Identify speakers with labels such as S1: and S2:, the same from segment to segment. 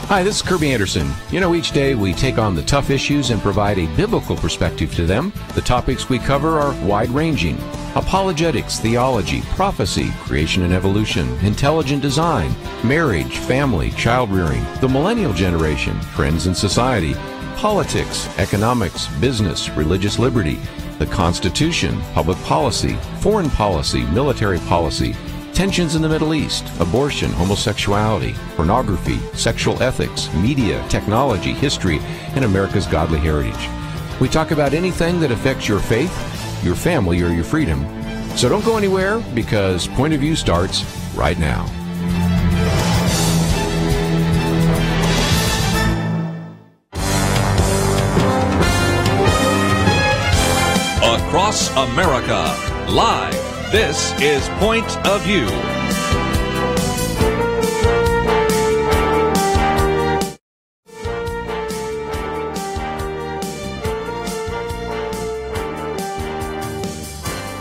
S1: Hi, this is Kerby Anderson. You know, each day we take on the tough issues and provide a biblical perspective to them. The topics we cover are wide-ranging: apologetics, theology, prophecy, creation and evolution, intelligent design, marriage, family, child-rearing, the millennial generation, trends in society, politics, economics, business, religious liberty, the Constitution, public policy, foreign policy, military policy, tensions in the Middle East, abortion, homosexuality, pornography, sexual ethics, media, technology, history, and America's godly heritage. We talk about anything that affects your faith, your family, or your freedom. So don't go anywhere, because Point of View starts right now.
S2: Across America, live. This is Point of View.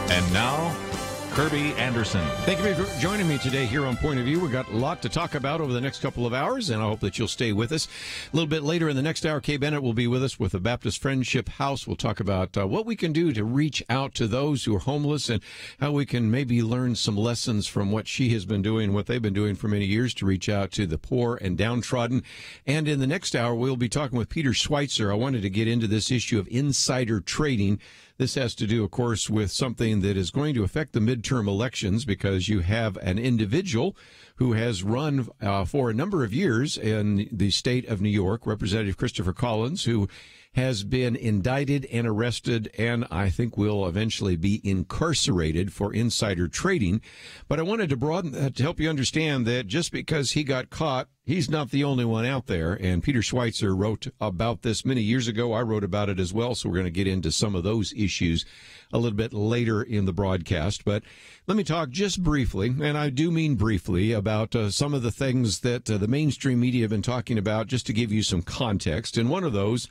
S2: And now, Kerby Anderson.
S1: Thank you for joining me today here on Point of View. We've got a lot to talk about over the next couple of hours, and I hope that you'll stay with us. A little bit later in the next hour, Kay Bennett will be with us with the Baptist Friendship House. We'll talk about what we can do to reach out to those who are homeless and how we can maybe learn some lessons from what she has been doing, what they've been doing for many years to reach out to the poor and downtrodden. And in the next hour, we'll be talking with Peter Schweizer. I wanted to get into this issue of insider trading. This has to do, of course, with something that is going to affect the midterm elections, because you have an individual who has run for a number of years in the state of New York, Representative Christopher Collins, who has been indicted and arrested and I think will eventually be incarcerated for insider trading. But I wanted to broaden that to help you understand that just because he got caught, he's not the only one out there. And Peter Schweizer wrote about this many years ago. I wrote about it as well, so we're going to get into some of those issues a little bit later in the broadcast. But let me talk just briefly, and I do mean briefly, about some of the things that the mainstream media have been talking about, just to give you some context. And one of those,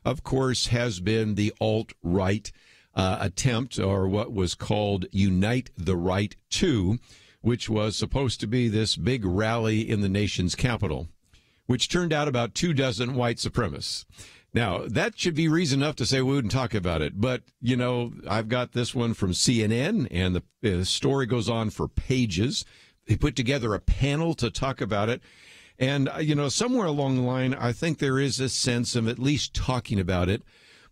S1: of course, has been the alt-right attempt, or what was called Unite the Right 2, which was supposed to be this big rally in the nation's capital, which turned out about 24 white supremacists. Now, that should be reason enough to say we wouldn't talk about it. But, you know, I've got this one from CNN, and the story goes on for pages. They put together a panel to talk about it. And, you know, somewhere along the line, I think there is a sense of at least talking about it.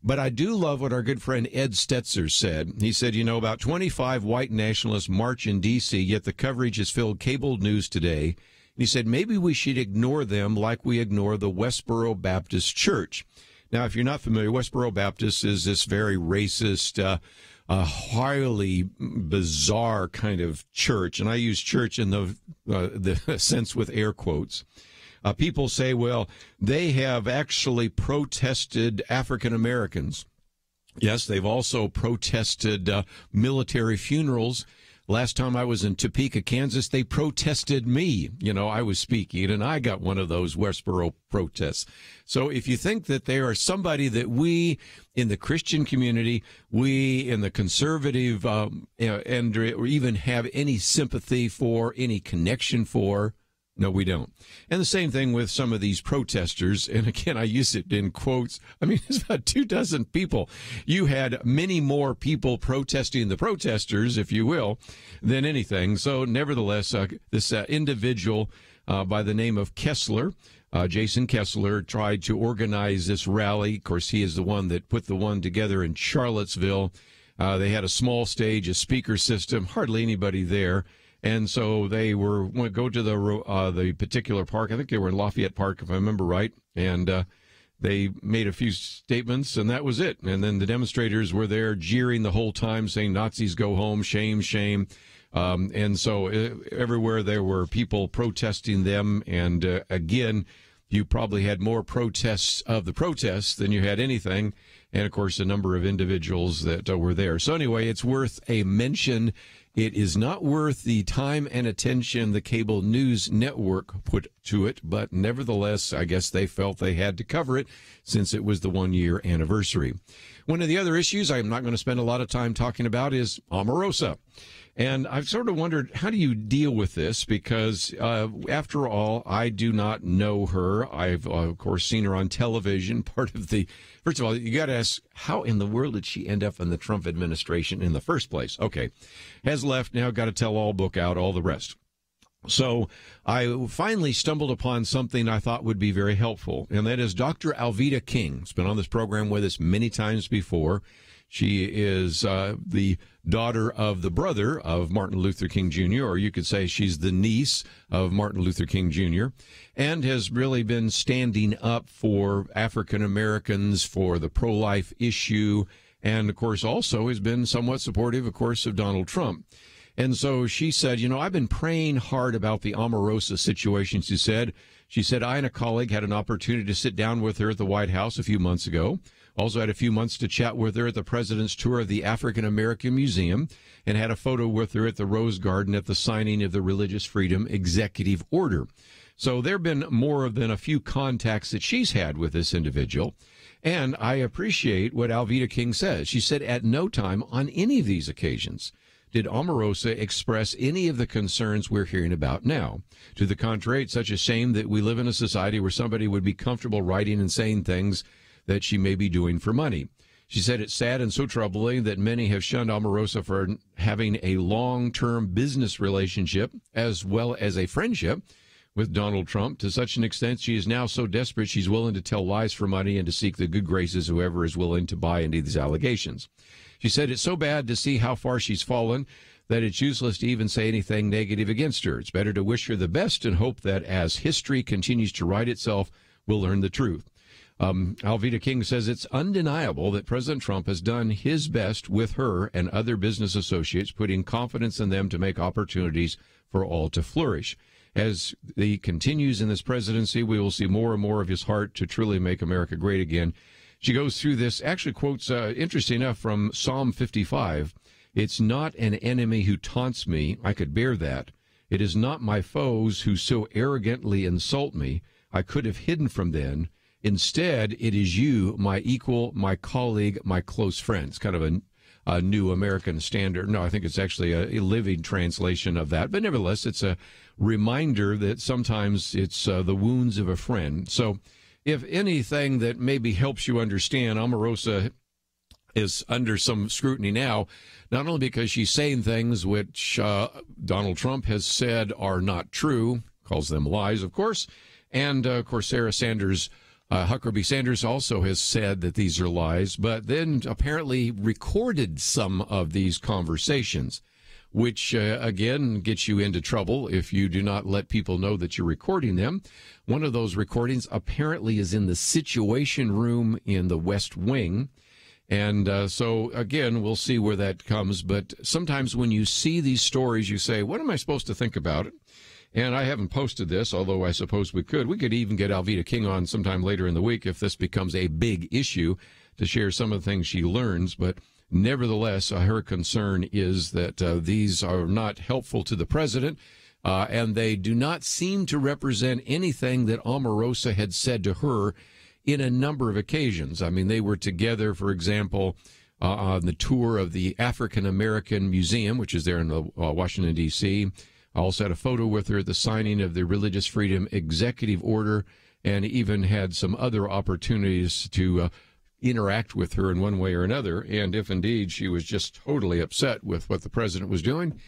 S1: But I do love what our good friend Ed Stetzer said. He said, you know, about 25 white nationalists march in D.C., yet the coverage has filled cable news today. He said, maybe we should ignore them like we ignore the Westboro Baptist Church. Now, if you're not familiar, Westboro Baptist is this very racist, highly bizarre kind of church. And I use church in the sense with air quotes. People say, well, they have actually protested African Americans. Yes, they've also protested military funerals. Last time I was in Topeka, Kansas, they protested me. You know, I was speaking, and I got one of those Westboro protests. So if you think that they are somebody that we in the Christian community, we in the conservative, and or even have any sympathy for, any connection for, no, we don't. And the same thing with some of these protesters. And again, I use it in quotes. I mean, it's about 24 people. You had many more people protesting the protesters, if you will, than anything. So nevertheless, this individual by the name of Kessler, Jason Kessler, tried to organize this rally. Of course, he is the one that put the one together in Charlottesville. They had a small stage, a speaker system, hardly anybody there. And so they were go to the particular park. I think they were in Lafayette Park, if I remember right. And they made a few statements, and that was it. And then the demonstrators were there jeering the whole time, saying, Nazis go home, shame, shame. And so everywhere there were people protesting them. And again, you probably had more protests of the protests than you had anything. And, of course, a number of individuals that were there. So anyway, it's worth a mention. It is not worth the time and attention the cable news network put to it, but nevertheless, I guess they felt they had to cover it since it was the 1-year anniversary. One of the other issues I'm not going to spend a lot of time talking about is Omarosa. And I've sort of wondered, how do you deal with this? Because, after all, I do not know her. I've, of course, seen her on television. First of all, you got to ask, how in the world did she end up in the Trump administration in the first place? Okay. Has left, now got to tell all, book out, all the rest. So I finally stumbled upon something I thought would be very helpful, and that is Dr. Alveda King. She's been on this program with us many times before. She is the daughter of the brother of Martin Luther King Jr., or you could say she's the niece of Martin Luther King Jr., and has really been standing up for African Americans, for the pro-life issue, and, of course, also has been somewhat supportive, of course, of Donald Trump. And so she said, I've been praying hard about the Omarosa situation, she said. She said, I and a colleague had an opportunity to sit down with her at the White House a few months ago. Also had a few months to chat with her at the president's tour of the African American Museum, and had a photo with her at the Rose Garden at the signing of the Religious Freedom Executive Order. So there have been more than a few contacts that she's had with this individual. And I appreciate what Alveda King says. She said, at no time on any of these occasions did Omarosa express any of the concerns we're hearing about now. To the contrary, it's such a shame that we live in a society where somebody would be comfortable writing and saying things that she may be doing for money. She said it's sad and so troubling that many have shunned Omarosa for having a long-term business relationship as well as a friendship with Donald Trump, to such an extent she is now so desperate she's willing to tell lies for money and to seek the good graces of whoever is willing to buy into these allegations. She said it's so bad to see how far she's fallen that it's useless to even say anything negative against her. It's better to wish her the best and hope that as history continues to write itself, we'll learn the truth. Alveda King says it's undeniable that President Trump has done his best with her and other business associates, putting confidence in them to make opportunities for all to flourish. As he continues in this presidency, we will see more and more of his heart to truly make America great again. She goes through this, actually quotes, interesting enough, from Psalm 55. It's not an enemy who taunts me. I could bear that. It is not my foes who so arrogantly insult me. I could have hidden from them. Instead, it is you, my equal, my colleague, my close friend. It's kind of a New American Standard. No, I think it's actually a living translation of that. But nevertheless, it's a reminder that sometimes it's the wounds of a friend. So if anything that maybe helps you understand, Omarosa is under some scrutiny now, not only because she's saying things which Donald Trump has said are not true, calls them lies, of course, and, of course, Sarah Sanders, Huckabee Sanders also has said that these are lies, but then apparently recorded some of these conversations, which, again, gets you into trouble if you do not let people know that you're recording them. One of those recordings apparently is in the Situation Room in the West Wing. And so, again, we'll see where that comes. But sometimes when you see these stories, you say, what am I supposed to think about it? And I haven't posted this, although I suppose we could. We could even get Alveda King on sometime later in the week if this becomes a big issue to share some of the things she learns. But nevertheless, her concern is that these are not helpful to the president, and they do not seem to represent anything that Omarosa had said to her in a number of occasions. I mean, they were together, for example, on the tour of the African American Museum, which is there in Washington, D.C., I also had a photo with her at the signing of the Religious Freedom Executive Order, and even had some other opportunities to interact with her in one way or another. And if indeed she was just totally upset with what the president was doing,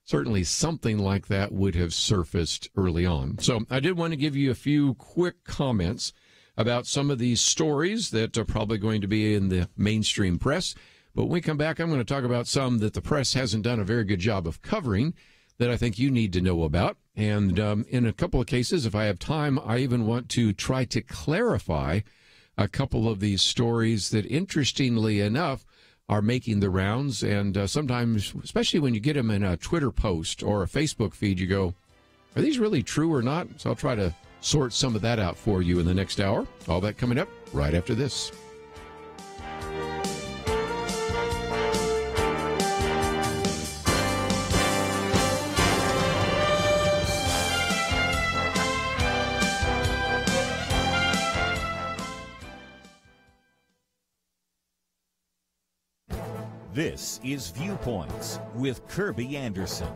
S1: certainly something like that would have surfaced early on. So I did want to give you a few quick comments about some of these stories that are probably going to be in the mainstream press. But when we come back, I'm going to talk about some that the press hasn't done a very good job of covering that I think you need to know about. And in a couple of cases, if I have time, I even want to try to clarify a couple of these stories that, interestingly enough, are making the rounds. And sometimes, especially when you get them in a Twitter post or a Facebook feed, you go, are these really true or not? So I'll try to sort some of that out for you in the next hour. All that coming up right after this.
S3: This is Viewpoints with Kerby Anderson.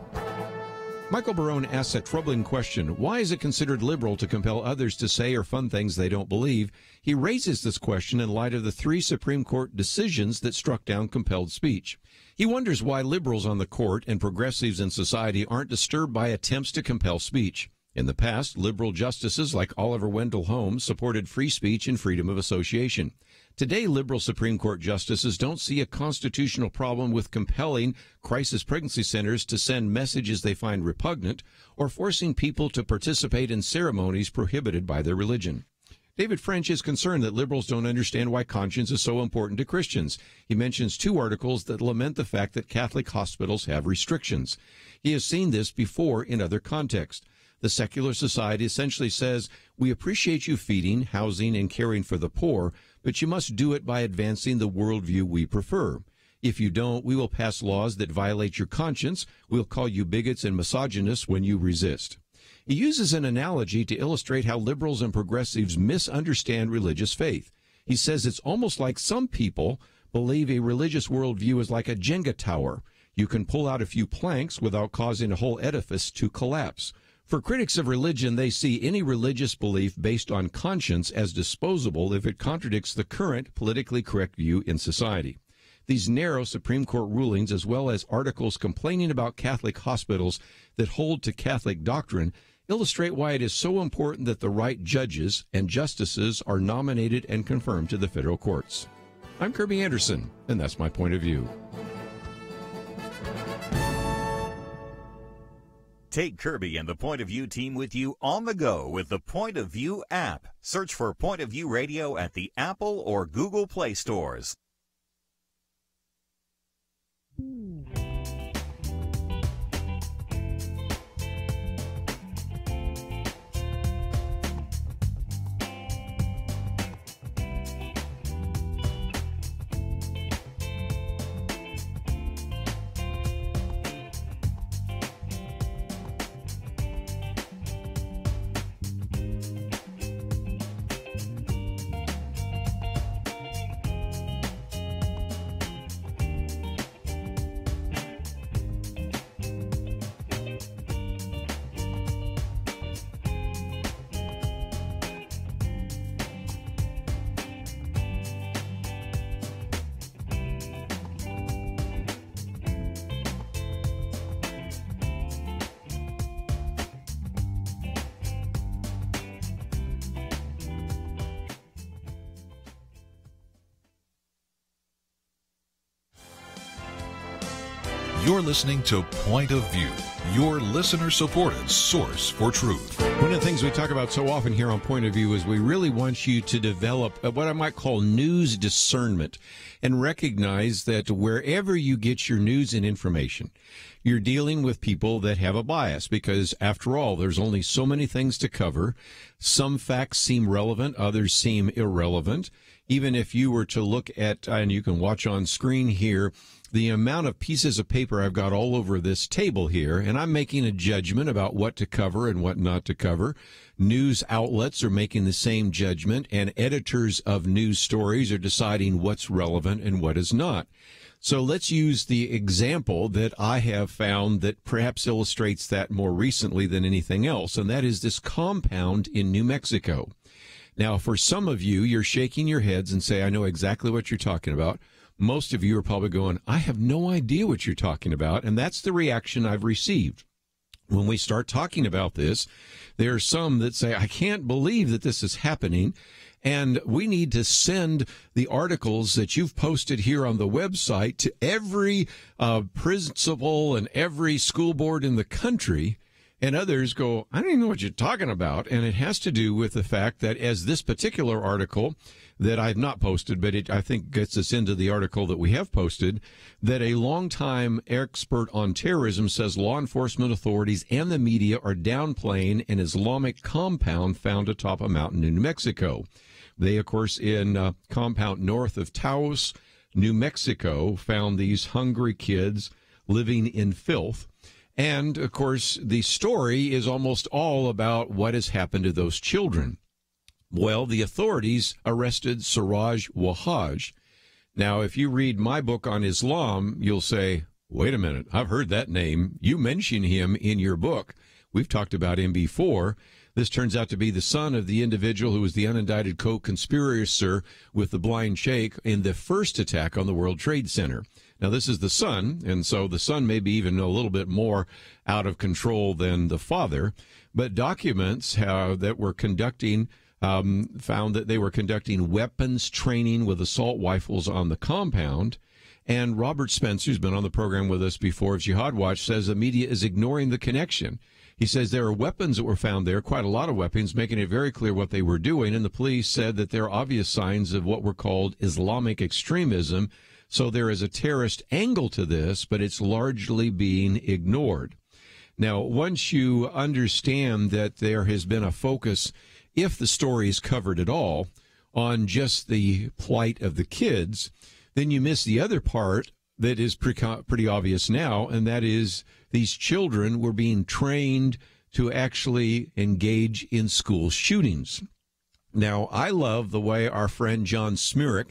S1: Michael Barone asks a troubling question. Why is it considered liberal to compel others to say or fund things they don't believe? He raises this question in light of the 3 Supreme Court decisions that struck down compelled speech. He wonders why liberals on the court and progressives in society aren't disturbed by attempts to compel speech. In the past, liberal justices like Oliver Wendell Holmes supported free speech and freedom of association. Today, liberal Supreme Court justices don't see a constitutional problem with compelling crisis pregnancy centers to send messages they find repugnant or forcing people to participate in ceremonies prohibited by their religion. David French is concerned that liberals don't understand why conscience is so important to Christians. He mentions 2 articles that lament the fact that Catholic hospitals have restrictions. He has seen this before in other contexts. The secular society essentially says, we appreciate you feeding, housing, and caring for the poor, but you must do it by advancing the worldview we prefer. If you don't, we will pass laws that violate your conscience. We'll call you bigots and misogynists when you resist. He uses an analogy to illustrate how liberals and progressives misunderstand religious faith. He says it's almost like some people believe a religious worldview is like a Jenga tower. You can pull out a few planks without causing a whole edifice to collapse. For critics of religion, they see any religious belief based on conscience as disposable if it contradicts the current politically correct view in society. These narrow Supreme Court rulings, as well as articles complaining about Catholic hospitals that hold to Catholic doctrine, illustrate why it is so important that the right judges and justices are nominated and confirmed to the federal courts. I'm Kerby Anderson, and that's my point of view.
S3: Take Kerby and the Point of View team with you on the go with the Point of View app. Search for Point of View Radio at the Apple or Google Play stores.
S4: You're listening to Point of View, your listener-supported source for truth.
S1: One of the things we talk about so often here on Point of View is we really want you to develop what I might call news discernment and recognize that wherever you get your news and information, you're dealing with people that have a bias because, after all, there's only so many things to cover. Some facts seem relevant, others seem irrelevant. Even if you were to look at, and you can watch on screen here, the amount of pieces of paper I've got all over this table here, and I'm making a judgment about what to cover and what not to cover. News outlets are making the same judgment, and editors of news stories are deciding what's relevant and what is not. So let's use the example that I have found that perhaps illustrates that more recently than anything else, and that is this compound in New Mexico. Now, for some of you, you're shaking your heads and say, I know exactly what you're talking about. Most of you are probably going, I have no idea what you're talking about, and that's the reaction I've received. When we start talking about this, there are some that say, I can't believe that this is happening, and we need to send the articles that you've posted here on the website to every principal and every school board in the country. And others go, I don't even know what you're talking about. And it has to do with the fact that, as this particular article that I've not posted, but it, I think, gets us into the article that we have posted, that a longtime expert on terrorism says law enforcement authorities and the media are downplaying an Islamic compound found atop a mountain in New Mexico. They, of course, in compound north of Taos, New Mexico, found these hungry kids living in filth. And, of course, the story is almost all about what has happened to those children. Well, the authorities arrested Siraj Wahaj. Now, if you read my book on Islam, you'll say, wait a minute, I've heard that name. You mention him in your book. We've talked about him before. This turns out to be the son of the individual who was the unindicted co-conspirator with the blind sheikh in the first attack on the World Trade Center. Now, this is the son, and so the son may be even a little bit more out of control than the father. But documents that were conducting found that they were conducting weapons training with assault rifles on the compound. And Robert Spencer, who's been on the program with us before of Jihad Watch, says the media is ignoring the connection. He says there are weapons that were found there, quite a lot of weapons, making it very clear what they were doing. And the police said that there are obvious signs of what were called Islamic extremism. So there is a terrorist angle to this, but it's largely being ignored. Now, once you understand that there has been a focus, if the story is covered at all, on just the plight of the kids, then you miss the other part that is pretty obvious now, and that is these children were being trained to actually engage in school shootings. Now, I love the way our friend John Smirik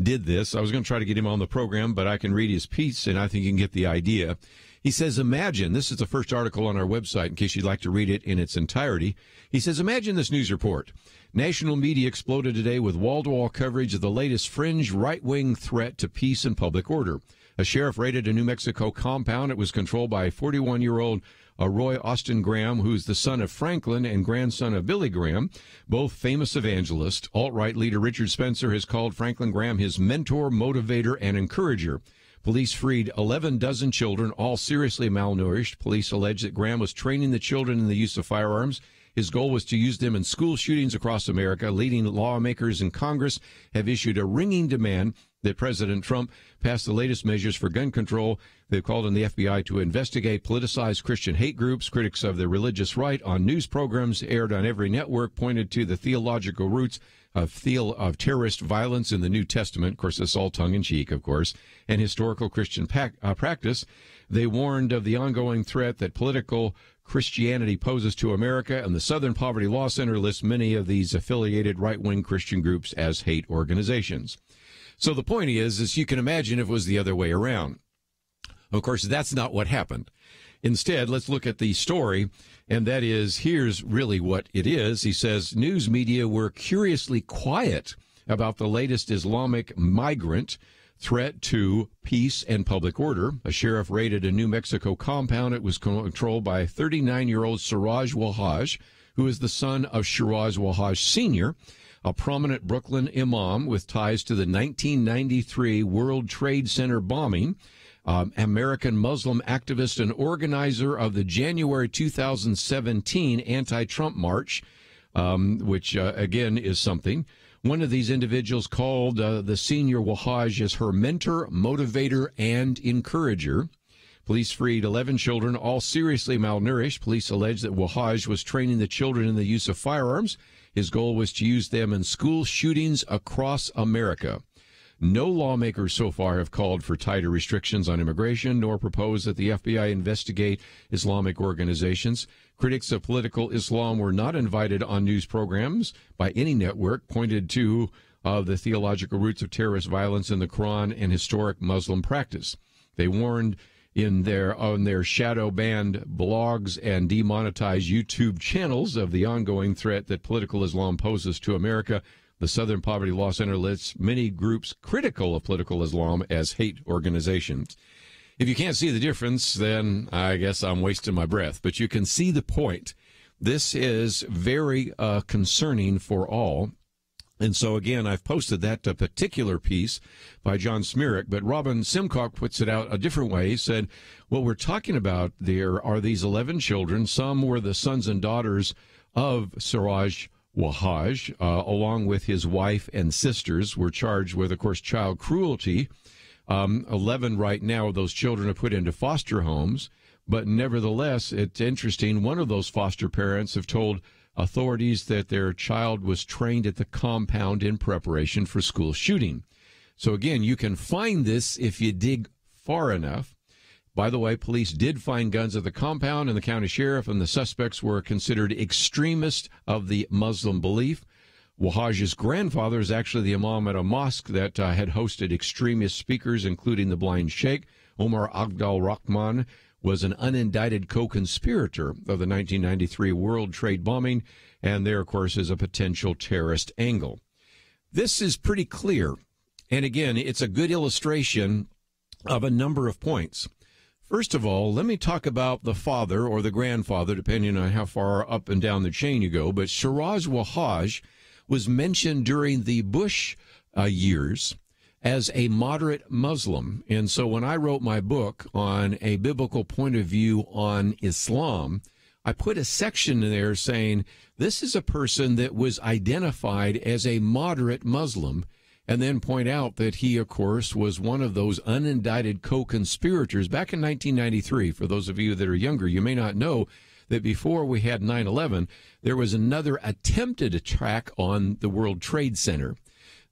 S1: did this. I was going to try to get him on the program, but I can read his piece, and I think you can get the idea. He says, imagine, this is the first article on our website in case you'd like to read it in its entirety. He says, imagine this news report. National media exploded today with wall-to-wall coverage of the latest fringe right-wing threat to peace and public order. A sheriff raided a New Mexico compound. It was controlled by 41-year-old Roy Austin Graham, who's the son of Franklin and grandson of Billy Graham, both famous evangelists. Alt-right leader Richard Spencer has called Franklin Graham his mentor, motivator, and encourager. Police freed 11 dozen children, all seriously malnourished. Police allege that Graham was training the children in the use of firearms. His goal was to use them in school shootings across America. Leading lawmakers in Congress have issued a ringing demand that President Trump pass the latest measures for gun control. They've called on the FBI to investigate politicized Christian hate groups. Critics of the religious right on news programs aired on every network pointed to the theological roots of terrorist violence in the New Testament. Of course, that's all tongue-in-cheek, of course, and historical Christian practice. They warned of the ongoing threat that political Christianity poses to America, and the Southern Poverty Law Center lists many of these affiliated right-wing Christian groups as hate organizations. So the point is you can imagine if it was the other way around. Of course, that's not what happened. Instead, let's look at the story, and that is, here's really what it is. He says, news media were curiously quiet about the latest Islamic migrant threat to peace and public order. A sheriff raided a New Mexico compound. It was controlled by 39-year-old Siraj Wahhaj, who is the son of Shiraz Wahhaj Sr., a prominent Brooklyn imam with ties to the 1993 World Trade Center bombing, American Muslim activist and organizer of the January 2017 anti-Trump march, which, again, is something. One of these individuals called the senior Wahhaj as her mentor, motivator, and encourager. Police freed 11 children, all seriously malnourished. Police allege that Wahhaj was training the children in the use of firearms. His goal was to use them in school shootings across America. No lawmakers so far have called for tighter restrictions on immigration, nor proposed that the FBI investigate Islamic organizations. Critics of political Islam were not invited on news programs by any network, pointed to the theological roots of terrorist violence in the Quran and historic Muslim practice. They warned on their shadow banned blogs and demonetized YouTube channels of the ongoing threat that political Islam poses to America. The Southern Poverty Law Center lists many groups critical of political Islam as hate organizations. If you can't see the difference, then I guess I'm wasting my breath. But you can see the point. This is very concerning for all. And so, again, I've posted that particular piece by John Smirik, but Robin Simcock puts it out a different way. He said, what we're talking about there are these 11 children. Some were the sons and daughters of Siraj Wahhaj, along with his wife and sisters, were charged with, of course, child cruelty. 11 right now of those children are put into foster homes. But nevertheless, it's interesting. One of those foster parents have told authorities that their child was trained at the compound in preparation for school shooting. So again, you can find this if you dig far enough. By the way, police did find guns at the compound, and the county sheriff and the suspects were considered extremists of the Muslim belief. Wahhaj's grandfather is actually the imam at a mosque that had hosted extremist speakers, including the blind sheikh. Omar Abdul Rahman was an unindicted co-conspirator of the 1993 World Trade bombing, and there, of course, is a potential terrorist angle. This is pretty clear, and again, it's a good illustration of a number of points. First of all, let me talk about the father or the grandfather, depending on how far up and down the chain you go, but Siraj Wahhaj was mentioned during the Bush years as a moderate Muslim. And so when I wrote my book on a biblical point of view on Islam, I put a section in there saying this is a person that was identified as a moderate Muslim, and then point out that he, of course, was one of those unindicted co-conspirators back in 1993. For those of you that are younger, you may not know that before we had 9/11, there was another attempted attack on the World Trade Center.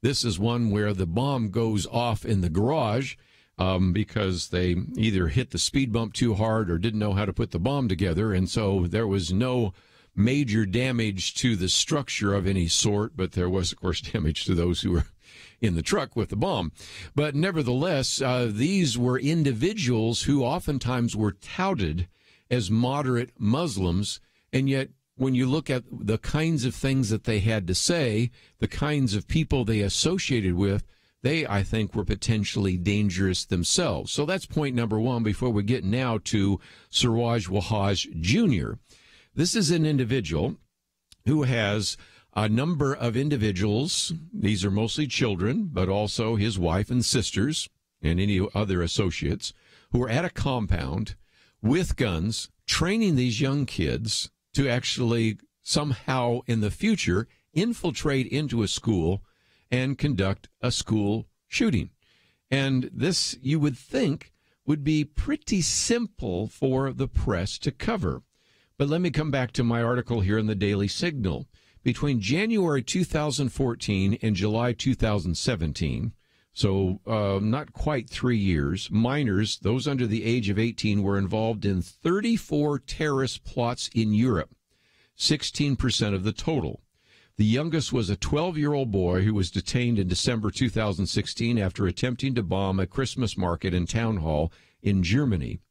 S1: This is one where the bomb goes off in the garage because they either hit the speed bump too hard or didn't know how to put the bomb together. And so there was no major damage to the structure of any sort, but there was, of course, damage to those who were in the truck with the bomb. But nevertheless, these were individuals who oftentimes were touted as moderate Muslims, and yet when you look at the kinds of things that they had to say, the kinds of people they associated with, they, I think, were potentially dangerous themselves. So that's point number one before we get now to Siraj Wahhaj Jr. This is an individual who has a number of individuals, these are mostly children, but also his wife and sisters and any other associates, who are at a compound with guns, training these young kids to actually somehow in the future infiltrate into a school and conduct a school shooting. And this, you would think, would be pretty simple for the press to cover. But let me come back to my article here in the Daily Signal. Between January 2014 and July 2017, so not quite 3 years, minors, those under the age of 18, were involved in 34 terrorist plots in Europe, 16% of the total. The youngest was a 12-year-old boy who was detained in December 2016 after attempting to bomb a Christmas market and town hall in Germany.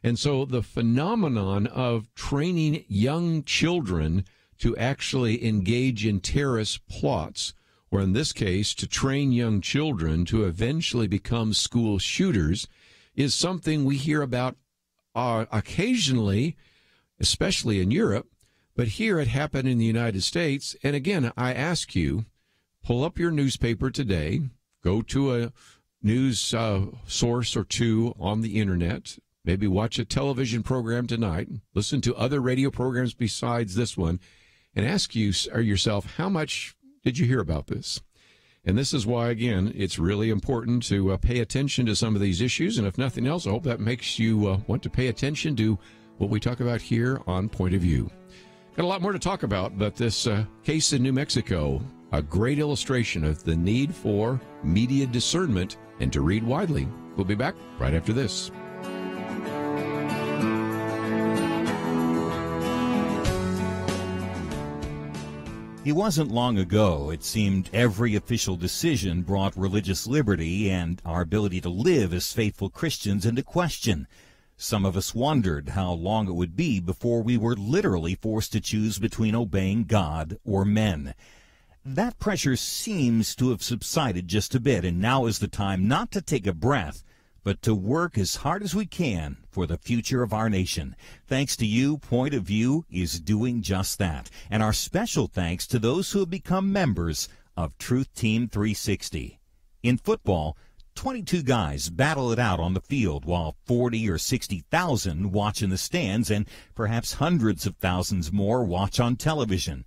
S1: And so the phenomenon of training young children to actually engage in terrorist plots, or in this case, to train young children to eventually become school shooters, is something we hear about occasionally, especially in Europe. But here it happened in the United States. And again, I ask you, pull up your newspaper today, go to a news source or two on the internet, maybe watch a television program tonight, listen to other radio programs besides this one, and ask yourself, how much did you hear about this? And this is why, again, it's really important to pay attention to some of these issues. And if nothing else, I hope that makes you want to pay attention to what we talk about here on Point of View. Got a lot more to talk about, but this case in New Mexico, a great illustration of the need for media discernment and to read widely. We'll be back right after this.
S3: It wasn't long ago, it seemed, every official decision brought religious liberty and our ability to live as faithful Christians into question. Some of us wondered how long it would be before we were literally forced to choose between obeying God or men. That pressure seems to have subsided just a bit, and now is the time not to take a breath, but to work as hard as we can for the future of our nation. Thanks to you, Point of View is doing just that. And our special thanks to those who have become members of Truth Team 360. In football, 22 guys battle it out on the field while 40 or 60,000 watch in the stands and perhaps hundreds of thousands more watch on television.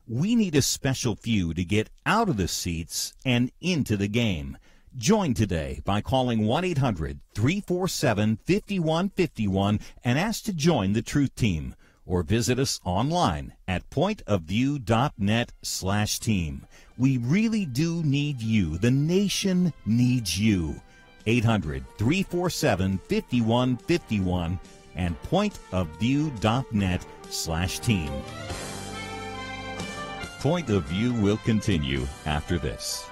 S3: We need a special few to get out of the seats and into the game. Join today by calling 1-800-347-5151 and ask to join the Truth Team, or visit us online at pointofview.net/team. We really do need you. The nation needs you. 800-347-5151 and pointofview.net/team. Point of View will continue after this.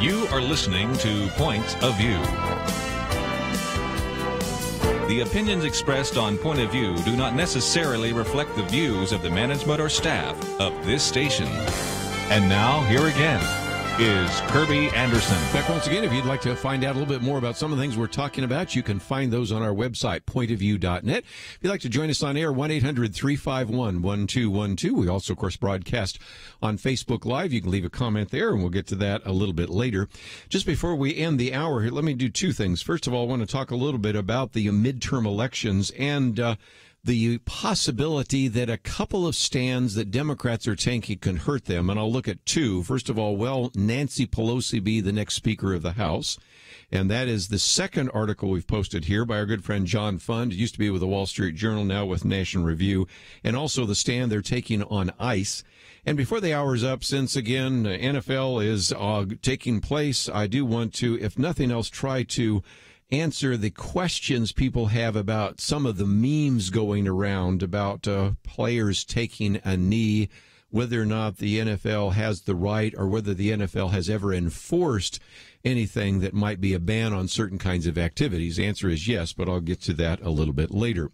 S2: You are listening to Point of View. The opinions expressed on Point of View do not necessarily reflect the views of the management or staff of this station. And now, here again is Kerby Anderson.
S1: Back once again, if you'd like to find out a little bit more about some of the things we're talking about, you can find those on our website, pointofview.net. If you'd like to join us on air, 1-800-351-1212. We also, of course, broadcast on Facebook Live. You can leave a comment there, and we'll get to that a little bit later. Just before we end the hour here, let me do two things. First of all, I want to talk a little bit about the midterm elections and the possibility that a couple of stands that Democrats are taking can hurt them. And I'll look at two. First of all, will Nancy Pelosi be the next Speaker of the House? And that is the second article we've posted here by our good friend John Fund. It used to be with the Wall Street Journal, now with National Review, and also the stand they're taking on ICE. And before the hour's up, since, again, NFL is taking place, I do want to, if nothing else, try to answer the questions people have about some of the memes going around about players taking a knee, whether or not the NFL has the right or whether the NFL has ever enforced anything that might be a ban on certain kinds of activities. The answer is yes, but I'll get to that a little bit later.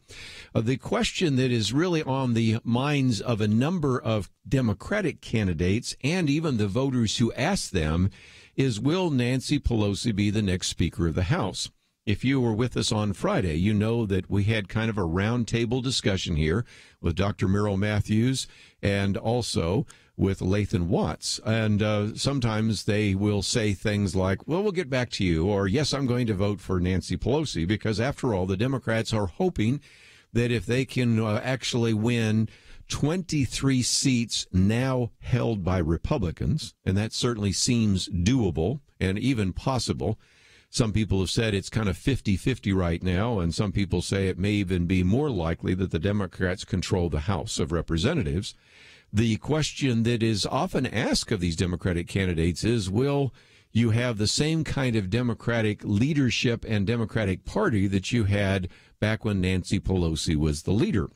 S1: The question that is really on the minds of a number of Democratic candidates and even the voters who ask them is, will Nancy Pelosi be the next Speaker of the House? If you were with us on Friday, you know that we had kind of a roundtable discussion here with Dr. Merrill Matthews and also with Lathan Watts. And sometimes they will say things like, well, we'll get back to you, or yes, I'm going to vote for Nancy Pelosi, because after all, the Democrats are hoping that if they can actually win 23 seats now held by Republicans, and that certainly seems doable and even possible. Some people have said it's kind of 50-50 right now, and some people say it may even be more likely that the Democrats control the House of Representatives. The question that is often asked of these Democratic candidates is, will you have the same kind of Democratic leadership and Democratic Party that you had back when Nancy Pelosi was the leader?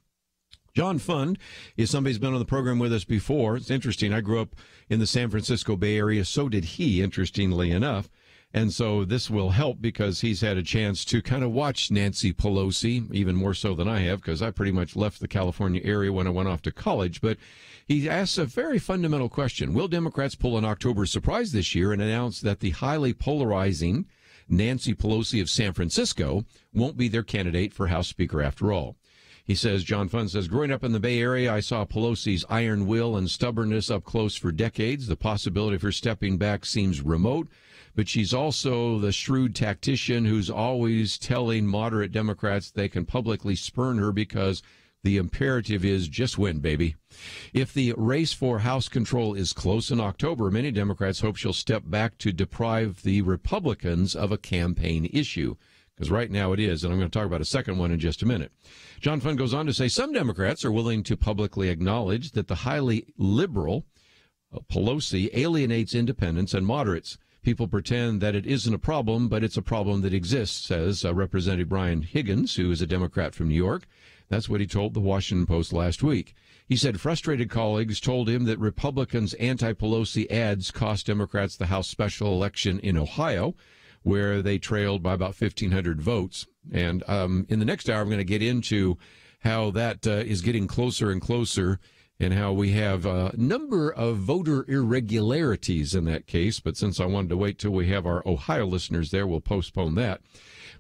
S1: John Fund is somebody who's been on the program with us before. It's interesting. I grew up in the San Francisco Bay Area. So did he, interestingly enough. And so this will help because he's had a chance to kind of watch Nancy Pelosi, even more so than I have, because I pretty much left the California area when I went off to college. But he asks a very fundamental question. Will Democrats pull an October surprise this year and announce that the highly polarizing Nancy Pelosi of San Francisco won't be their candidate for House Speaker after all? He says, John Fund says, growing up in the Bay Area, I saw Pelosi's iron will and stubbornness up close for decades. The possibility of her stepping back seems remote, but she's also the shrewd tactician who's always telling moderate Democrats they can publicly spurn her because the imperative is just win, baby. If the race for House control is close in October, many Democrats hope she'll step back to deprive the Republicans of a campaign issue. Because right now it is, and I'm going to talk about a second one in just a minute. John Fund goes on to say some Democrats are willing to publicly acknowledge that the highly liberal Pelosi alienates independents and moderates. People pretend that it isn't a problem, but it's a problem that exists, says Representative Brian Higgins, who is a Democrat from New York. That's what he told the Washington Post last week. He said frustrated colleagues told him that Republicans' anti-Pelosi ads cost Democrats the House special election in Ohio, where they trailed by about 1,500 votes. And in the next hour, I'm going to get into how that is getting closer and closer and how we have a number of voter irregularities in that case. But since I wanted to wait till we have our Ohio listeners there, we'll postpone that.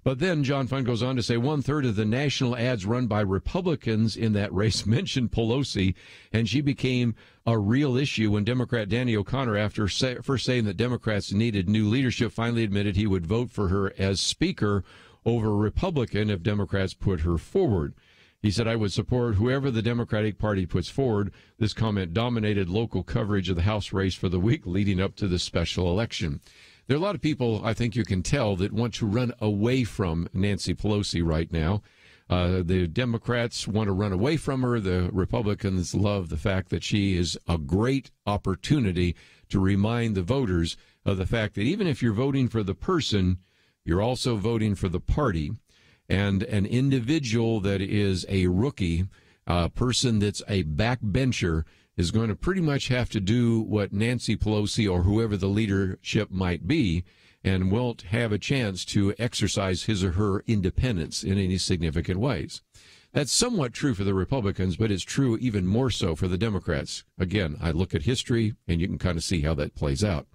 S1: But then John Fund goes on to say 1/3 of the national ads run by Republicans in that race mentioned Pelosi, and she became a real issue when Democrat Danny O'Connor, after first saying that Democrats needed new leadership, finally admitted he would vote for her as Speaker over Republican if Democrats put her forward. He said, I would support whoever the Democratic Party puts forward. This comment dominated local coverage of the House race for the week leading up to the special election. There are a lot of people, I think you can tell, that want to run away from Nancy Pelosi right now. The Democrats want to run away from her. The Republicans love the fact that she is a great opportunity to remind the voters of the fact that even if you're voting for the person, you're also voting for the party. And an individual that is a rookie, a person that's a backbencher, is going to pretty much have to do what Nancy Pelosi or whoever the leadership might be, and won't have a chance to exercise his or her independence in any significant ways. That's somewhat true for the Republicans, but it's true even more so for the Democrats. Again, I look at history, and you can kind of see how that plays out.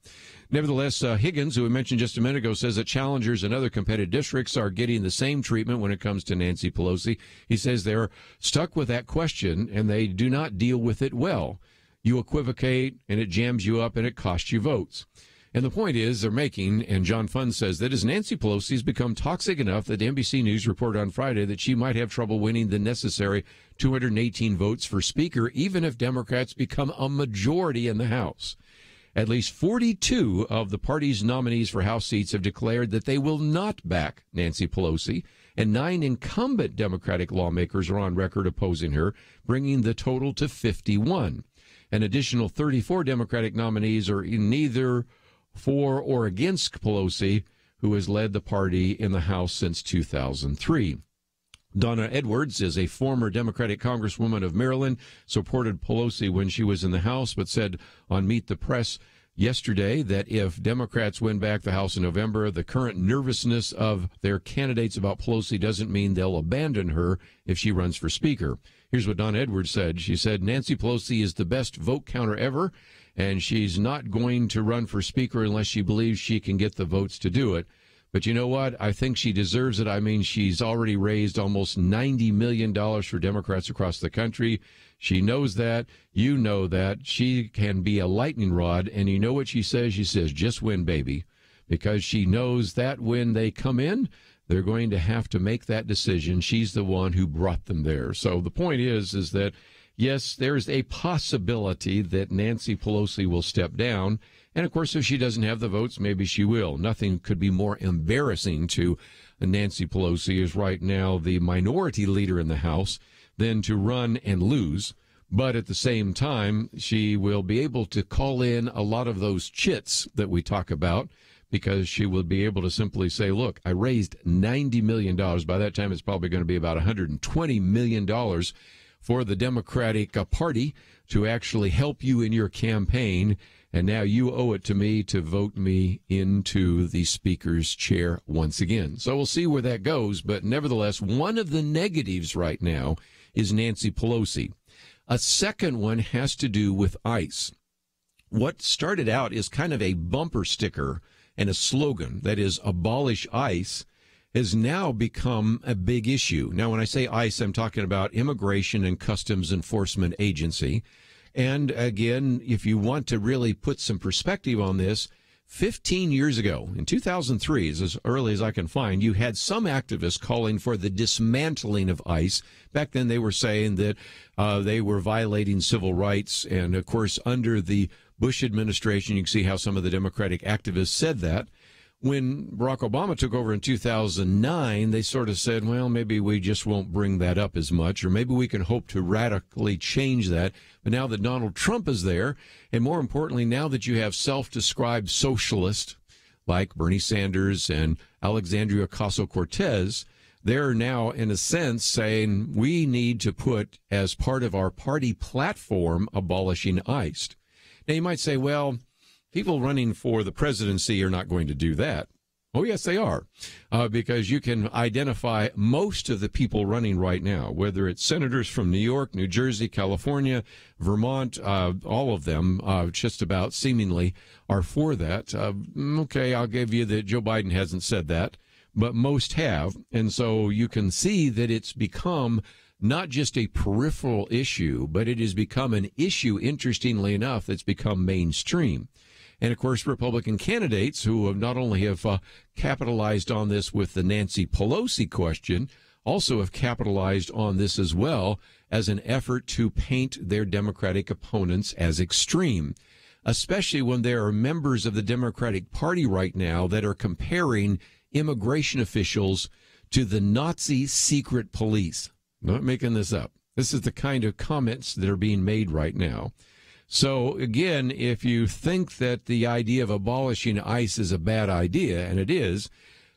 S1: Nevertheless, Higgins, who we mentioned just a minute ago, says that challengers in other competitive districts are getting the same treatment when it comes to Nancy Pelosi. He says they're stuck with that question, and they do not deal with it well. You equivocate, and it jams you up, and it costs you votes. And the point is they're making, and John Funn says that as Nancy Pelosi has become toxic enough that NBC News reported on Friday that she might have trouble winning the necessary 218 votes for Speaker, even if Democrats become a majority in the House. At least 42 of the party's nominees for House seats have declared that they will not back Nancy Pelosi, and 9 incumbent Democratic lawmakers are on record opposing her, bringing the total to 51. An additional 34 Democratic nominees are neither for or against Pelosi, who has led the party in the House since 2003. Donna Edwards is a former Democratic congresswoman of Maryland, supported Pelosi when she was in the House, but said on Meet the Press yesterday that if Democrats win back the House in November, the current nervousness of their candidates about Pelosi doesn't mean they'll abandon her if she runs for Speaker. Here's what Donna Edwards said. She said, Nancy Pelosi is the best vote counter ever, and she's not going to run for Speaker unless she believes she can get the votes to do it. But you know what? I think she deserves it. I mean, she's already raised almost $90 million for Democrats across the country. She knows that. You know that. She can be a lightning rod. And you know what she says? She says, just win, baby. Because she knows that when they come in, they're going to have to make that decision. She's the one who brought them there. So the point is that, yes, there's a possibility that Nancy Pelosi will step down. And, of course, if she doesn't have the votes, maybe she will. Nothing could be more embarrassing to Nancy Pelosi, is right now the minority leader in the House, than to run and lose. But at the same time, she will be able to call in a lot of those chits that we talk about, because she will be able to simply say, look, I raised $90 million. By that time, it's probably going to be about $120 million for the Democratic Party to actually help you in your campaign. And now you owe it to me to vote me into the Speaker's chair once again. So we'll see where that goes. But nevertheless, one of the negatives right now is Nancy Pelosi. A second one has to do with ICE. What started out is kind of a bumper sticker and a slogan, that is, abolish ICE, has now become a big issue. Now, when I say ICE, I'm talking about Immigration and Customs Enforcement Agency. And again, if you want to really put some perspective on this, 15 years ago, in 2003, as early as I can find, you had some activists calling for the dismantling of ICE. Back then, they were saying that they were violating civil rights. And, of course, under the Bush administration, you can see how some of the Democratic activists said that. When Barack Obama took over in 2009, they sort of said, well, maybe we just won't bring that up as much, or maybe we can hope to radically change that. But now that Donald Trump is there, and more importantly, now that you have self-described socialists like Bernie Sanders and Alexandria Ocasio-Cortez, they're now, in a sense, saying we need to put as part of our party platform abolishing ICE. Now, you might say, well, people running for the presidency are not going to do that. Oh, yes, they are, because you can identify most of the people running right now, whether it's senators from New York, New Jersey, California, Vermont, all of them just about seemingly are for that. Okay, I'll give you that Joe Biden hasn't said that, but most have. And so you can see that it's become not just a peripheral issue, but it has become an issue, interestingly enough, that's become mainstream. And, of course, Republican candidates who have not only have capitalized on this with the Nancy Pelosi question, also have capitalized on this as well as an effort to paint their Democratic opponents as extreme, especially when there are members of the Democratic Party right now that are comparing immigration officials to the Nazi secret police. I'm not making this up. This is the kind of comments that are being made right now. So, again, if you think that the idea of abolishing ICE is a bad idea, and it is,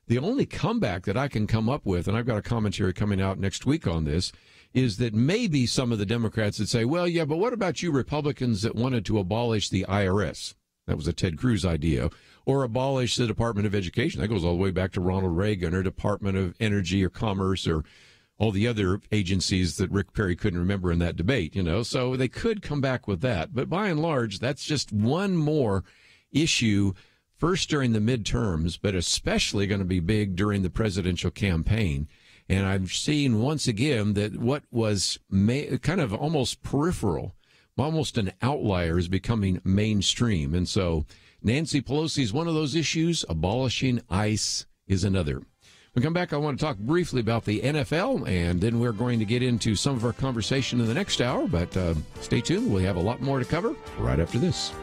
S1: the only comeback that I can come up with, and I've got a commentary coming out next week on this, is that maybe some of the Democrats would say, well, yeah, but what about you Republicans that wanted to abolish the IRS? That was a Ted Cruz idea. Or abolish the Department of Education. That goes all the way back to Ronald Reagan, or Department of Energy or Commerce, or all the other agencies that Rick Perry couldn't remember in that debate, you know. So they could come back with that. But by and large, that's just one more issue, first during the midterms, but especially going to be big during the presidential campaign. And I've seen once again that what was kind of almost peripheral, almost an outlier, is becoming mainstream. And so Nancy Pelosi is one of those issues. Abolishing ICE is another. When we come back, I want to talk briefly about the NFL, and then we're going to get into some of our conversation in the next hour. But stay tuned. We have a lot more to cover right after this.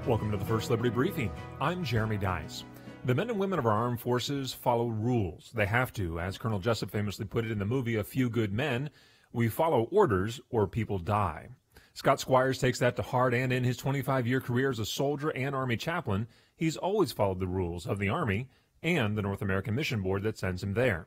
S5: Welcome to the First Liberty Briefing. I'm Jeremy Dice. The men and women of our armed forces follow rules. They have to. As Colonel Jessup famously put it in the movie A Few Good Men, we follow orders or people die. Scott Squires takes that to heart, and in his 25-year career as a soldier and Army chaplain, he's always followed the rules of the Army and the North American Mission Board that sends him there.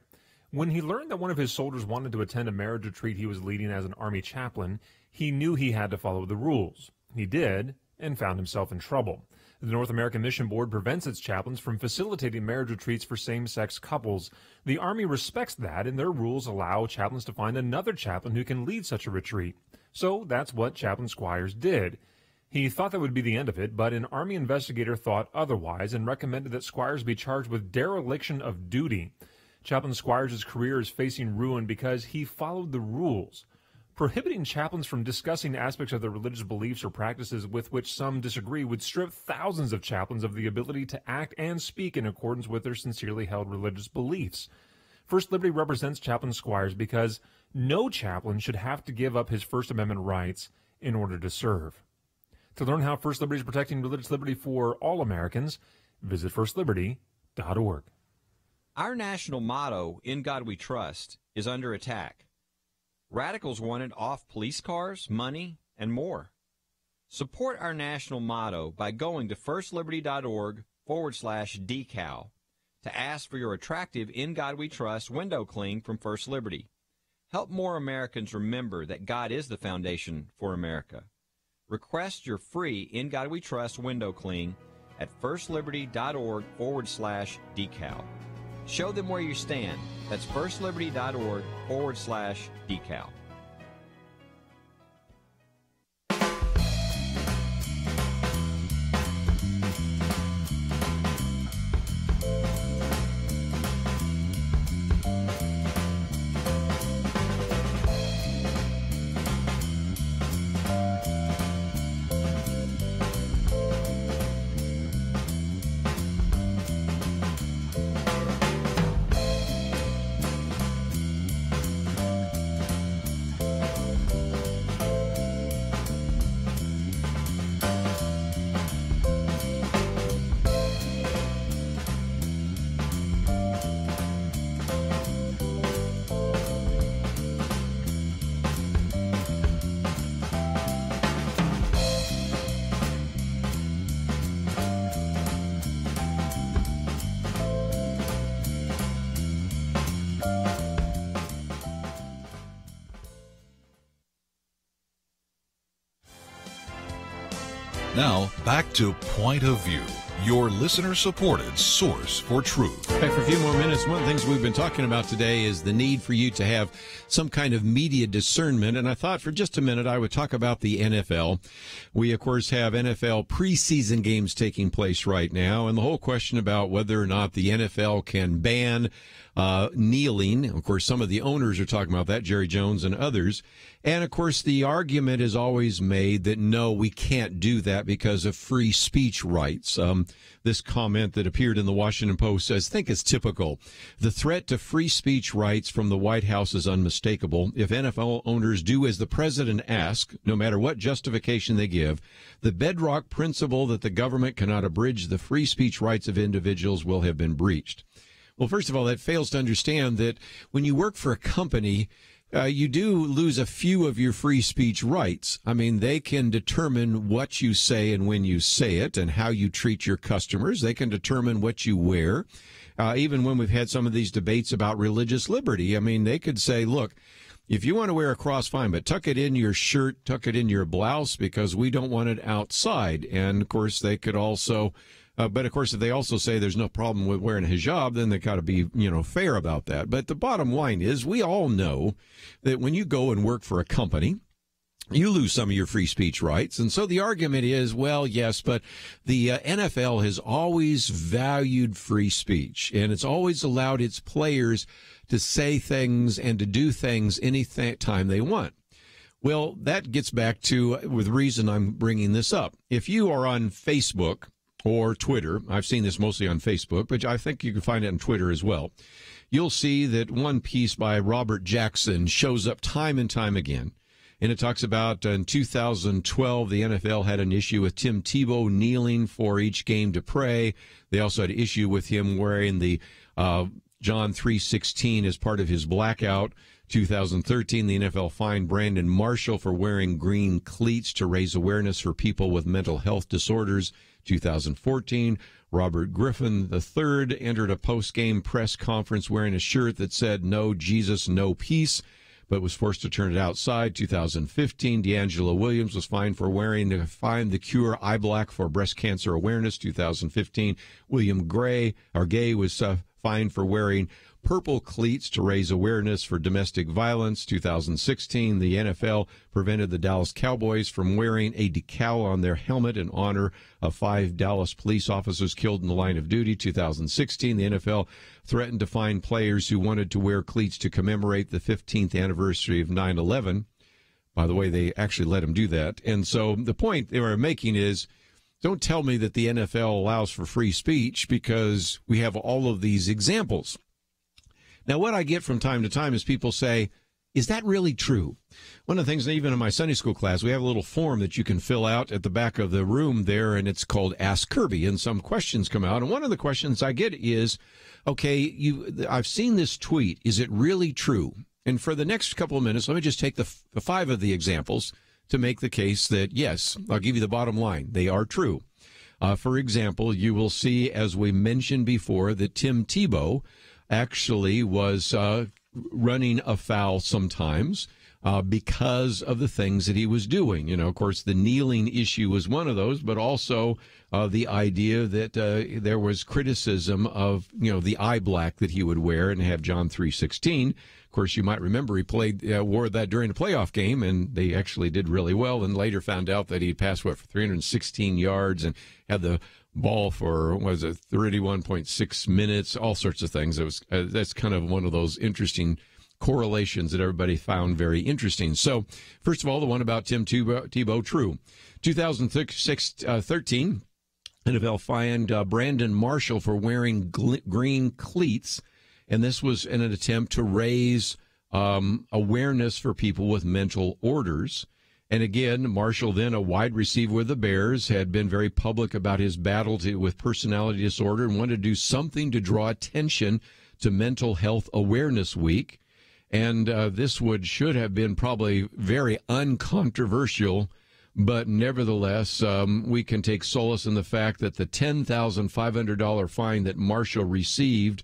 S5: When he learned that one of his soldiers wanted to attend a marriage retreat he was leading as an Army chaplain, he knew he had to follow the rules. He did, and found himself in trouble. The North American Mission Board prevents its chaplains from facilitating marriage retreats for same-sex couples. The Army respects that, and their rules allow chaplains to find another chaplain who can lead such a retreat. So that's what Chaplain Squires did. He thought that would be the end of it, but an Army investigator thought otherwise and recommended that Squires be charged with dereliction of duty. Chaplain Squires' career is facing ruin because he followed the rules. Prohibiting chaplains from discussing aspects of their religious beliefs or practices with which some disagree would strip thousands of chaplains of the ability to act and speak in accordance with their sincerely held religious beliefs. First Liberty represents Chaplain Squires because no chaplain should have to give up his First Amendment rights in order to serve. To learn how First Liberty is protecting religious liberty for all Americans, visit firstliberty.org.
S6: Our national motto, "In God We Trust," is under attack. Radicals want it off police cars, money, and more. Support our national motto by going to firstliberty.org/decal to ask for your attractive In God We Trust window cling from First Liberty. Help more Americans remember that God is the foundation for America. Request your free In God We Trust window cling at firstliberty.org/decal. Show them where you stand. That's firstliberty.org/decal.
S4: Now, back to Point of View, your listener-supported source for truth.
S1: Back for a few more minutes. One of the things we've been talking about today is the need for you to have some kind of media discernment, and I thought for just a minute I would talk about the NFL. We, of course, have NFL preseason games taking place right now, and the whole question about whether or not the NFL can ban kneeling. Of course, some of the owners are talking about that, Jerry Jones and others. And, of course, the argument is always made that, no, we can't do that because of free speech rights. This comment that appeared in the Washington Post says, think it's typical. The threat to free speech rights from the White House is unmistakable. If NFL owners do as the president asks, no matter what justification they give, the bedrock principle that the government cannot abridge the free speech rights of individuals will have been breached. Well, first of all, that fails to understand that when you work for a company, you do lose a few of your free speech rights. I mean, they can determine what you say and when you say it and how you treat your customers. They can determine what you wear. Even when we've had some of these debates about religious liberty, I mean, they could say, look, if you want to wear a cross, fine, but tuck it in your shirt, tuck it in your blouse because we don't want it outside. And, of course, they could also... but, of course, if they also say there's no problem with wearing a hijab, then they got to be, fair about that. But the bottom line is we all know that when you go and work for a company, you lose some of your free speech rights. And so the argument is, well, yes, but the NFL has always valued free speech, and it's always allowed its players to say things and to do things any time they want. Well, that gets back to the reason I'm bringing this up. If you are on Facebook or Twitter, I've seen this mostly on Facebook, but I think you can find it on Twitter as well, you'll see that one piece by Robert Jackson shows up time and time again. And it talks about in 2012, the NFL had an issue with Tim Tebow kneeling for each game to pray. They also had an issue with him wearing the John 3:16 as part of his blackout. 2013, the NFL fined Brandon Marshall for wearing green cleats to raise awareness for people with mental health disorders. 2014, Robert Griffin III entered a post-game press conference wearing a shirt that said, "No Jesus, no peace," but was forced to turn it outside. 2015, D'Angelo Williams was fined for wearing the Find the Cure eye black for breast cancer awareness. 2015, William Gay was fined for wearing purple cleats to raise awareness for domestic violence. 2016, the NFL prevented the Dallas Cowboys from wearing a decal on their helmet in honor of 5 Dallas police officers killed in the line of duty. 2016, the NFL threatened to fine players who wanted to wear cleats to commemorate the 15th anniversary of 9/11. By the way, they actually let them do that. And so the point they were making is, don't tell me that the NFL allows for free speech, because we have all of these examples. Now, what I get from time to time is people say, is that really true? One of the things, even in my Sunday school class, we have a little form that you can fill out at the back of the room there, and it's called Ask Kerby, and some questions come out. And one of the questions I get is, okay, I've seen this tweet. Is it really true? And for the next couple of minutes, let me just take the 5 of the examples to make the case that, yes, I'll give you the bottom line. They are true. For example, you will see, as we mentioned before, that Tim Tebow actually was running afoul sometimes because of the things that he was doing. You know, of course, the kneeling issue was one of those, but also the idea that there was criticism of, the eye black that he would wear and have John 3:16. Of course, you might remember he wore that during a playoff game, and they actually did really well, and later found out that he passed, for 316 yards and had the ball for, 31.6 minutes, all sorts of things. It was that's kind of one of those interesting correlations that everybody found very interesting. So, first of all, the one about Tim Tebow, true. 2013, NFL fined Brandon Marshall for wearing green cleats, and this was in an attempt to raise awareness for people with mental orders. And again, Marshall, then a wide receiver with the Bears, had been very public about his battle with personality disorder and wanted to do something to draw attention to Mental Health Awareness Week. And this should have been probably very uncontroversial, but nevertheless, we can take solace in the fact that the $10,500 fine that Marshall received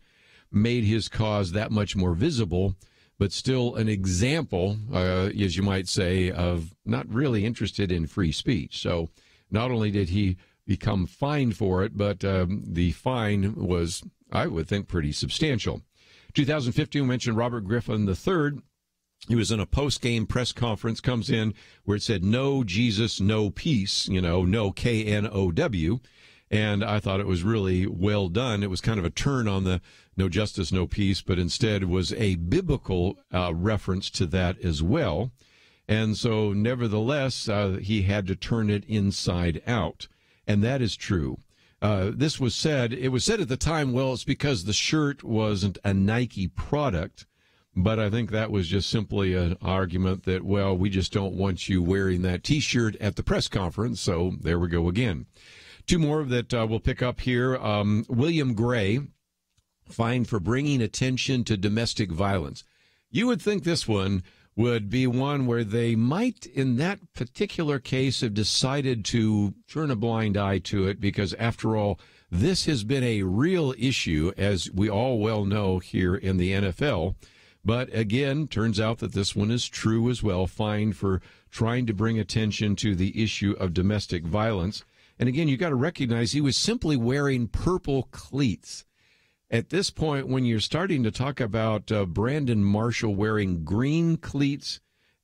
S1: made his cause that much more visible, but still an example, as you might say, of not really interested in free speech. So not only did he become fined for it, but the fine was, I would think, pretty substantial. 2015, we mentioned Robert Griffin III. He was in a post-game press conference, comes in where it said, "No Jesus, no peace," no K-N-O-W. And I thought it was really well done. It was kind of a turn on the no justice, no peace, but instead was a biblical reference to that as well. And so nevertheless, he had to turn it inside out. And that is true. It was said at the time, well, it's because the shirt wasn't a Nike product. But I think that was just simply an argument that, well, we just don't want you wearing that T-shirt at the press conference. So there we go again. 2 more that we'll pick up here. William Gray, fined for bringing attention to domestic violence. You would think this one would be one where they might, in that particular case, have decided to turn a blind eye to it, because, after all, this has been a real issue, as we all well know, here in the NFL. But again, turns out that this one is true as well, fined for trying to bring attention to the issue of domestic violence. And again, you got to recognize he was simply wearing purple cleats. At this point, when you're starting to talk about Brandon Marshall wearing green cleats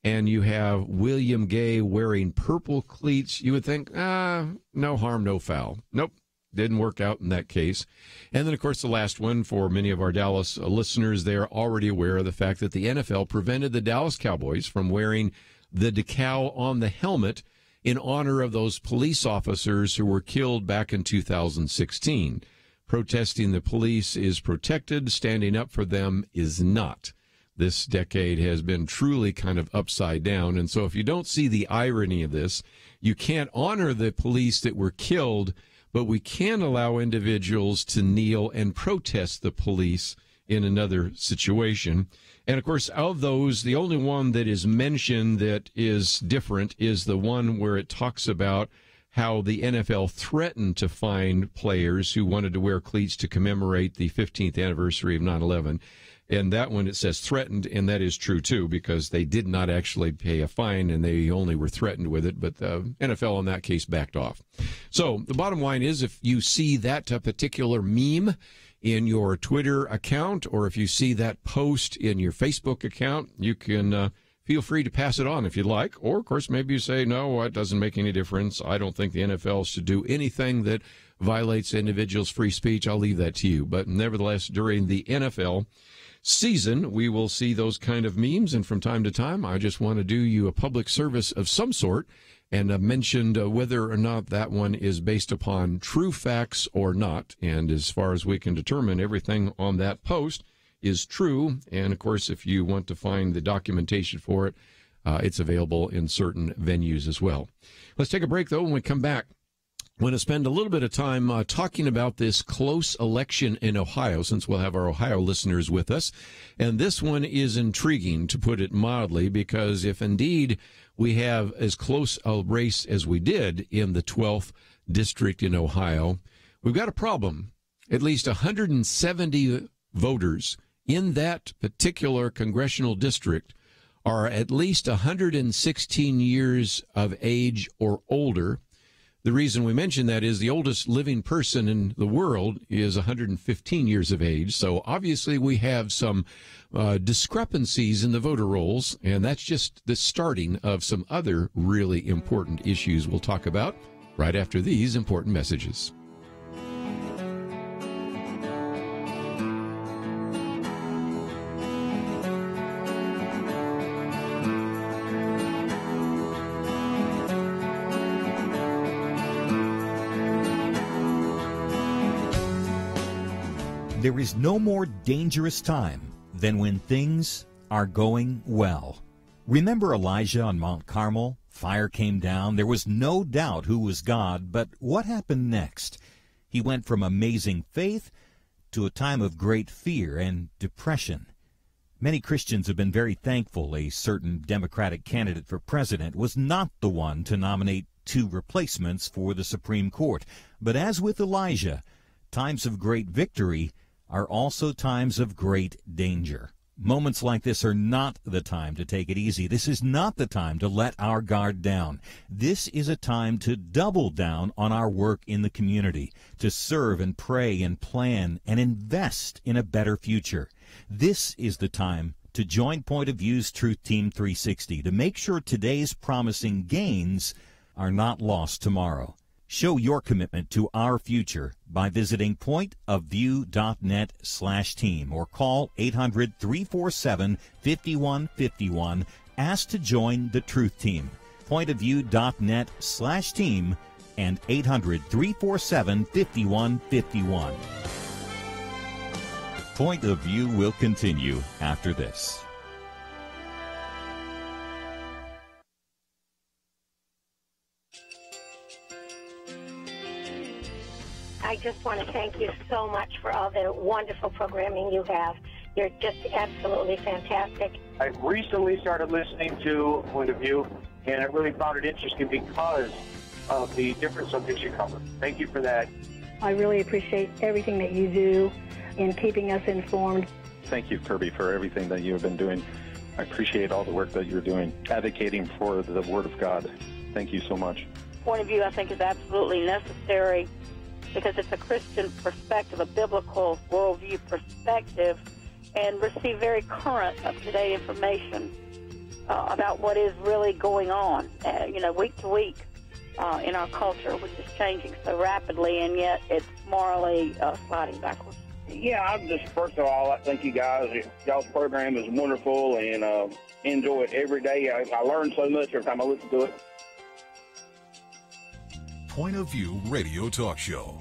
S1: and you have William Gay wearing purple cleats, you would think, no harm, no foul. Nope, didn't work out in that case. And then, of course, the last one, for many of our Dallas listeners, they're already aware of the fact that the NFL prevented the Dallas Cowboys from wearing the decal on the helmet in honor of those police officers who were killed back in 2016. Protesting the police is protected. Standing up for them is not. This decade has been truly kind of upside down. And so if you don't see the irony of this, you can't honor the police that were killed, but we can allow individuals to kneel and protest the police in another situation. And, of course, of those, the only one that is mentioned that is different is the one where it talks about how the NFL threatened to fine players who wanted to wear cleats to commemorate the 15th anniversary of 9/11. And that one, it says threatened, and that is true, too, because they did not actually pay a fine, and they only were threatened with it. But the NFL, in that case, backed off. So the bottom line is, if you see that particular meme in your Twitter account, or if you see that post in your Facebook account, you can feel free to pass it on if you'd like. Or, of course, maybe you say, no, it doesn't make any difference. I don't think the NFL should do anything that violates individuals' free speech. I'll leave that to you. But nevertheless, during the NFL season, we will see those kind of memes, and from time to time, I just want to do you a public service of some sort and mentioned whether or not that one is based upon true facts or not. And as far as we can determine, everything on that post is true. And, of course, if you want to find the documentation for it, it's available in certain venues as well. Let's take a break, though. When we come back, I want to spend a little bit of time talking about this close election in Ohio, since we'll have our Ohio listeners with us. And this one is intriguing, to put it mildly, because if indeed we have as close a race as we did in the 12th district in Ohio, we've got a problem. At least 170 voters in that particular congressional district are at least 116 years of age or older. The reason we mention that is the oldest living person in the world is 115 years of age. So obviously we have some discrepancies in the voter rolls, and that's just the starting of some other really important issues we'll talk about right after these important messages.
S3: There is no more dangerous time than when things are going well. Remember Elijah on Mount Carmel? Fire came down. There was no doubt who was God, but what happened next? He went from amazing faith to a time of great fear and depression. Many Christians have been very thankful a certain Democratic candidate for president was not the one to nominate two replacements for the Supreme Court. But as with Elijah, times of great victory are also times of great danger. Moments like this are not the time to take it easy. This is not the time to let our guard down. This is a time to double down on our work in the community, to serve and pray and plan and invest in a better future. This is the time to join Point of View's Truth Team 360 to make sure today's promising gains are not lost tomorrow. Show your commitment to our future by visiting pointofview.net/team or call 800-347-5151. Ask to join the Truth Team. Pointofview.net/team and 800-347-5151. Point of View will continue after this.
S7: I just want to thank you so much for all the wonderful programming you have. You're just absolutely fantastic.
S8: I recently started listening to Point of View, and I really found it interesting because of the different subjects you cover. Thank you for that.
S9: I really appreciate everything that you do in keeping us informed.
S10: Thank you, Kerby, for everything that you have been doing. I appreciate all the work that you're doing, advocating for the Word of God. Thank you so much.
S11: Point of View, I think, is absolutely necessary because it's a Christian perspective, a biblical worldview perspective, and receive very current, up-to-date information. about what is really going on, week to week in our culture, which is changing so rapidly, and yet it's morally sliding backwards.
S12: Yeah, I'm just, first of all, I thank you guys. Y'all's program is wonderful, and enjoy it every day. I learn so much every time I listen to it.
S4: Point of View Radio Talk Show.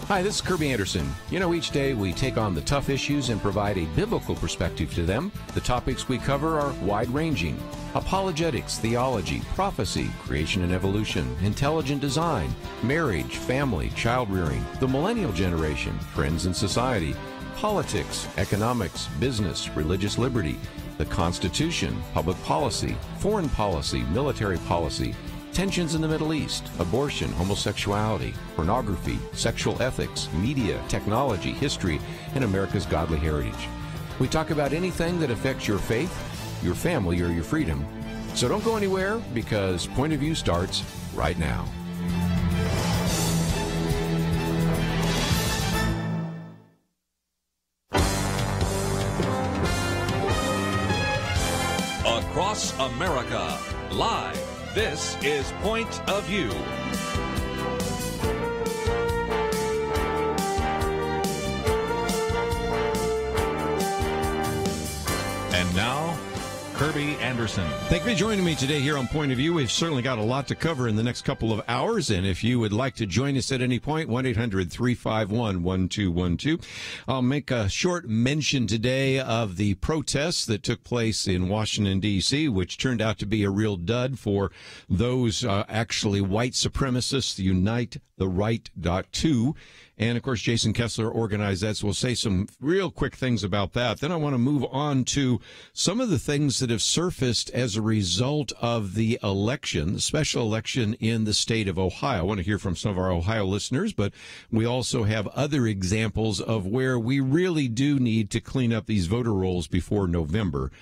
S1: Hi, this is Kerby Anderson. You know, each day we take on the tough issues and provide a biblical perspective to them. The topics we cover are wide-ranging: apologetics, theology, prophecy, creation and evolution, intelligent design, marriage, family, child-rearing, the millennial generation, trends in society, politics, economics, business, religious liberty, the Constitution, public policy, foreign policy, military policy, tensions in the Middle East, abortion, homosexuality, pornography, sexual ethics, media, technology, history, and America's godly heritage. We talk about anything that affects your faith, your family, or your freedom. So don't go anywhere, because Point of View starts right now.
S2: Across America, live. This is Point of View. And now, Kerby Anderson.
S1: Thank you for joining me today here on Point of View. We've certainly got a lot to cover in the next couple of hours, and if you would like to join us at any point, 1-800-351-1212. I'll make a short mention today of the protests that took place in Washington, D.C., which turned out to be a real dud for those actually white supremacists, Unite the Right.2. And, of course, Jason Kessler organized that, so we'll say some real quick things about that. Then I want to move on to some of the things that have surfaced as a result of the election, the special election in the state of Ohio. I want to hear from some of our Ohio listeners, but we also have other examples of where we really do need to clean up these voter rolls before November,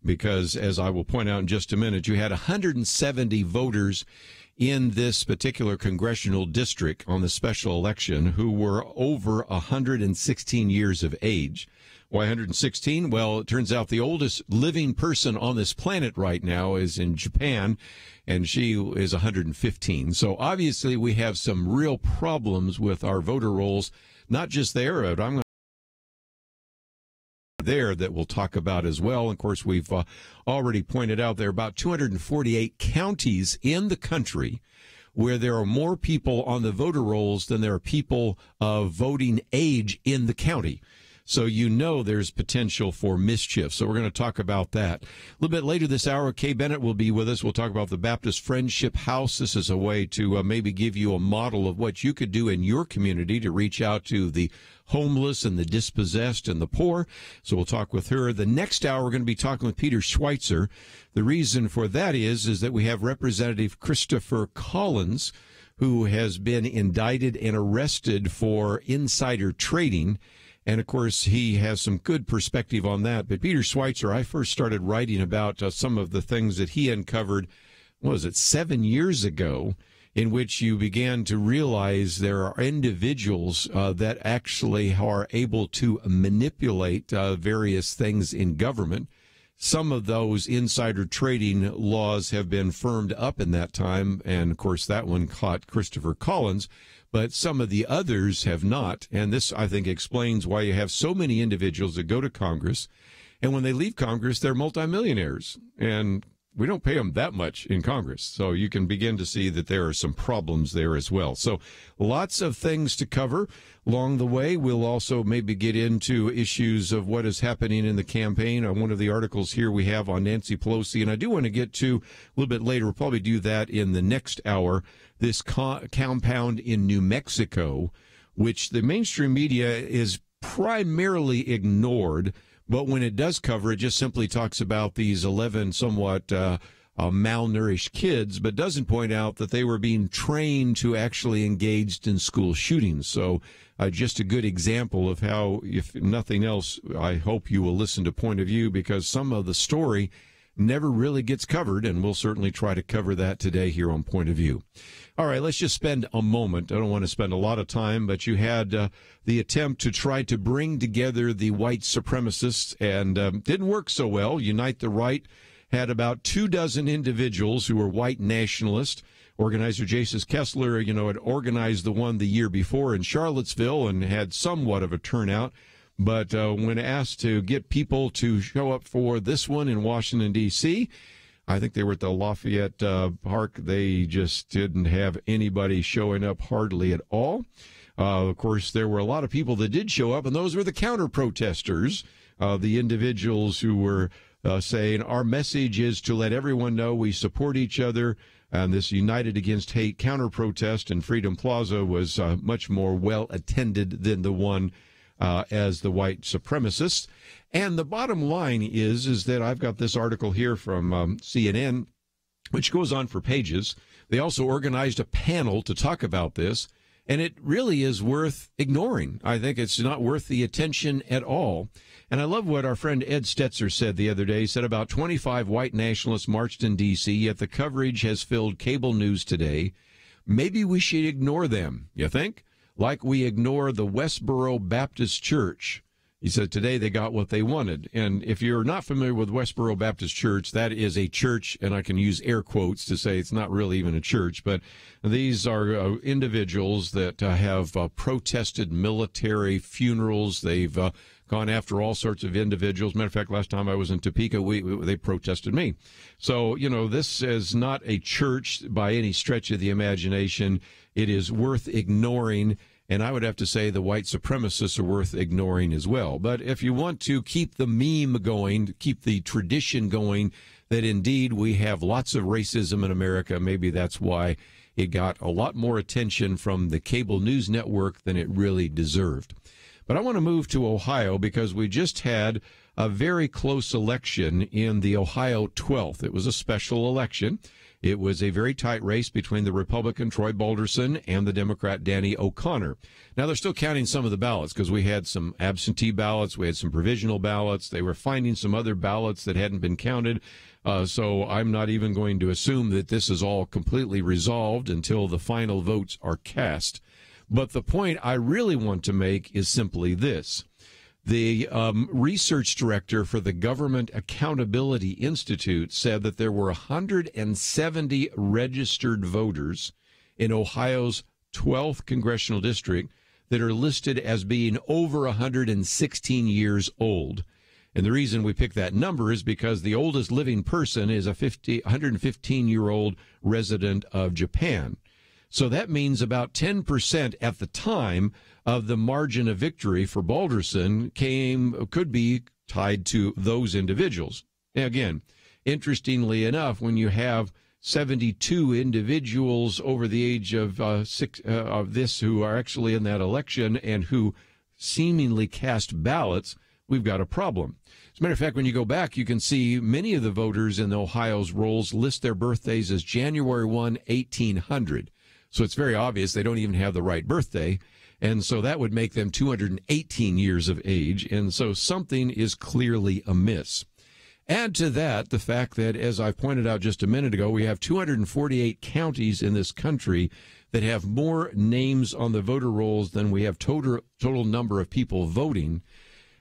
S1: because, as I will point out in just a minute, you had 170 voters in this particular congressional district on the special election who were over 116 years of age. Why 116? Well, it turns out the oldest living person on this planet right now is in Japan, and she is 115. So obviously we have some real problems with our voter rolls, not just there, but I'm going there that we'll talk about as well. Of course, we've already pointed out there are about 248 counties in the country where there are more people on the voter rolls than there are people of voting age in the county. So you know there's potential for mischief. So we're going to talk about that. A little bit later this hour, Kay Bennett will be with us. We'll talk about the Baptist Friendship House. This is a way to maybe give you a model of what you could do in your community to reach out to the homeless and the dispossessed and the poor. So we'll talk with her. The next hour, we're going to be talking with Peter Schweizer. The reason for that is that we have Representative Christopher Collins, who has been indicted and arrested for insider trading. And, of course, he has some good perspective on that. But Peter Schweizer, I first started writing about some of the things that he uncovered, 7 years ago, in which you began to realize there are individuals that actually are able to manipulate various things in government. Some of those insider trading laws have been firmed up in that time, and, of course, that one caught Christopher Collins, but some of the others have not. And this, I think, explains why you have so many individuals that go to Congress, and when they leave Congress, they're multimillionaires, and we don't pay them that much in Congress. So you can begin to see that there are some problems there as well. So lots of things to cover along the way. We'll also maybe get into issues of what is happening in the campaign. On one of the articles here we have on Nancy Pelosi, and I do want to get to a little bit later. We'll probably do that in the next hour. This compound in New Mexico, which the mainstream media is primarily ignored. But when it does cover, it just simply talks about these 11 somewhat malnourished kids, but doesn't point out that they were being trained to actually engaged in school shootings. So just a good example of how, if nothing else, I hope you will listen to Point of View, because some of the story never really gets covered, and we'll certainly try to cover that today here on Point of View. All right, let's just spend a moment. I don't want to spend a lot of time, but you had the attempt to try to bring together the white supremacists, and didn't work so well. Unite the Right had about 24 individuals who were white nationalists. Organizer Jason Kessler, had organized the one the year before in Charlottesville and had somewhat of a turnout. But when asked to get people to show up for this one in Washington, D.C., I think they were at the Lafayette Park. They just didn't have anybody showing up hardly at all. Of course, there were a lot of people that did show up, and those were the counter-protesters, the individuals who were saying, our message is to let everyone know we support each other. And this United Against Hate counter-protest in Freedom Plaza was much more well-attended than the one as the white supremacists. And the bottom line is that I've got this article here from CNN, which goes on for pages. They also organized a panel to talk about this, and it really is worth ignoring. I think it's not worth the attention at all. And I love what our friend Ed Stetzer said the other day. He said about 25 white nationalists marched in D.C., yet the coverage has filled cable news today. Maybe we should ignore them, you think? Like we ignore the Westboro Baptist Church. He said today they got what they wanted. And if you're not familiar with Westboro Baptist Church, that is a church, and I can use air quotes to say it's not really even a church, but these are individuals that have protested military funerals. They've gone after all sorts of individuals. Matter of fact, last time I was in Topeka, they protested me. So, this is not a church by any stretch of the imagination. It is worth ignoring. And I would have to say the white supremacists are worth ignoring as well. But if you want to keep the meme going, keep the tradition going, that indeed we have lots of racism in America, maybe that's why it got a lot more attention from the cable news network than it really deserved. But I want to move to Ohio because we just had a very close election in the Ohio 12th. It was a special election. It was a very tight race between the Republican Troy Balderson and the Democrat Danny O'Connor. Now, they're still counting some of the ballots because we had some absentee ballots. We had some provisional ballots. They were finding some other ballots that hadn't been counted. So I'm not even going to assume that this is all completely resolved until the final votes are cast. But the point I really want to make is simply this. The research director for the Government Accountability Institute said that there were 170 registered voters in Ohio's 12th congressional district that are listed as being over 116 years old. And the reason we pick that number is because the oldest living person is a 115-year-old resident of Japan. So that means about 10% at the time of the margin of victory for Balderson could be tied to those individuals. Now, again, interestingly enough, when you have 72 individuals over the age of this who are actually in that election and who seemingly cast ballots, we've got a problem. As a matter of fact, when you go back, you can see many of the voters in Ohio's rolls list their birthdays as January 1, 1800. So it's very obvious they don't even have the right birthday. And so that would make them 218 years of age. And so something is clearly amiss. Add to that the fact that, as I pointed out just a minute ago, we have 248 counties in this country that have more names on the voter rolls than we have total number of people voting.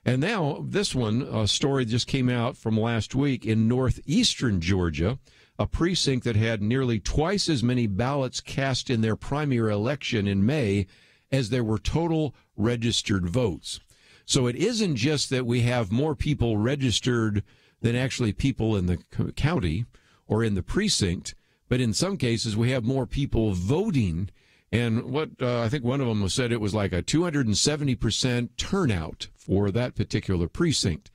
S1: And now this one, a story just came out from last week in northeastern Georgia, a precinct that had nearly twice as many ballots cast in their primary election in May as there were total registered votes. So it isn't just that we have more people registered than actually people in the county or in the precinct, but in some cases we have more people voting. And what I think one of them said it was like a 270% turnout for that particular precinct.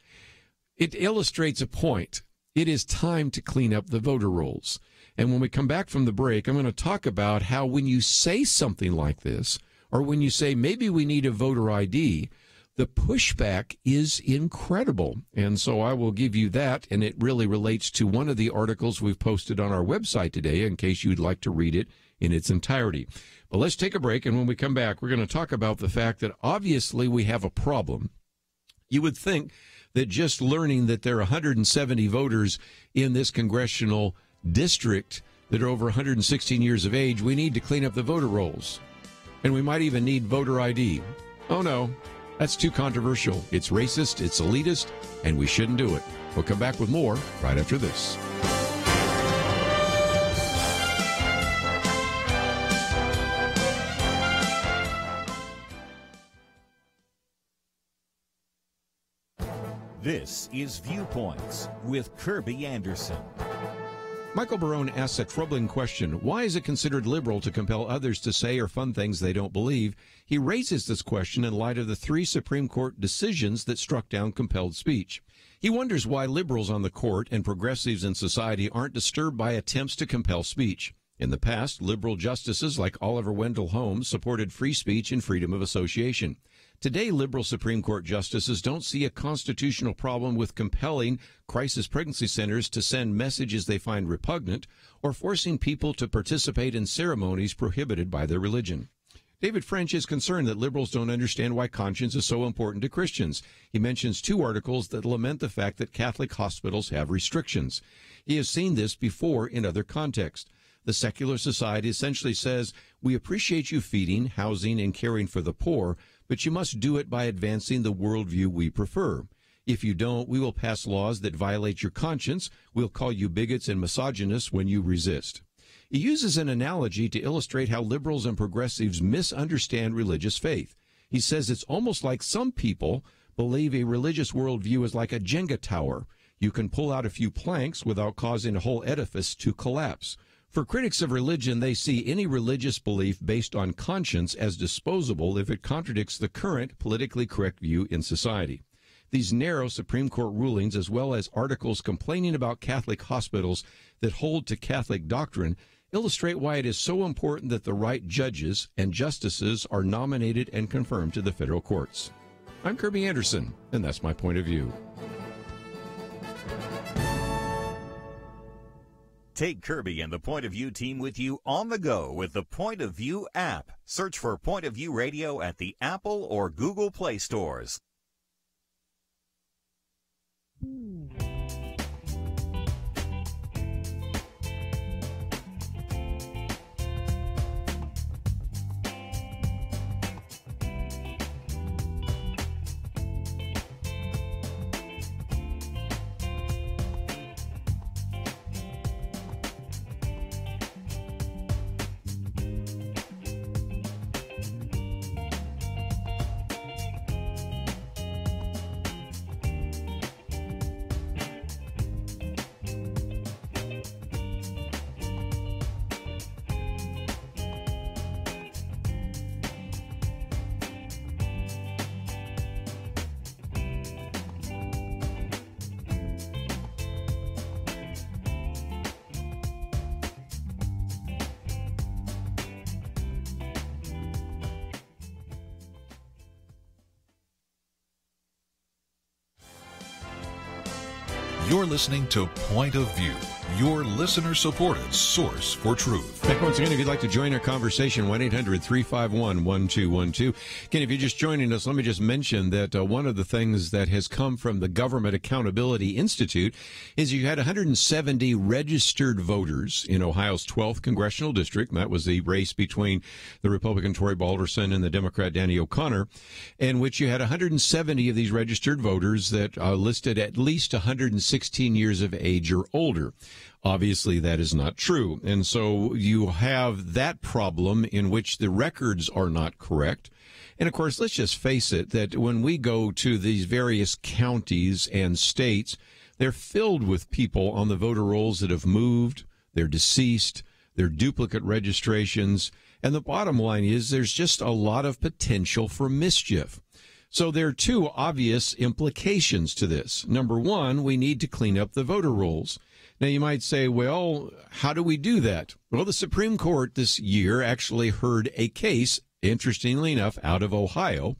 S1: It illustrates a point. It is time to clean up the voter rolls. And when we come back from the break, I'm going to talk about how when you say something like this, or when you say maybe we need a voter ID, the pushback is incredible. And so I will give you that, and it really relates to one of the articles we've posted on our website today in case you'd like to read it in its entirety. But let's take a break, and when we come back, we're going to talk about the fact that obviously we have a problem. You would think that just learning that there are 170 voters in this congressional district that are over 116 years of age, we need to clean up the voter rolls. And we might even need voter ID. Oh, no, that's too controversial. It's racist, it's elitist, and we shouldn't do it. We'll come back with more right after this.
S3: This is Viewpoints with Kerby Anderson.
S1: Michael Barone asks a troubling question. Why is it considered liberal to compel others to say or fund things they don't believe? He raises this question in light of the 3 Supreme Court decisions that struck down compelled speech. He wonders why liberals on the court and progressives in society aren't disturbed by attempts to compel speech. In the past, liberal justices like Oliver Wendell Holmes supported free speech and freedom of association. Today, liberal Supreme Court justices don't see a constitutional problem with compelling crisis pregnancy centers to send messages they find repugnant or forcing people to participate in ceremonies prohibited by their religion. David French is concerned that liberals don't understand why conscience is so important to Christians. He mentions 2 articles that lament the fact that Catholic hospitals have restrictions. He has seen this before in other contexts. The secular society essentially says, we appreciate you feeding, housing, and caring for the poor, but you must do it by advancing the worldview we prefer. If you don't, we will pass laws that violate your conscience. We'll call you bigots and misogynists when you resist. He uses an analogy to illustrate how liberals and progressives misunderstand religious faith. He says it's almost like some people believe a religious worldview is like a Jenga tower. You can pull out a few planks without causing a whole edifice to collapse. For critics of religion, they see any religious belief based on conscience as disposable if it contradicts the current politically correct view in society. These narrow Supreme Court rulings, as well as articles complaining about Catholic hospitals that hold to Catholic doctrine, illustrate why it is so important that the right judges and justices are nominated and confirmed to the federal courts. I'm Kerby Anderson, and that's my point of view.
S3: Take Kerby and the Point of View team with you on the go with the Point of View app. Search for Point of View Radio at the Apple or Google Play stores.
S4: You're listening to Point of View, your listener-supported source for truth.
S1: Back once again, if you'd like to join our conversation, 1-800-351-1212. Again, if you're just joining us, let me just mention that one of the things that has come from the Government Accountability Institute is you had 170 registered voters in Ohio's 12th congressional district. That was the race between the Republican Troy Balderson and the Democrat Danny O'Connor, in which you had 170 of these registered voters that listed at least 116 years of age or older. Obviously, that is not true. And so you have that problem in which the records are not correct. And, of course, let's just face it, that when we go to these various counties and states, they're filled with people on the voter rolls that have moved, they're deceased, they're duplicate registrations. And the bottom line is there's just a lot of potential for mischief. So there are 2 obvious implications to this. Number 1, we need to clean up the voter rolls. Now, you might say, well, how do we do that? Well, the Supreme Court this year actually heard a case, interestingly enough, out of Ohio,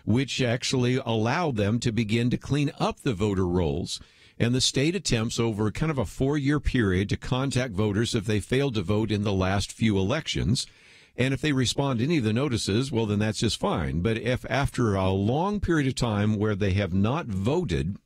S1: which actually allowed them to begin to clean up the voter rolls. And the state attempts over kind of a 4-year period to contact voters if they failed to vote in the last few elections. And if they respond to any of the notices, well, then that's just fine. But if after a long period of time where they have not voted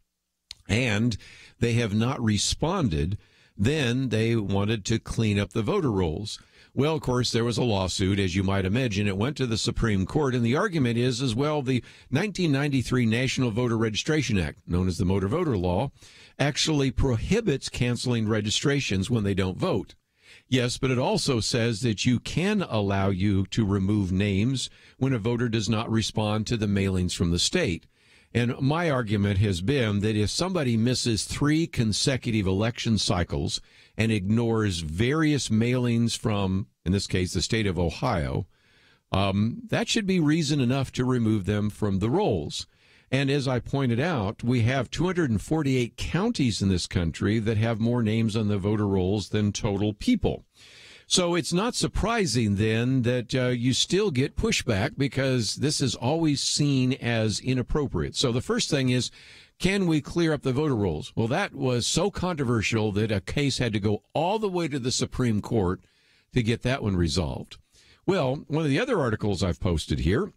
S1: and they have not responded, then they wanted to clean up the voter rolls. Well, of course, there was a lawsuit, as you might imagine. It went to the Supreme Court, and the argument is, as well, the 1993 National Voter Registration Act, known as the Motor Voter Law, actually prohibits canceling registrations when they don't vote. Yes, but it also says that you can allow you to remove names when a voter does not respond to the mailings from the state. And my argument has been that if somebody misses 3 consecutive election cycles and ignores various mailings from, in this case, the state of Ohio, that should be reason enough to remove them from the rolls. And as I pointed out, we have 248 counties in this country that have more names on the voter rolls than total people. So it's not surprising then that you still get pushback, because this is always seen as inappropriate. So the first thing is, can we clear up the voter rolls? Well, that was so controversial that a case had to go all the way to the Supreme Court to get that one resolved. Well, one of the other articles I've posted here,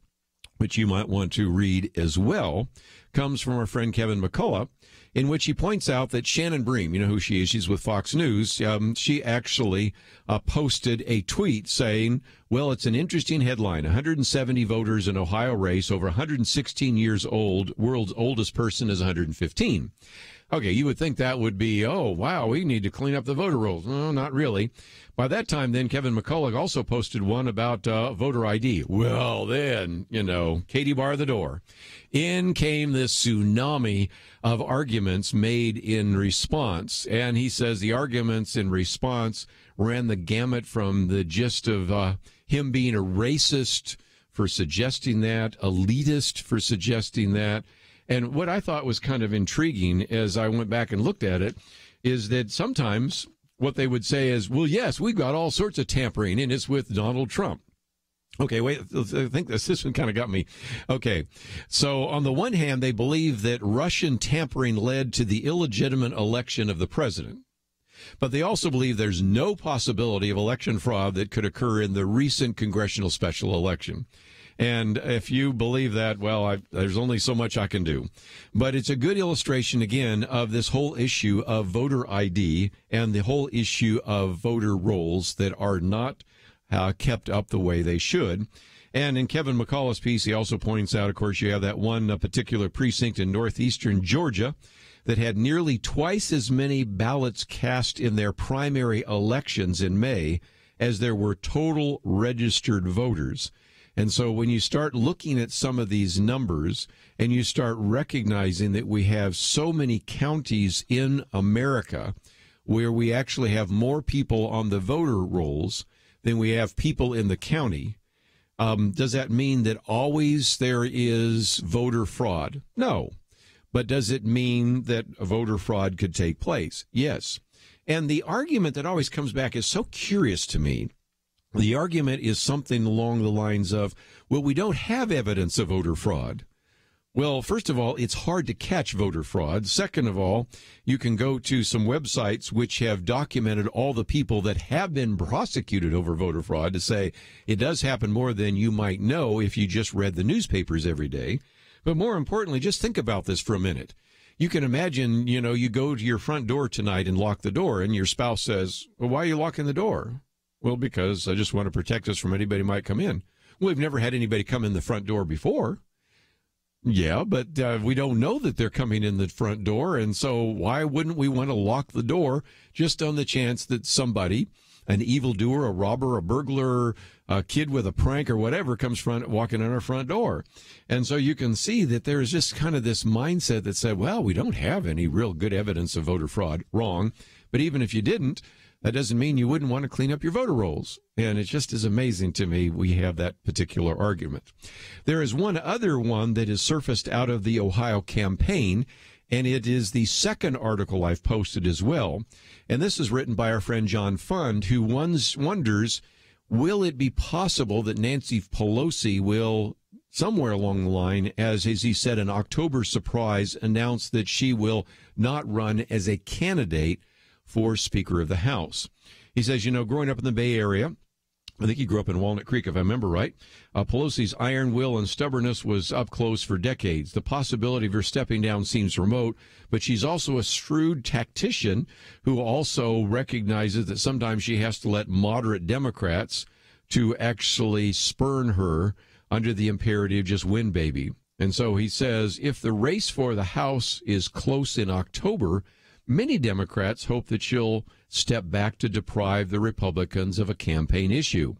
S1: which you might want to read as well, comes from our friend Kevin McCullough, in which he points out that Shannon Bream, you know who she is, she's with Fox News, she actually posted a tweet saying, well, it's an interesting headline, 170 voters in Ohio race, over 116 years old, world's oldest person is 115. Okay, you would think that would be, oh, wow, we need to clean up the voter rolls. No, not really. By that time, then, Kevin McCullough also posted one about voter ID. Well, then, Katie bar the door. In came this tsunami of arguments made in response. And he says the arguments in response ran the gamut from the gist of him being a racist for suggesting that, elitist for suggesting that. And what I thought was kind of intriguing as I went back and looked at it is that sometimes what they would say is, well, yes, we've got all sorts of tampering, and it's with Donald Trump. Okay, wait, I think this one kind of got me. Okay, so on the one hand, they believe that Russian tampering led to the illegitimate election of the president. But they also believe there's no possibility of election fraud that could occur in the recent congressional special election. And if you believe that, well, there's only so much I can do. But it's a good illustration, again, of this whole issue of voter ID and the whole issue of voter rolls that are not kept up the way they should. And in Kevin McCullough's piece, he also points out, of course, you have that one particular precinct in northeastern Georgia that had nearly twice as many ballots cast in their primary elections in May as there were total registered voters. And so when you start looking at some of these numbers and you start recognizing that we have so many counties in America where we actually have more people on the voter rolls than we have people in the county, does that mean that always there is voter fraud? No. But does it mean that a voter fraud could take place? Yes. And the argument that always comes back is so curious to me. The argument is something along the lines of, well, we don't have evidence of voter fraud. Well, first of all, it's hard to catch voter fraud. Second of all, you can go to some websites which have documented all the people that have been prosecuted over voter fraud to say it does happen more than you might know if you just read the newspapers every day. But more importantly, just think about this for a minute. You can imagine, you go to your front door tonight and lock the door, and your spouse says, well, why are you locking the door? Well, because I just want to protect us from anybody who might come in. We've never had anybody come in the front door before. Yeah, but we don't know that they're coming in the front door, and so why wouldn't we want to lock the door just on the chance that somebody, an evildoer, a robber, a burglar, a kid with a prank or whatever, comes walking in our front door? And so you can see that there's just kind of this mindset that said, well, we don't have any real good evidence of voter fraud. Wrong. But even if you didn't, that doesn't mean you wouldn't want to clean up your voter rolls. And it just is amazing to me we have that particular argument. There is one other one that is surfaced out of the Ohio campaign, and it is the second article I've posted as well. And this is written by our friend John Fund, who wonders, will it be possible that Nancy Pelosi will, somewhere along the line, as he said, an October surprise, announce that she will not run as a candidate for Speaker of the House? He says, growing up in the Bay Area, I think he grew up in Walnut Creek, if I remember right, Pelosi's iron will and stubbornness was up close for decades. The possibility of her stepping down seems remote, but she's also a shrewd tactician who also recognizes that sometimes she has to let moderate Democrats to actually spurn her under the imperative, just win, baby. And so he says, if the race for the House is close in October, many Democrats hope that she'll step back to deprive the Republicans of a campaign issue.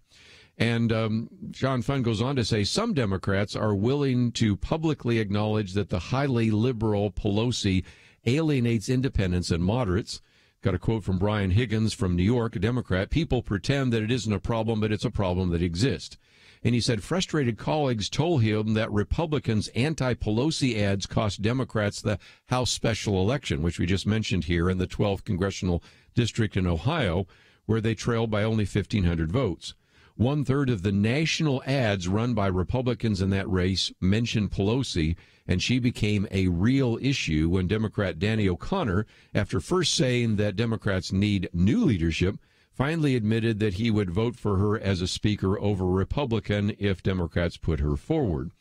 S1: And John Fund goes on to say some Democrats are willing to publicly acknowledge that the highly liberal Pelosi alienates independents and moderates. Got a quote from Brian Higgins from New York, a Democrat. People pretend that it isn't a problem, but it's a problem that exists. And he said frustrated colleagues told him that Republicans' anti-Pelosi ads cost Democrats the House special election, which we just mentioned here in the 12th congressional district in Ohio, where they trailed by only 1,500 votes. 1/3 of the national ads run by Republicans in that race mentioned Pelosi, and she became a real issue when Democrat Danny O'Connor, after first saying that Democrats need new leadership, finally admitted that he would vote for her as a speaker over Republican if Democrats put her forward.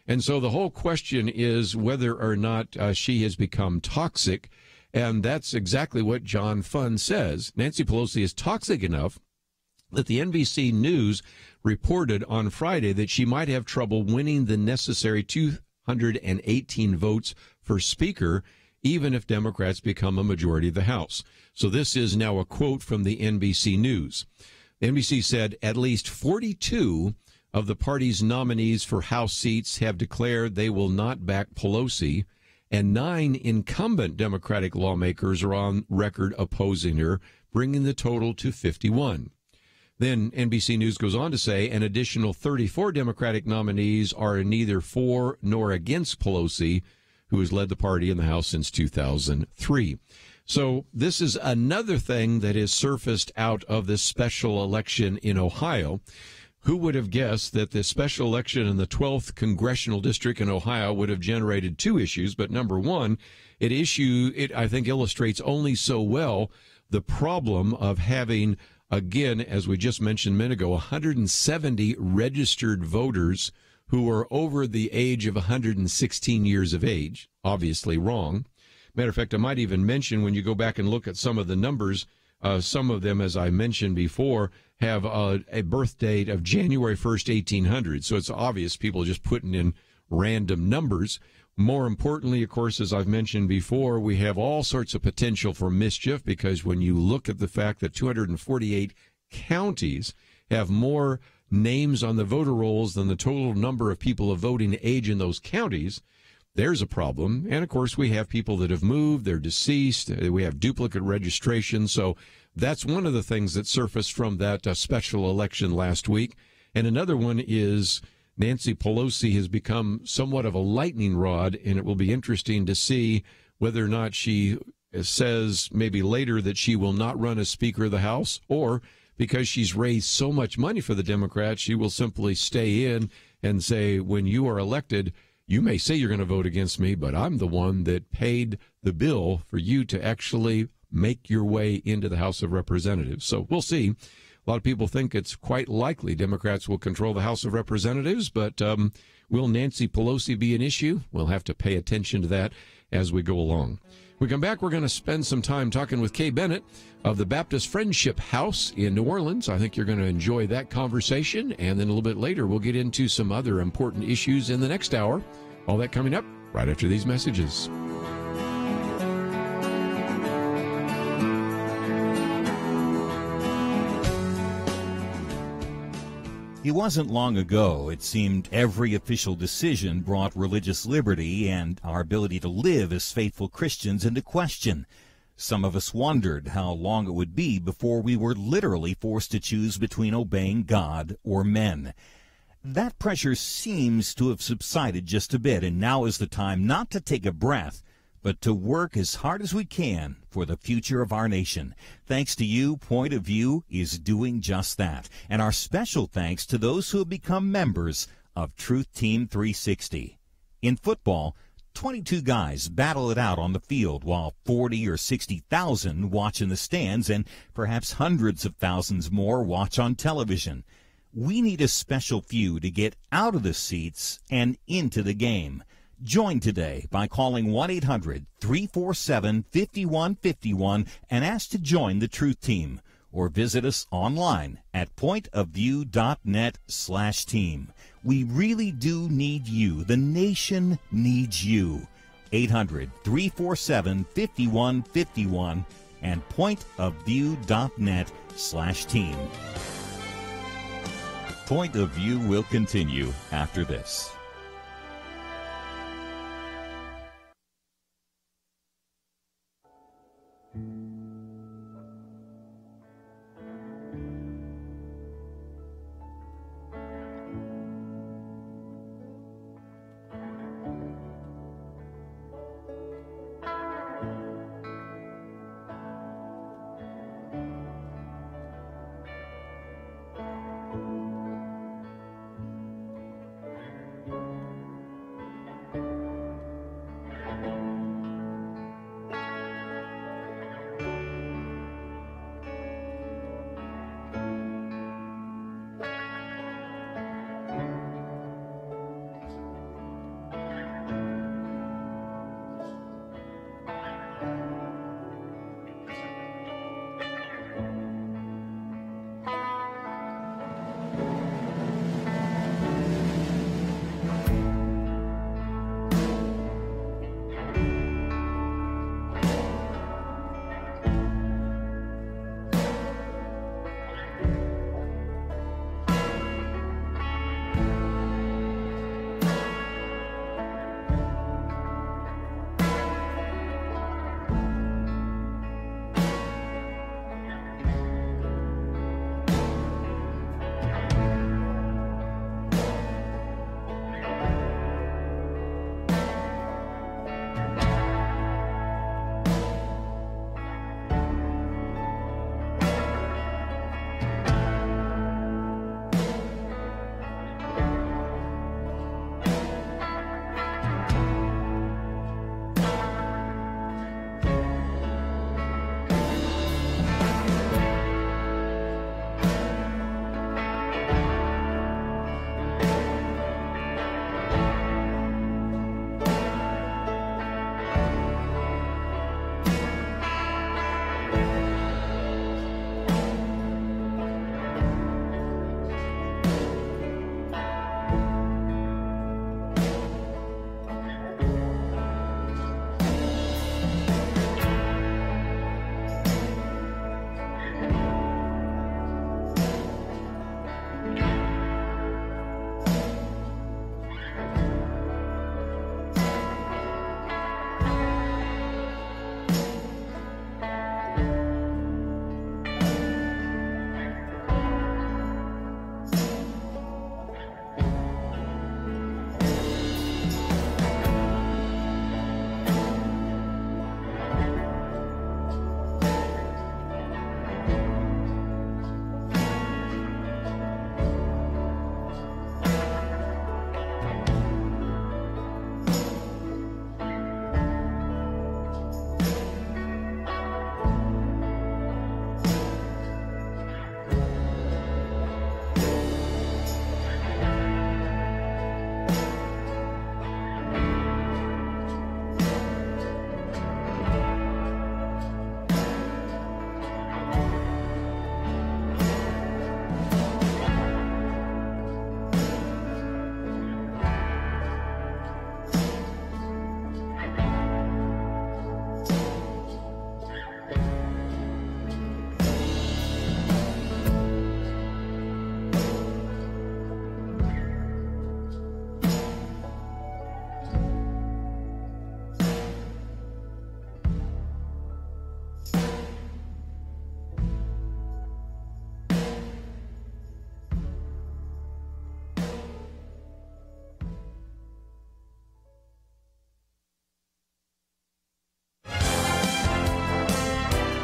S1: And so the whole question is whether or not she has become toxic, and that's exactly what John Fund says. Nancy Pelosi is toxic enough that the NBC News reported on Friday that she might have trouble winning the necessary 218 votes for Speaker, even if Democrats become a majority of the House. So this is now a quote from the NBC News. The NBC said at least 42 of the party's nominees for House seats have declared they will not back Pelosi, and 9 incumbent Democratic lawmakers are on record opposing her, bringing the total to 51. Then NBC News goes on to say an additional 34 Democratic nominees are neither for nor against Pelosi, who has led the party in the House since 2003. So this is another thing that is surfaced out of this special election in Ohio. Who would have guessed that the special election in the 12th congressional district in Ohio would have generated 2 issues? But number one, it I think illustrates only so well the problem of having, again, as we just mentioned a minute ago, 170 registered voters who are over the age of 116 years of age. Obviously wrong. Matter of fact, I might even mention when you go back and look at some of the numbers, some of them, as I mentioned before, have a birth date of January 1st, 1800. So it's obvious people are just putting in random numbers. More importantly, of course, as I've mentioned before, we have all sorts of potential for mischief because when you look at the fact that 248 counties have more names on the voter rolls than the total number of people of voting age in those counties, there's a problem. And, of course, we have people that have moved, they're deceased, we have duplicate registration. So that's one of the things that surfaced from that special election last week. And another one is Nancy Pelosi has become somewhat of a lightning rod, and it will be interesting to see whether or not she says maybe later that she will not run as Speaker of the House, or because she's raised so much money for the Democrats, she will simply stay in and say, when you are elected, you may say you're going to vote against me, but I'm the one that paid the bill for you to actually make your way into the House of Representatives. So we'll see. A lot of people think it's quite likely Democrats will control the House of Representatives, but will Nancy Pelosi be an issue? We'll have to pay attention to that as we go along. When we come back, we're going to spend some time talking with Kay Bennett of the Baptist Friendship House in New Orleans. I think you're going to enjoy that conversation, and then a little bit later we'll get into some other important issues in the next hour. All that coming up right after these messages.
S3: It wasn't long ago, it seemed, every official decision brought religious liberty and our ability to live as faithful Christians into question. Some of us wondered how long it would be before we were literally forced to choose between obeying God or men. That pressure seems to have subsided just a bit, and now is the time not to take a breath, but to work as hard as we can for the future of our nation. Thanks to you, Point of View is doing just that. And our special thanks to those who have become members of Truth Team 360. In football, 22 guys battle it out on the field while 40 or 60,000 watch in the stands and perhaps hundreds of thousands more watch on television. We need a special few to get out of the seats and into the game. Join today by calling 1-800-347-5151 and ask to join the Truth Team, or visit us online at pointofview.net/team. We really do need you. The nation needs you. 800-347-5151 and pointofview.net/team. Point of View will continue after this.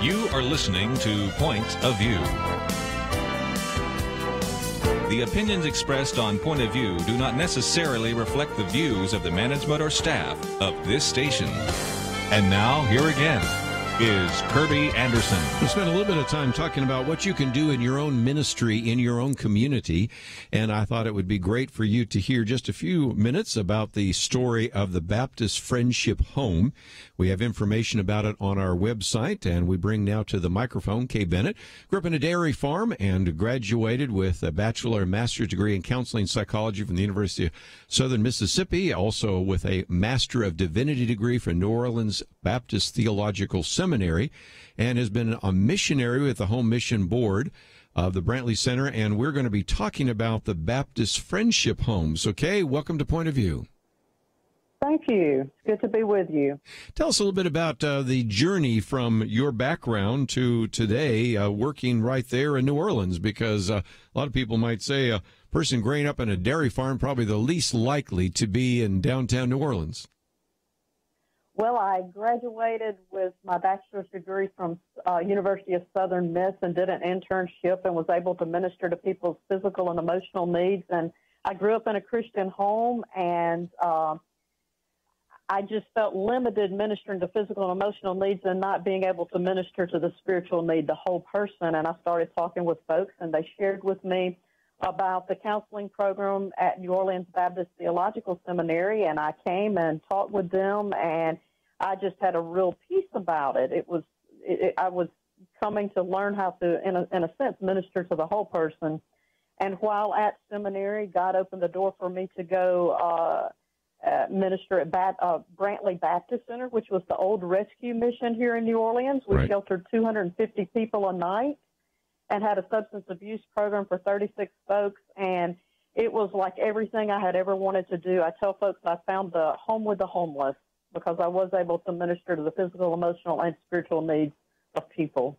S2: You are listening to Point of View. The opinions expressed on Point of View do not necessarily reflect the views of the management or staff of this station. And now, here again is Kerby Anderson.
S1: We'll spend a little bit of time talking about what you can do in your own ministry, in your own community. And I thought it would be great for you to hear just a few minutes about the story of the Baptist Friendship Home. We have information about it on our website, and we bring now to the microphone Kay Bennett. Grew up in a dairy farm and graduated with a bachelor and master's degree in counseling psychology from the University of Southern Mississippi, also with a Master of Divinity degree from New Orleans Baptist Theological Seminary, and has been a missionary with the Home Mission Board of the Brantley Center, and we're going to be talking about the Baptist Friendship Home. So, Kay, welcome to Point of View.
S13: Thank you. It's good to be with you.
S1: Tell us a little bit about the journey from your background to today, working right there in New Orleans, because a lot of people might say a person growing up in a dairy farm probably the least likely to be in downtown New Orleans.
S13: Well, I graduated with my bachelor's degree from University of Southern Miss and did an internship and was able to minister to people's physical and emotional needs. And I grew up in a Christian home, and I just felt limited ministering to physical and emotional needs and not being able to minister to the spiritual need, the whole person. And I started talking with folks, and they shared with me about the counseling program at New Orleans Baptist Theological Seminary, and I came and talked with them, and I just had a real peace about it. I was coming to learn how to, in a sense, minister to the whole person. And while at seminary, God opened the door for me to go minister at Brantley Baptist Center, which was the old rescue mission here in New Orleans. We sheltered 250 people a night and had a substance abuse program for 36 folks, and it was like everything I had ever wanted to do. I tell folks I found the home with the homeless because I was able to minister to the physical, emotional, and spiritual needs of people.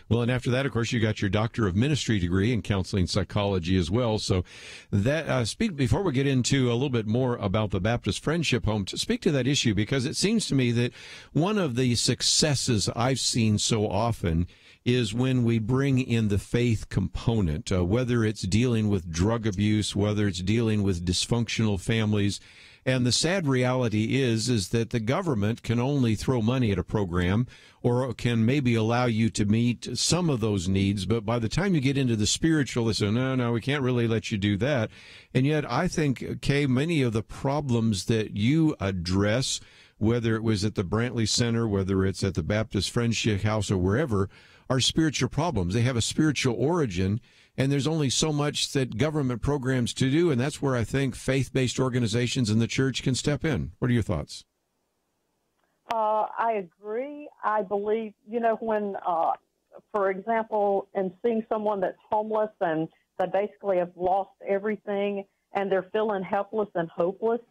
S1: Well, and after that, of course, you got your Doctor of Ministry degree in counseling psychology as well. So that before we get into a little bit more about the Baptist Friendship Home, to speak to that issue, because it seems to me that one of the successes I've seen so often is when we bring in the faith component, whether it's dealing with drug abuse, whether it's dealing with dysfunctional families. And the sad reality is that the government can only throw money at a program or can maybe allow you to meet some of those needs. But by the time you get into the spiritual, they say, no, we can't really let you do that. And yet I think, Kay, many of the problems that you address, whether it was at the Brantley Center, whether it's at the Baptist Friendship House or wherever, are spiritual problems. They have a spiritual origin, and there's only so much that government programs to do, and that's where I think faith-based organizations in the church can step in. What are your thoughts?
S13: I agree. I believe, when, for example, in seeing someone that's homeless and they basically have lost everything and they're feeling helpless and hopeless,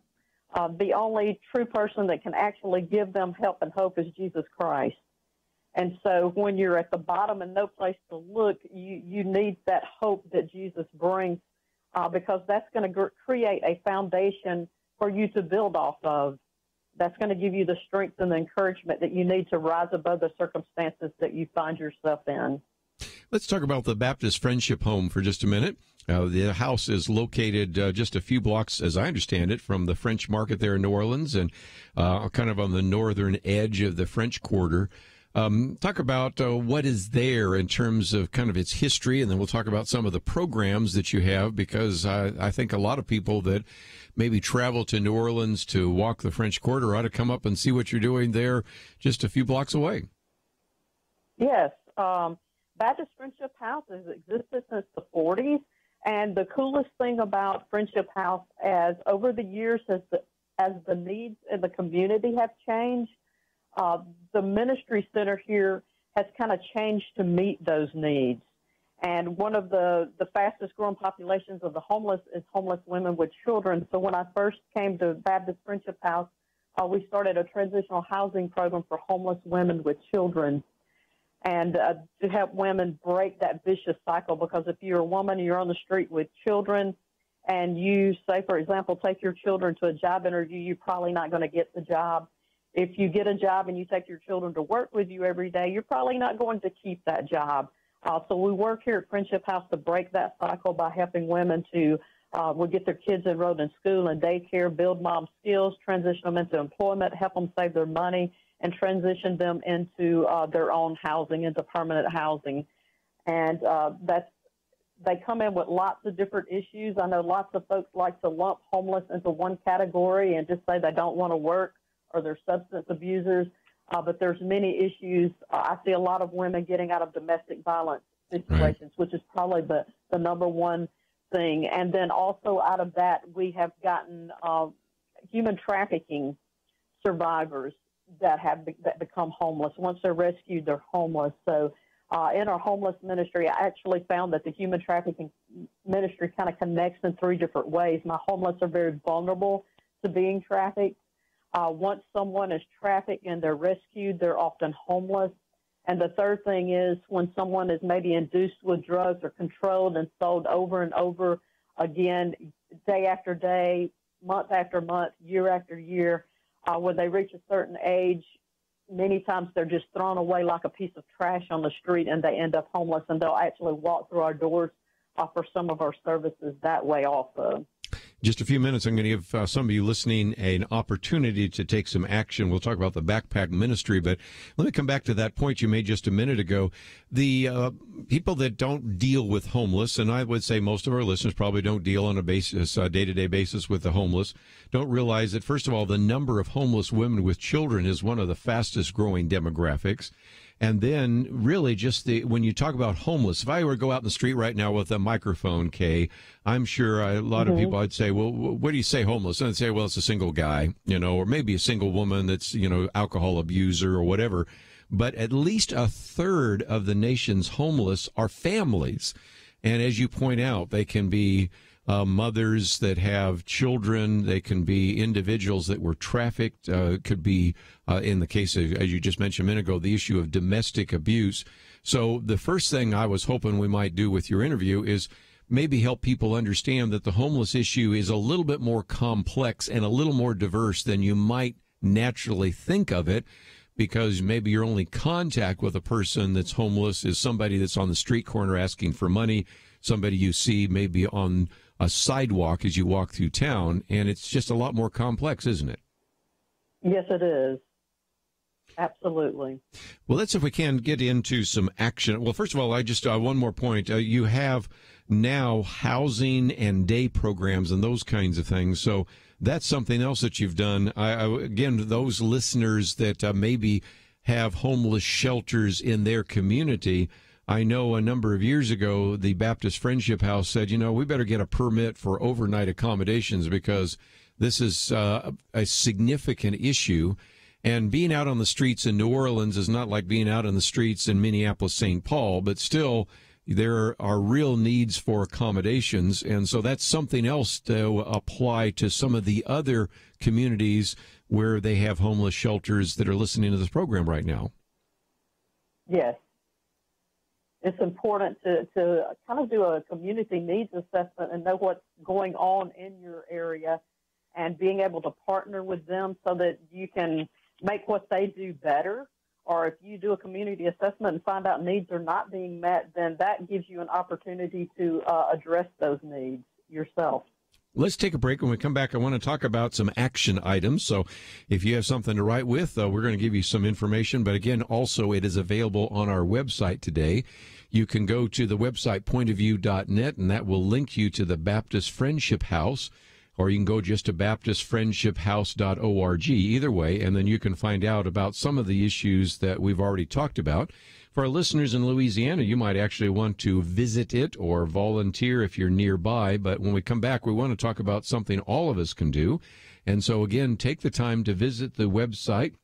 S13: the only true person that can actually give them help and hope is Jesus Christ. And so when you're at the bottom and no place to look, you need that hope that Jesus brings because that's going to create a foundation for you to build off of. That's going to give you the strength and the encouragement that you need to rise above the circumstances that you find yourself in.
S1: Let's talk about the Baptist Friendship Home for just a minute. The house is located just a few blocks, as I understand it, from the French Market there in New Orleans and kind of on the northern edge of the French Quarter. Talk about what is there in terms of kind of its history, and then we'll talk about some of the programs that you have, because I think a lot of people that maybe travel to New Orleans to walk the French Quarter ought to come up and see what you're doing there just a few blocks away.
S13: Yes. Baptist Friendship House has existed since the 40s, and the coolest thing about Friendship House, as over the years, as the needs in the community have changed, the ministry center here has kind of changed to meet those needs. And one of the fastest growing populations of the homeless is homeless women with children. So when I first came to Baptist Friendship House, we started a transitional housing program for homeless women with children, and to help women break that vicious cycle. Because if you're a woman and you're on the street with children and you say, for example, take your children to a job interview, you're probably not going to get the job. If you get a job and you take your children to work with you every day, you're probably not going to keep that job. So we work here at Friendship House to break that cycle by helping women to we'll get their kids enrolled in school and daycare, build mom skills, transition them into employment, help them save their money, and transition them into their own housing, into permanent housing. And they come in with lots of different issues. I know lots of folks like to lump homeless into one category and just say they don't want to work or they're substance abusers. But there's many issues. I see a lot of women getting out of domestic violence situations, which is probably the number one thing. And then also out of that, we have gotten human trafficking survivors that become homeless. Once they're rescued, they're homeless. So In our homeless ministry, I actually found that the human trafficking ministry kind of connects in 3 different ways. My homeless are very vulnerable to being trafficked. Once someone is trafficked and they're rescued, they're often homeless. And the third thing is when someone is maybe induced with drugs or controlled and sold over and over again, day after day, month after month, year after year, when they reach a certain age, many times they're just thrown away like a piece of trash on the street and they end up homeless, and they'll actually walk through our doors for some of our services that way also.
S1: Just a few minutes, I'm going to give some of you listening an opportunity to take some action. We'll talk about the backpack ministry, but let me come back to that point you made just a minute ago. The people that don't deal with homeless, and I would say most of our listeners probably don't deal on a basis, day-to-day basis with the homeless, don't realize that, first of all, the number of homeless women with children is one of the fastest growing demographics. And then really just when you talk about homeless, if I were to go out in the street right now with a microphone, Kay, I'm sure a lot of people, I'd say, well, what do you say homeless? And I'd say, well, it's a single guy, or maybe a single woman that's, alcohol abuser or whatever. But at least a third of the nation's homeless are families. And as you point out, they can be mothers that have children. They can be individuals that were trafficked. Could be, in the case of, as you just mentioned a minute ago, the issue of domestic abuse. So the first thing I was hoping we might do with your interview is maybe help people understand that the homeless issue is a little bit more complex and a little more diverse than you might naturally think of it, because maybe your only contact with a person that's homeless is somebody that's on the street corner asking for money, somebody you see maybe on a sidewalk as you walk through town, and it's just a lot more complex, isn't it?
S13: Yes, it is. Absolutely.
S1: Well, let's, if we can, get into some action. Well, first of all, I just, one more point. You have now housing and day programs and those kinds of things. So that's something else that you've done. Again, those listeners that maybe have homeless shelters in their community, I know a number of years ago, the Baptist Friendship House said, we better get a permit for overnight accommodations because this is a significant issue. And being out on the streets in New Orleans is not like being out on the streets in Minneapolis, St. Paul, but still there are real needs for accommodations. And so that's something else to apply to some of the other communities where they have homeless shelters that are listening to this program right now.
S13: Yes. It's important to kind of do a community needs assessment and know what's going on in your area and being able to partner with them so that you can make what they do better. Or if you do a community assessment and find out needs are not being met, then that gives you an opportunity to address those needs yourself.
S1: Let's take a break. When we come back, I want to talk about some action items. So if you have something to write with, we're going to give you some information. But again, also it is available on our website today. You can go to the website pointofview.net, and that will link you to the Baptist Friendship House. Or you can go just to baptistfriendshiphouse.org, either way, and then you can find out about some of the issues that we've already talked about. For our listeners in Louisiana, you might actually want to visit it or volunteer if you're nearby. But when we come back, we want to talk about something all of us can do. And so, again, take the time to visit the website.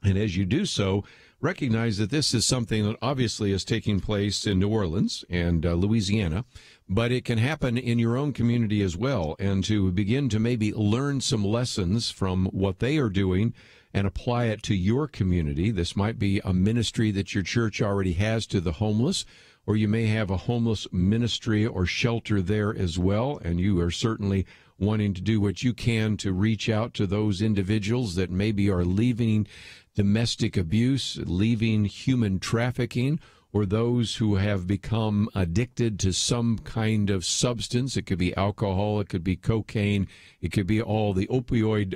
S1: And as you do so, recognize that this is something that obviously is taking place in New Orleans and Louisiana, but it can happen in your own community as well. And to begin to maybe learn some lessons from what they are doing and apply it to your community. This might be a ministry that your church already has to the homeless, or you may have a homeless ministry or shelter there as well, and you are certainly wanting to do what you can to reach out to those individuals that maybe are leaving domestic abuse, leaving human trafficking, or those who have become addicted to some kind of substance. It could be alcohol, it could be cocaine, it could be all the opioid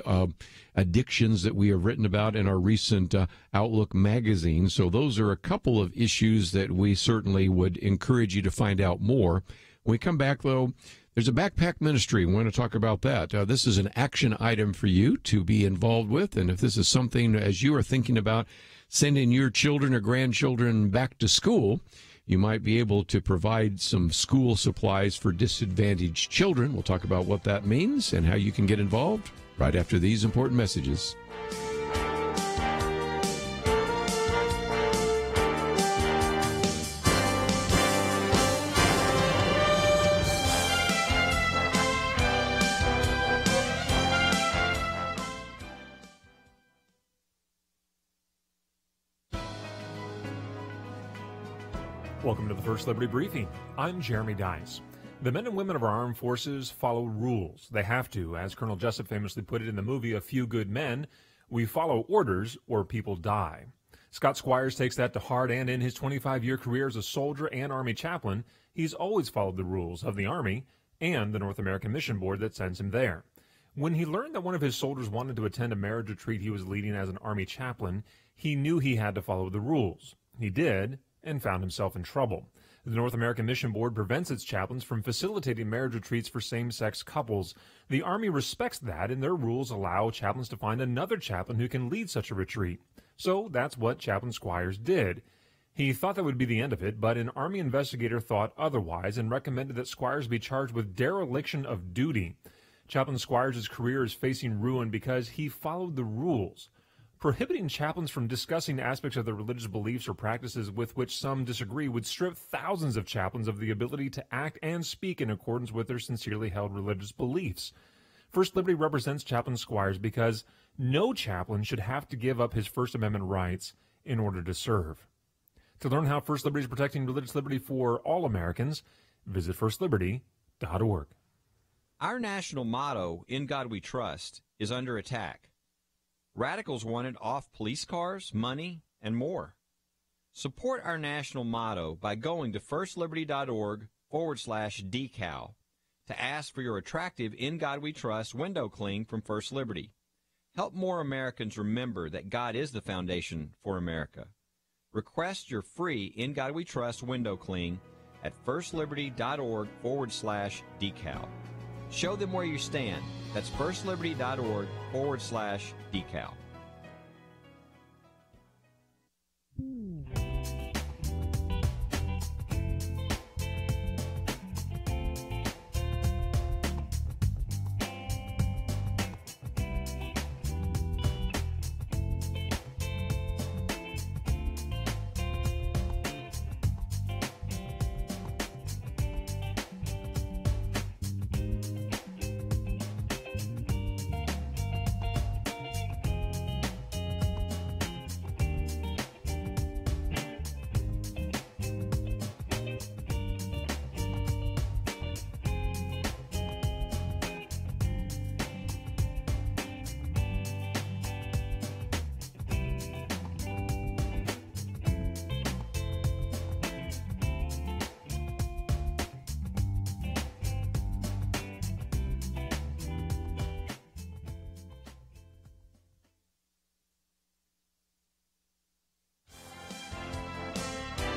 S1: addictions that we have written about in our recent Outlook magazine. So those are a couple of issues that we certainly would encourage you to find out more. When we come back, though, there's a backpack ministry. We want to talk about that. This is an action item for you to be involved with. And if this is something, as you are thinking about sending your children or grandchildren back to school, you might be able to provide some school supplies for disadvantaged children. We'll talk about what that means and how you can get involved right after these important messages.
S5: Welcome to the First Liberty Briefing. I'm Jeremy Dice. The men and women of our armed forces follow rules. They have to. As Colonel Jessup famously put it in the movie A Few Good Men, we follow orders or people die. Scott Schweizer takes that to heart, and in his 25-year career as a soldier and Army chaplain, he's always followed the rules of the Army and the North American Mission Board that sends him there. When he learned that one of his soldiers wanted to attend a marriage retreat he was leading as an Army chaplain, he knew he had to follow the rules. He did, and found himself in trouble. The North American Mission Board prevents its chaplains from facilitating marriage retreats for same-sex couples. The Army respects that, and their rules allow chaplains to find another chaplain who can lead such a retreat. So that's what Chaplain Schweizer did. He thought that would be the end of it, but an Army investigator thought otherwise and recommended that Schweizer be charged with dereliction of duty. Chaplain Schweizer's career is facing ruin because he followed the rules. Prohibiting chaplains from discussing aspects of their religious beliefs or practices with which some disagree would strip thousands of chaplains of the ability to act and speak in accordance with their sincerely held religious beliefs. First Liberty represents Chaplain Schweizer because no chaplain should have to give up his First Amendment rights in order to serve. To learn how First Liberty is protecting religious liberty for all Americans, visit firstliberty.org.
S6: Our national motto, In God We Trust, is under attack. Radicals want it off police cars, money, and more. Support our national motto by going to firstliberty.org/decal to ask for your attractive In God We Trust window cling from First Liberty. Help more Americans remember that God is the foundation for America. Request your free In God We Trust window cling at firstliberty.org/decal. Show them where you stand. That's firstliberty.org/decal.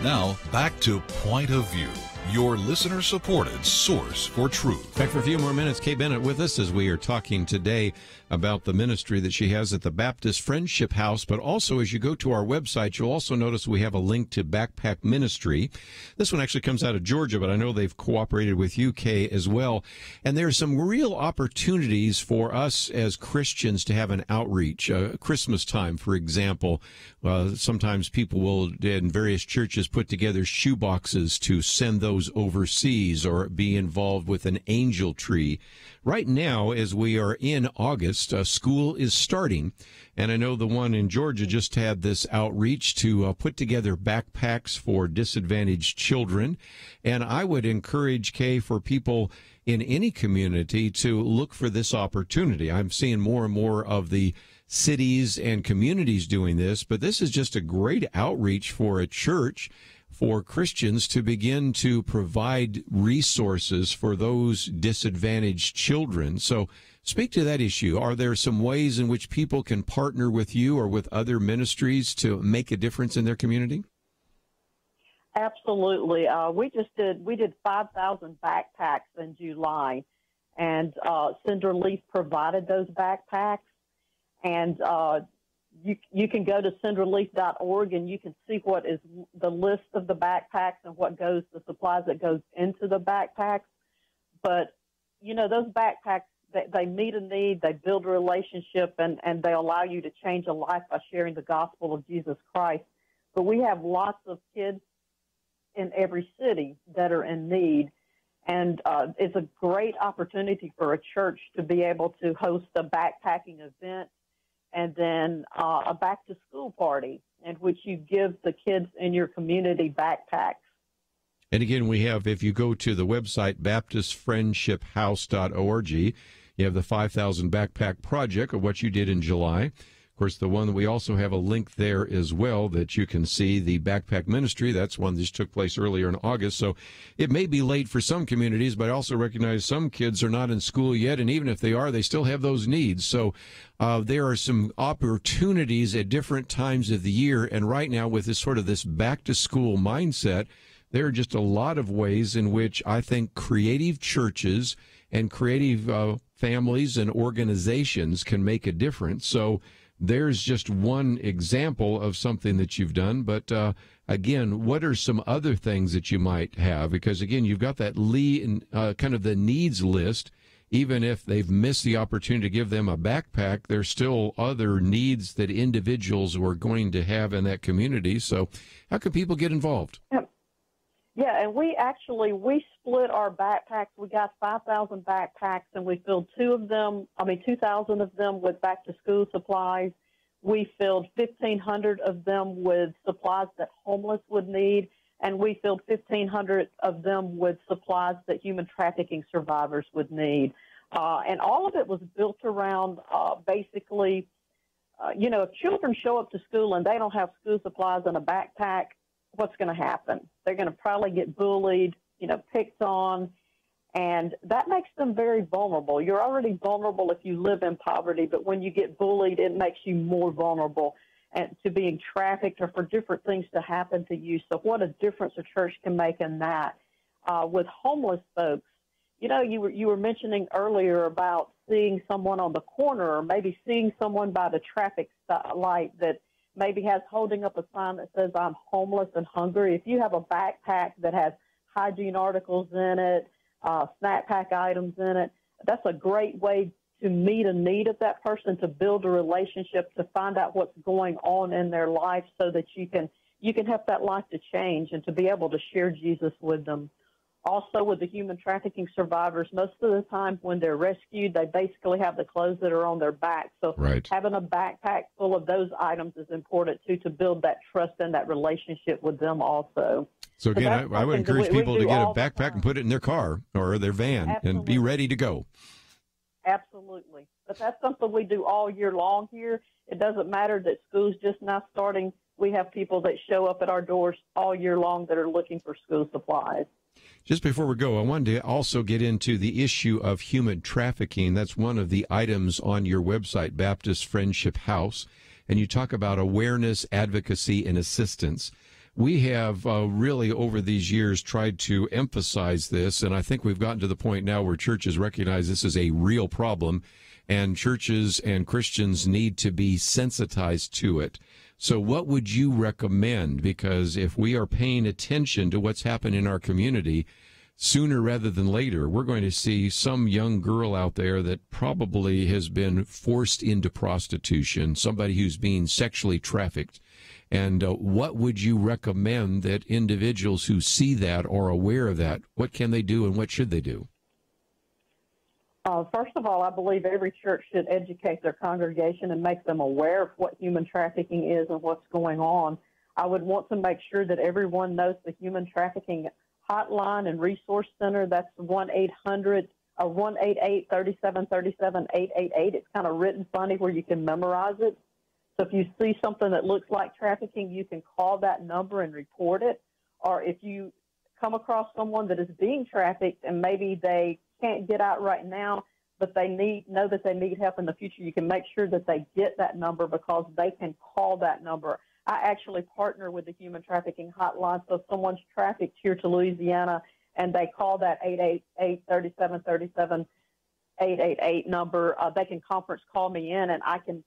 S4: Now, back to Point of View, your listener-supported source for truth.
S1: Back for a few more minutes. Kay Bennett with us as we are talking today about the ministry that she has at the Baptist Friendship House. But also, as you go to our website, you'll also notice we have a link to Backpack Ministry. This one actually comes out of Georgia, but I know they've cooperated with you, Kay, as well. And there are some real opportunities for us as Christians to have an outreach. Christmas time, for example. Sometimes people will, in various churches, put together shoe boxes to send those overseas or be involved with an angel tree. Right now, as we are in August, school is starting, and I know the one in Georgia just had this outreach to put together backpacks for disadvantaged children, and I would encourage, Kay, for people in any community to look for this opportunity. I'm seeing more and more of the cities and communities doing this, but this is just a great outreach for a church, for Christians to begin to provide resources for those disadvantaged children. So speak to that issue. Are there some ways in which people can partner with you or with other ministries to make a difference in their community?
S13: Absolutely. We did 5,000 backpacks in July, and Cinder Leaf provided those backpacks. And you can go to cinderleaf.org and you can see what is the list of the backpacks and what goes, the supplies that goes into the backpacks. But, you know, those backpacks, they meet a need, they build a relationship, and they allow you to change a life by sharing the gospel of Jesus Christ. But we have lots of kids in every city that are in need. And it's a great opportunity for a church to be able to host a backpacking event and then a back-to-school party in which you give the kids in your community backpacks.
S1: And again, we have, if you go to the website, baptistfriendshiphouse.org, you have the 5,000 Backpack Project, of what you did in July. Of course, the one that we also have a link there as well that you can see, the Backpack Ministry. That's one that just took place earlier in August. So it may be late for some communities, but I also recognize some kids are not in school yet, and even if they are, they still have those needs. So there are some opportunities at different times of the year, and right now with this sort of this back-to-school mindset, there are just a lot of ways in which I think creative churches and creative families and organizations can make a difference. So there's just one example of something that you've done. But again, what are some other things that you might have? Because again, you've got that kind of the needs list. Even if they've missed the opportunity to give them a backpack, there's still other needs that individuals are going to have in that community. So how can people get involved?
S13: Yeah, and we split our backpacks. We got 5,000 backpacks, and we filled 2,000 of them with back-to-school supplies. We filled 1,500 of them with supplies that homeless would need, and we filled 1,500 of them with supplies that human trafficking survivors would need. And all of it was built around basically, if children show up to school and they don't have school supplies and a backpack, what's going to happen? They're going to probably get bullied, picked on, and that makes them very vulnerable. You're already vulnerable if you live in poverty, but when you get bullied, it makes you more vulnerable to being trafficked or for different things to happen to you. So what a difference a church can make in that. With homeless folks, you were mentioning earlier about seeing someone on the corner or maybe seeing someone by the traffic light that maybe has holding up a sign that says, I'm homeless and hungry. If you have a backpack that has hygiene articles in it, snack pack items in it, that's a great way to meet a need of that person, to build a relationship, to find out what's going on in their life so that you can help that life to change and to be able to share Jesus with them. Also, with the human trafficking survivors, most of the time when they're rescued, they basically have the clothes that are on their back. So having a backpack full of those items is important, too, to build that trust and that relationship with them also.
S1: So again, I would encourage people to get a backpack and put it in their car or their van and be ready to go.
S13: Absolutely. But that's something we do all year long here. It doesn't matter that school's just now starting. We have people that show up at our doors all year long that are looking for school supplies.
S1: Just before we go, I wanted to also get into the issue of human trafficking. That's one of the items on your website, Baptist Friendship House, and you talk about awareness, advocacy, and assistance. We have really over these years tried to emphasize this, and I think we've gotten to the point now where churches recognize this is a real problem, and churches and Christians need to be sensitized to it. So what would you recommend? Because if we are paying attention to what's happened in our community, sooner rather than later, we're going to see some young girl out there that probably has been forced into prostitution, somebody who's being sexually trafficked. And what would you recommend that individuals who see that or are aware of that, what can they do and what should they do?
S13: First of all, I believe every church should educate their congregation and make them aware of what human trafficking is and what's going on. I would want to make sure that everyone knows the human trafficking hotline and resource center. That's 1-800-188-3737-888. It's kind of written funny where you can memorize it. So if you see something that looks like trafficking, you can call that number and report it. Or if you come across someone that is being trafficked and maybe they can't get out right now, but they know that they need help in the future, you can make sure that they get that number because they can call that number. I actually partner with the human trafficking hotline, so if someone's trafficked here to Louisiana and they call that 888-3737-888 number, they can conference call me in, and I can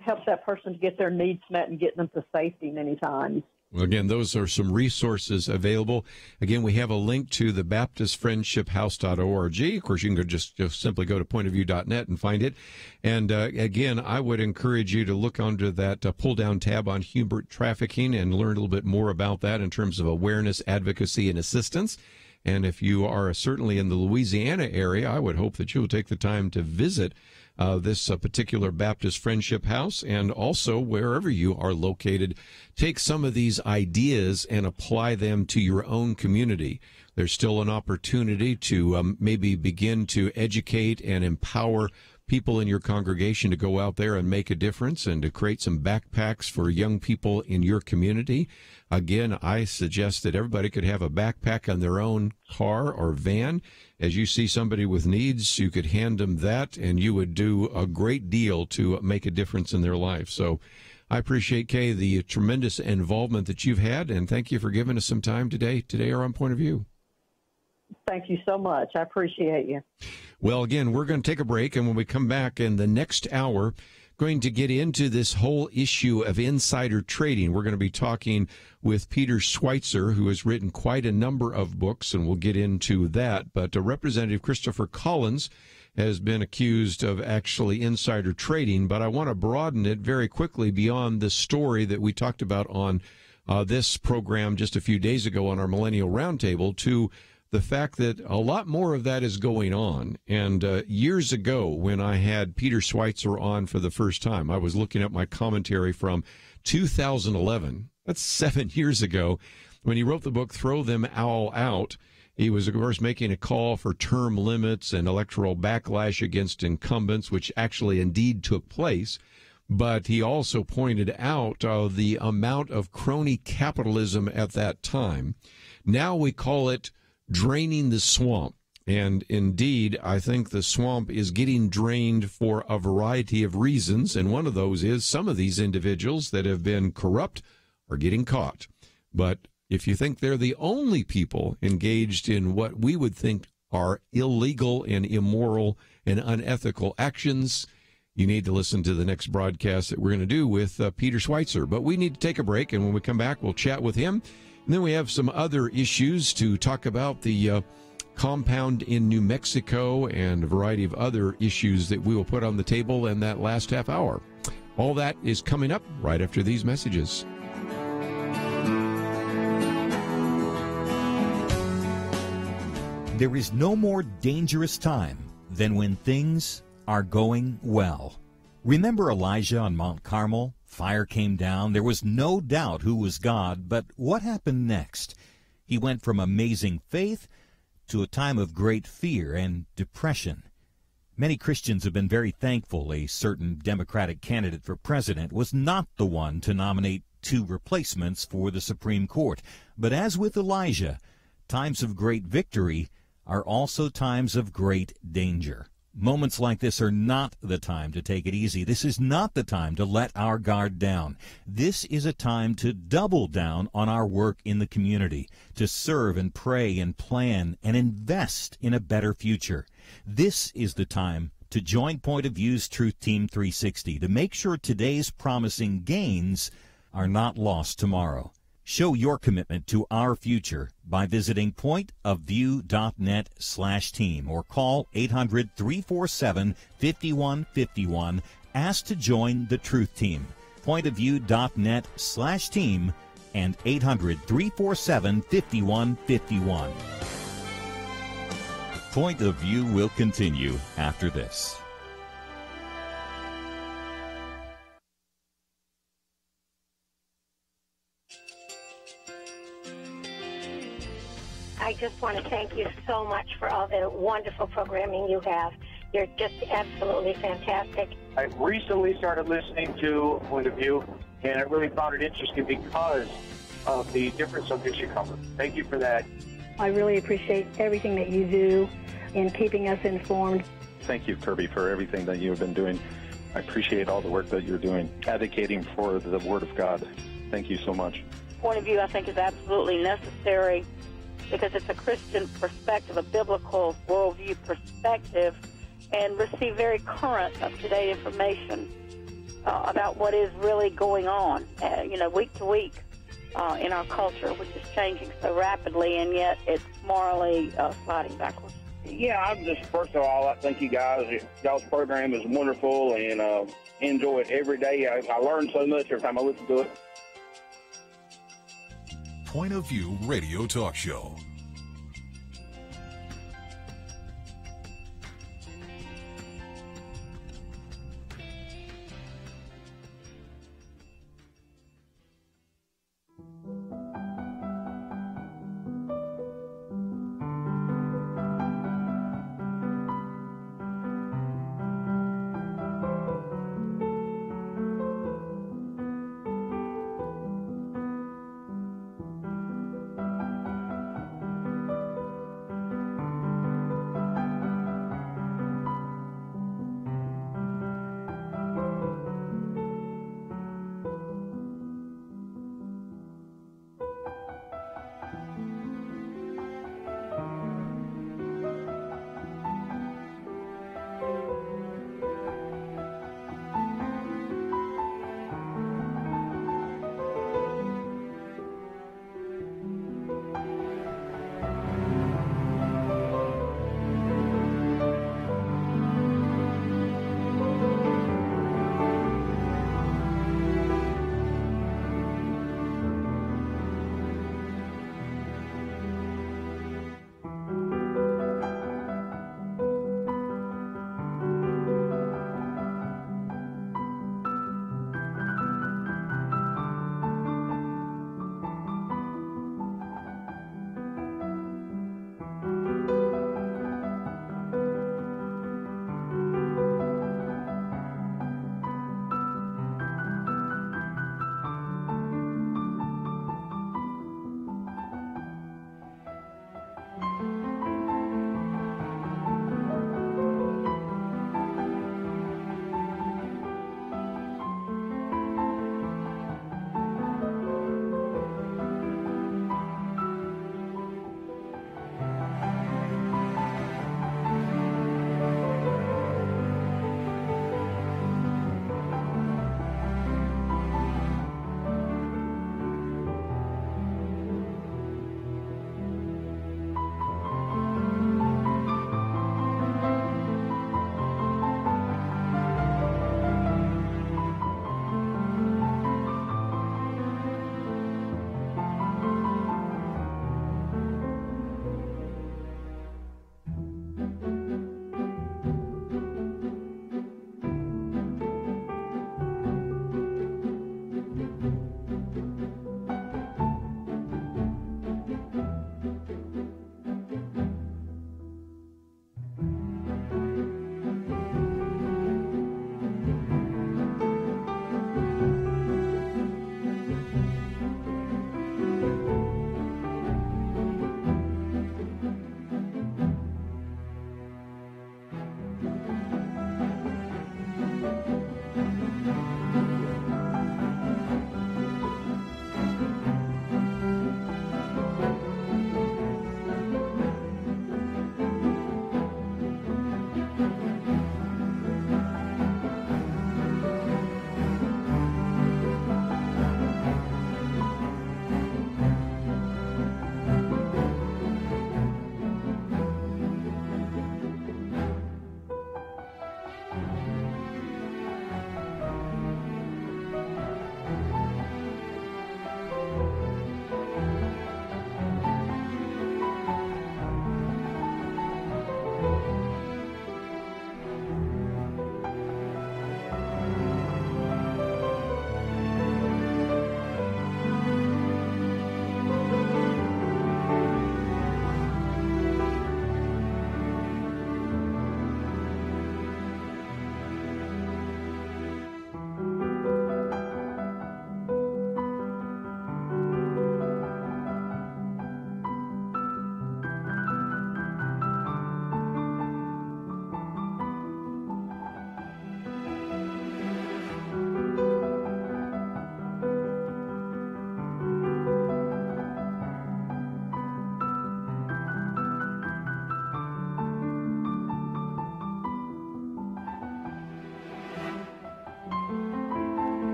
S13: help that person to get their needs met and get them to safety many times.
S1: Well, again, those are some resources available. Again, we have a link to the baptistfriendshiphouse.org. Of course, you can just simply go to pointofview.net and find it. And again, I would encourage you to look under that pull-down tab on human trafficking and learn a little bit more about that in terms of awareness, advocacy, and assistance. And if you are certainly in the Louisiana area, I would hope that you'll take the time to visit this particular Baptist Friendship House, and also wherever you are located, take some of these ideas and apply them to your own community. There's still an opportunity to maybe begin to educate and empower people in your congregation to go out there and make a difference and to create some backpacks for young people in your community. Again, I suggest that everybody could have a backpack on their own car or van. As you see somebody with needs, you could hand them that, and you would do a great deal to make a difference in their life. So I appreciate, Kay, the tremendous involvement that you've had, and thank you for giving us some time today on Point of View.
S13: Thank you so much. I appreciate you.
S1: Well, again, we're going to take a break, and when we come back in the next hour, going to get into this whole issue of insider trading. We're going to be talking with Peter Schweizer, who has written quite a number of books, and we'll get into that. But Representative Christopher Collins has been accused of actually insider trading, but I want to broaden it very quickly beyond the story that we talked about on this program just a few days ago on our Millennial Roundtable to the fact that a lot more of that is going on. And years ago, when I had Peter Schweizer on for the first time, I was looking at my commentary from 2011. That's 7 years ago, when he wrote the book, Throw Them All Out. He was, of course, making a call for term limits and electoral backlash against incumbents, which actually indeed took place. But he also pointed out the amount of crony capitalism at that time. Now we call it draining the swamp. And indeed, I think the swamp is getting drained for a variety of reasons. And one of those is some of these individuals that have been corrupt are getting caught. But if you think they're the only people engaged in what we would think are illegal and immoral and unethical actions, you need to listen to the next broadcast that we're going to do with Peter Schweizer. But we need to take a break, and when we come back, we'll chat with him. And then we have some other issues to talk about, the compound in New Mexico and a variety of other issues that we will put on the table in that last half hour. All that is coming up right after these messages.
S3: There is no more dangerous time than when things are going well. Remember Elijah on Mount Carmel? Fire came down. There was no doubt who was God, but what happened next? He went from amazing faith to a time of great fear and depression. Many Christians have been very thankful a certain Democratic candidate for president was not the one to nominate two replacements for the Supreme Court. But as with Elijah, times of great victory are also times of great danger. Moments like this are not the time to take it easy. This is not the time to let our guard down. This is a time to double down on our work in the community, to serve and pray and plan and invest in a better future. This is the time to join Point of View's Truth Team 360 to make sure today's promising gains are not lost tomorrow. Show your commitment to our future by visiting pointofview.net/team or call 800-347-5151. Ask to join the Truth Team. Pointofview.net/team and 800-347-5151. Point of View will continue after this.
S7: I just want to thank you so much for all the wonderful programming you have. You're just absolutely fantastic.
S8: I recently started listening to Point of View, and I really found it interesting because of the different subjects you cover. Thank you for that.
S9: I really appreciate everything that you do in keeping us informed.
S10: Thank you, Kerby, for everything that you have been doing. I appreciate all the work that you're doing, advocating for the Word of God. Thank you so much.
S11: Point of View, I think, is absolutely necessary because it's a Christian perspective, a biblical worldview perspective, and receive very current, up-to-date information about what is really going on, week to week in our culture, which is changing so rapidly, and yet it's morally sliding backwards.
S12: Yeah, I'm just, first of all, I thank you guys. Y'all's program is wonderful, and enjoy it every day. I learn so much every time I listen to it.
S4: Point of View Radio Talk Show.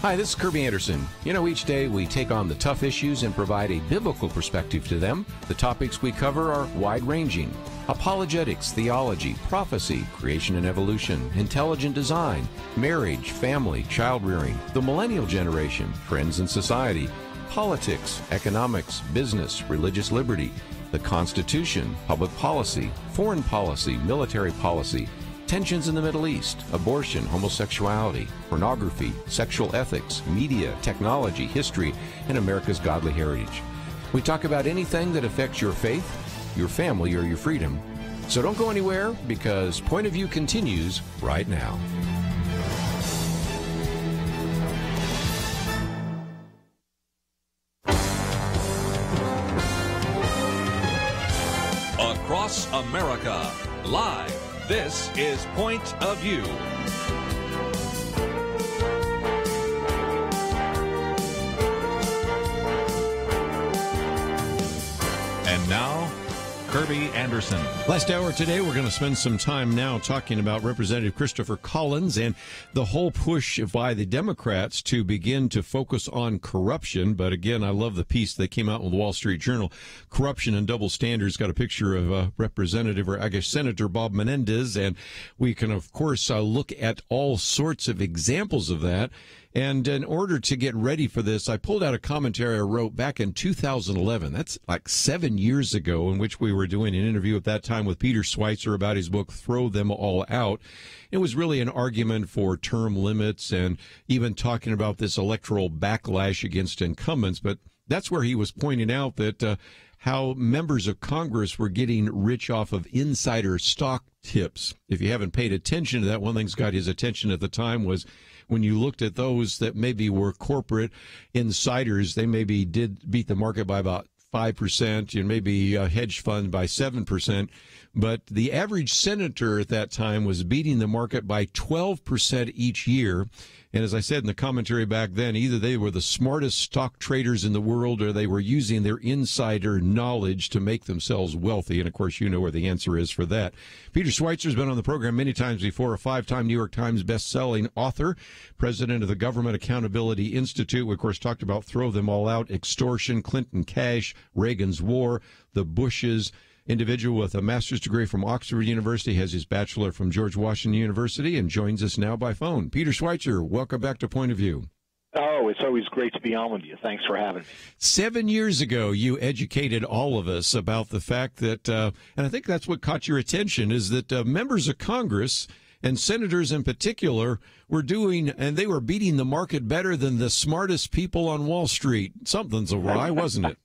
S1: Hi, this is Kerby Anderson. You know, each day we take on the tough issues and provide a biblical perspective to them. The topics we cover are wide-ranging: apologetics, theology, prophecy, creation and evolution, intelligent design, marriage, family, child-rearing, the millennial generation, trends in society, politics, economics, business, religious liberty, the Constitution, public policy, foreign policy, military policy, tensions in the Middle East, abortion, homosexuality, pornography, sexual ethics, media, technology, history, and America's godly heritage. We talk about anything that affects your faith, your family, or your freedom. So don't go anywhere, because Point of View continues right now.
S2: Across America, live. This is Point of View. And now, Kerby Anderson.
S1: Last hour today, we're going to spend some time now talking about Representative Christopher Collins and the whole push by the Democrats to begin to focus on corruption. But again, I love the piece that came out with the Wall Street Journal, Corruption and Double Standards. Got a picture of Representative, or I guess Senator Bob Menendez, and we can, of course, look at all sorts of examples of that. And in order to get ready for this, I pulled out a commentary I wrote back in 2011. That's like 7 years ago, in which we were doing an interview at that time with Peter Schweizer about his book, Throw Them All Out. It was really an argument for term limits and even talking about this electoral backlash against incumbents. But that's where he was pointing out that how members of Congress were getting rich off of insider stock tips. If you haven't paid attention to that, one thing that's got his attention at the time was when you looked at those that maybe were corporate insiders, they maybe did beat the market by about 5%, and maybe a hedge fund by 7%. But the average senator at that time was beating the market by 12% each year. And as I said in the commentary back then, either they were the smartest stock traders in the world, or they were using their insider knowledge to make themselves wealthy. And, of course, you know where the answer is for that. Peter Schweizer's been on the program many times before, a 5-time New York Times best-selling author, president of the Government Accountability Institute. We, of course, talked about Throw Them All Out, extortion, Clinton cash, Reagan's war, the Bushes. Individual with a master's degree from Oxford University, has his bachelor from George Washington University, and joins us now by phone. Peter Schweizer, welcome back to Point of View.
S14: Oh, it's always great to be on with you. Thanks for having me.
S1: 7 years ago, you educated all of us about the fact that, and I think that's what caught your attention, is that members of Congress and senators in particular were doing, and they were beating the market better than the smartest people on Wall Street. Something's awry, wasn't it?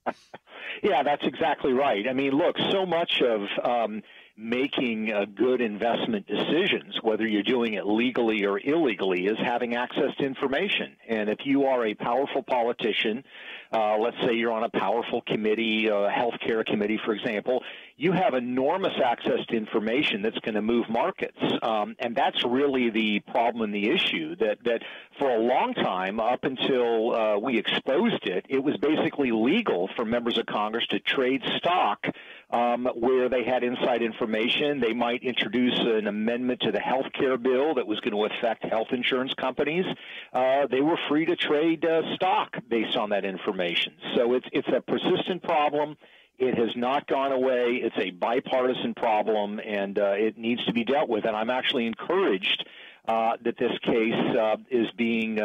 S14: Yeah, that's exactly right. I mean, look, so much of making good investment decisions, whether you're doing it legally or illegally, is having access to information. And if you are a powerful politician, let's say you're on a powerful committee, a healthcare committee, for example, you have enormous access to information that's going to move markets. And that's really the problem and the issue, that for a long time, up until we exposed it, it was basically legal for members of Congress to trade stock where they had inside information. They might introduce an amendment to the health care bill that was going to affect health insurance companies. They were free to trade stock based on that information. So it's a persistent problem. It has not gone away. It's a bipartisan problem, and it needs to be dealt with. And I'm actually encouraged that this case is being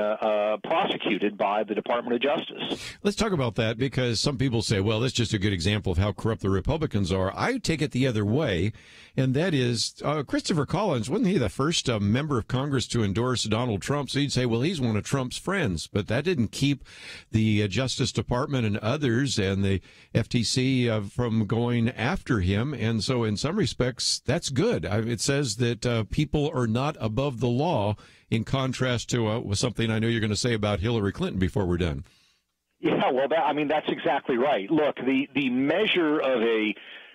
S14: prosecuted by the Department of Justice.
S1: Let's talk about that, because some people say, well, that's just a good example of how corrupt the Republicans are. I take it the other way, and that is Christopher Collins, wasn't he the first member of Congress to endorse Donald Trump? So you'd say, well, he's one of Trump's friends, but that didn't keep the Justice Department and others and the FTC from going after him. And so in some respects, that's good. It says that people are not above the law, in contrast to something I know you're going to say about Hillary Clinton before we're done.
S14: Yeah, well, that's exactly right. Look, the measure of a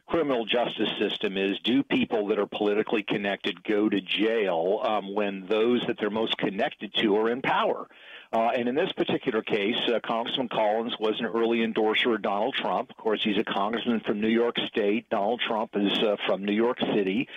S14: criminal justice system is, do people that are politically connected go to jail when those that they're most connected to are in power? And in this particular case, Congressman Collins was an early endorser of Donald Trump. Of course, he's a congressman from New York State. Donald Trump is from New York City,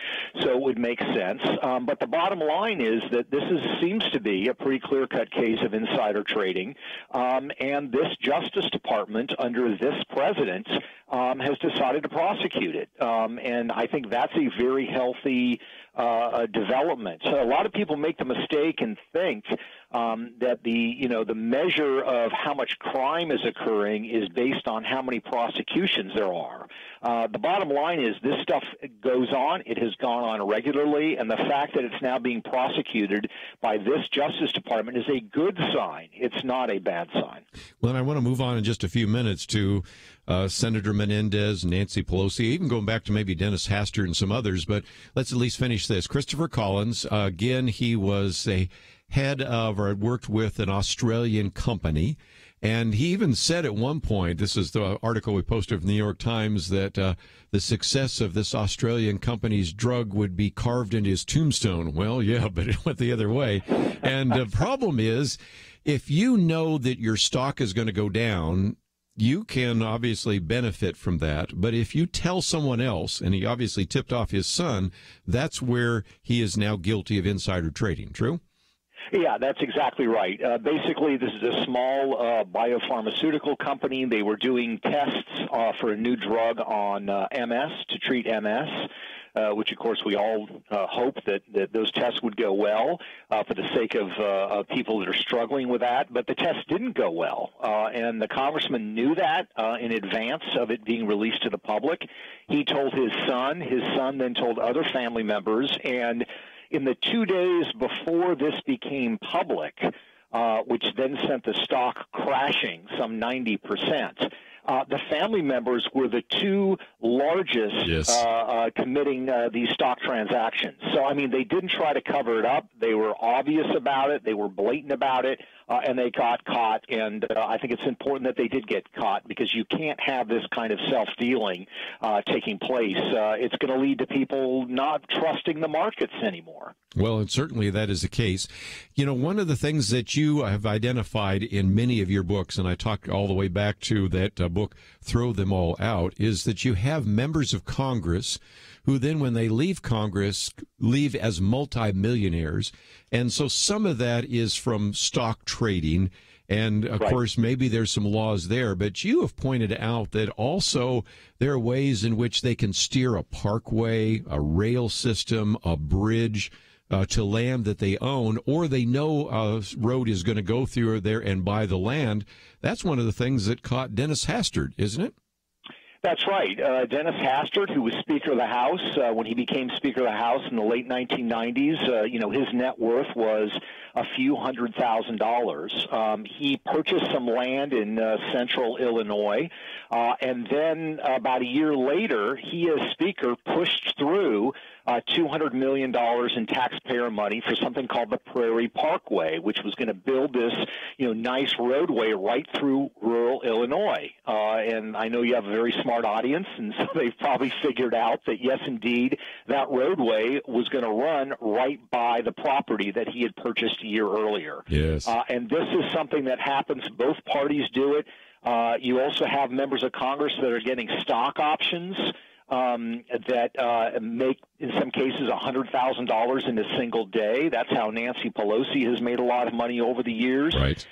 S14: so it would make sense. But the bottom line is that this seems to be a pretty clear-cut case of insider trading, and this Justice Department under this president has decided to prosecute it. And I think that's a very healthy development. So a lot of people make the mistake and think that the measure of how much crime is occurring is based on how many prosecutions there are. The bottom line is this stuff goes on. It has gone on regularly, and the fact that it's now being prosecuted by this Justice Department is a good sign. It's not a bad sign.
S1: Well, and I want to move on in just a few minutes to Senator Menendez, Nancy Pelosi, even going back to maybe Dennis Hastert and some others, but let's at least finish this. Christopher Collins, again, he was a head of or had worked with an Australian company. And he even said at one point, this is the article we posted from the New York Times, that the success of this Australian company's drug would be carved into his tombstone. Well, yeah, but it went the other way. And the problem is, if you know that your stock is going to go down, you can obviously benefit from that. But if you tell someone else, and he obviously tipped off his son, that's where he is now guilty of insider trading. True?
S14: Yeah, that's exactly right. Basically, this is a small biopharmaceutical company. They were doing tests for a new drug on MS, to treat MS. Which, of course, we all hope that those tests would go well for the sake of people that are struggling with that. But the tests didn't go well, and the congressman knew that in advance of it being released to the public. He told his son. His son then told other family members. And in the 2 days before this became public, which then sent the stock crashing some 90%, the family members were the two largest committing these stock transactions. So, I mean, they didn't try to cover it up. They were obvious about it. They were blatant about it, and they got caught. And I think it's important that they did get caught, because you can't have this kind of self-dealing taking place. It's going to lead to people not trusting the markets anymore.
S1: Well, and certainly that is the case. You know, one of the things that you have identified in many of your books, and I talked all the way back to that book, Throw Them All Out, is that you have members of Congress who then, when they leave Congress, leave as multimillionaires. And so some of that is from stock trading. And, of course, maybe there's some laws there. But you have pointed out that also there are ways in which they can steer a parkway, a rail system, a bridge, to land that they own, or they know a road is going to go through there and buy the land. That's one of the things that caught Dennis Hastert, isn't it?
S14: That's right. Dennis Hastert, who was Speaker of the House, when he became Speaker of the House in the late 1990s, his net worth was a few $100,000. He purchased some land in central Illinois, and then about a year later, he, as Speaker, pushed through $200 million in taxpayer money for something called the Prairie Parkway, which was going to build this, nice roadway right through rural Illinois. And I know you have a very smart audience, and so they've probably figured out that, yes, indeed, that roadway was going to run right by the property that he had purchased a year earlier.
S1: Yes.
S14: And this is something that happens. Both parties do it. You also have members of Congress that are getting stock options that make, in some cases, $100,000 in a single day. That's how Nancy Pelosi has made a lot of money over the years.
S1: Right.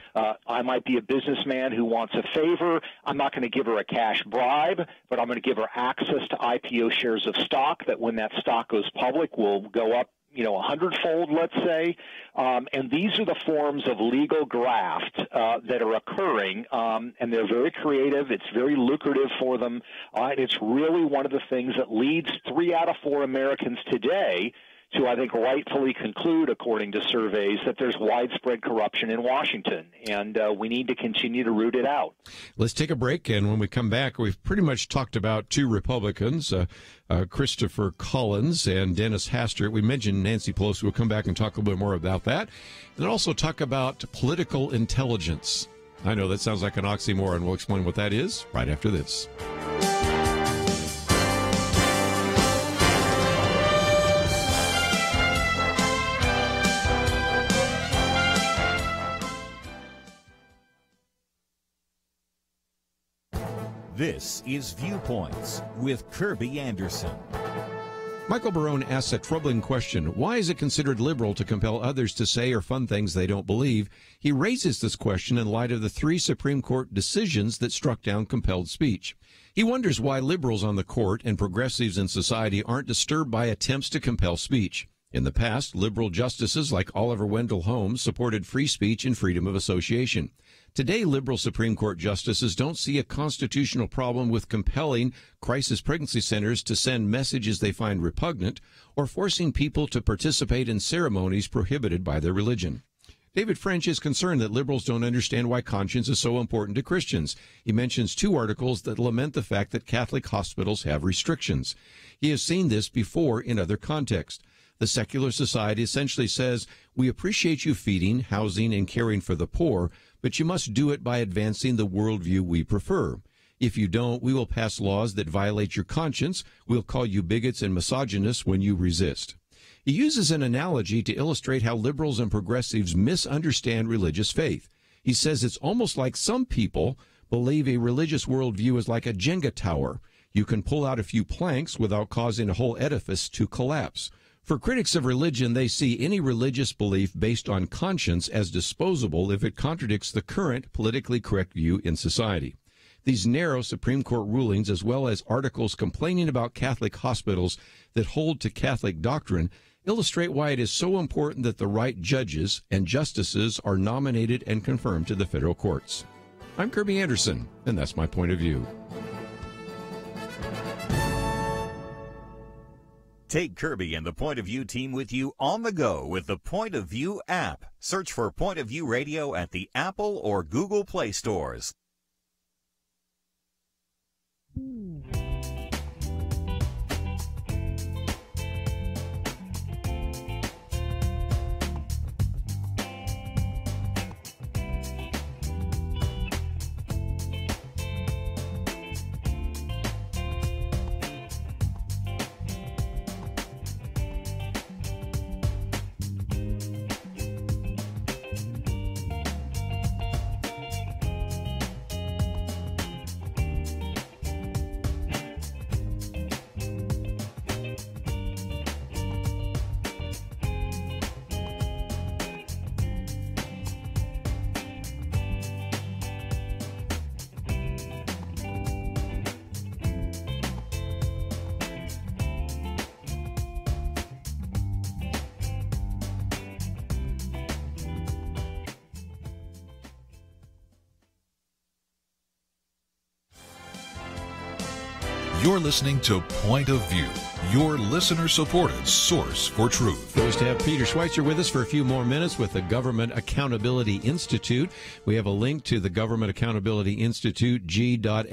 S14: I might be a businessman who wants a favor. I'm not going to give her a cash bribe, but I'm going to give her access to IPO shares of stock that, when that stock goes public, will go up 100-fold, let's say. And these are the forms of legal graft that are occurring, and they're very creative. It's very lucrative for them. And it's really one of the things that leads 3 out of 4 Americans today to, I think, rightfully conclude, according to surveys, that there's widespread corruption in Washington, and we need to continue to root it out.
S1: Let's take a break, and when we come back, we've pretty much talked about 2 Republicans, Christopher Collins and Dennis Hastert. We mentioned Nancy Pelosi. We'll come back and talk a little bit more about that, and also talk about political intelligence. I know that sounds like an oxymoron. We'll explain what that is right after this.
S3: This is Viewpoints with Kerby Anderson.
S1: Michael Barone asks a troubling question. Why is it considered liberal to compel others to say or fund things they don't believe? He raises this question in light of the 3 Supreme Court decisions that struck down compelled speech. He wonders why liberals on the court and progressives in society aren't disturbed by attempts to compel speech. In the past, liberal justices like Oliver Wendell Holmes supported free speech and freedom of association. Today, liberal Supreme Court justices don't see a constitutional problem with compelling crisis pregnancy centers to send messages they find repugnant or forcing people to participate in ceremonies prohibited by their religion. David French is concerned that liberals don't understand why conscience is so important to Christians. He mentions 2 articles that lament the fact that Catholic hospitals have restrictions. He has seen this before in other contexts. The secular society essentially says, we appreciate you feeding, housing, and caring for the poor, but you must do it by advancing the worldview we prefer. If you don't, we will pass laws that violate your conscience. We'll call you bigots and misogynists when you resist. He uses an analogy to illustrate how liberals and progressives misunderstand religious faith. He says it's almost like some people believe a religious worldview is like a Jenga tower. You can pull out a few planks without causing a whole edifice to collapse. For critics of religion, they see any religious belief based on conscience as disposable if it contradicts the current politically correct view in society. These narrow Supreme Court rulings, as well as articles complaining about Catholic hospitals that hold to Catholic doctrine, illustrate why it is so important that the right judges and justices are nominated and confirmed to the federal courts. I'm Kerby Anderson, and that's my point of view.
S3: Take Kerby and the Point of View team with you on the go with the Point of View app. Search for Point of View Radio at the Apple or Google Play stores.
S4: You're listening to Point of View, your listener-supported source for truth.
S1: Goes to have Peter Schweizer with us for a few more minutes with the Government Accountability Institute. We have a link to the Government Accountability Institute, g.a.i.org.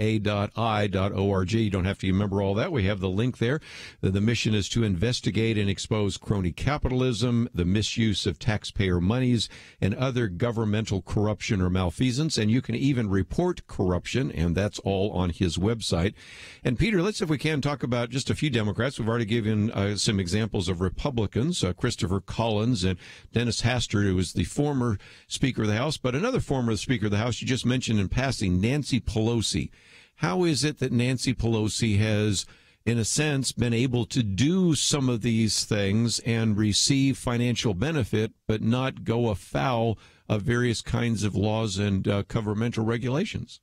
S1: You don't have to remember all that. We have the link there. The mission is to investigate and expose crony capitalism, the misuse of taxpayer monies, and other governmental corruption or malfeasance. And you can even report corruption, and that's all on his website. And Peter, let's, if we can, talk about just a few Democrats. We've already given some examples of Republicans, Christopher Collins and Dennis Hastert, who was the former Speaker of the House, but another former Speaker of the House you just mentioned in passing, Nancy Pelosi. How is it that Nancy Pelosi has, in a sense, been able to do some of these things and receive financial benefit, but not go afoul of various kinds of laws and governmental regulations?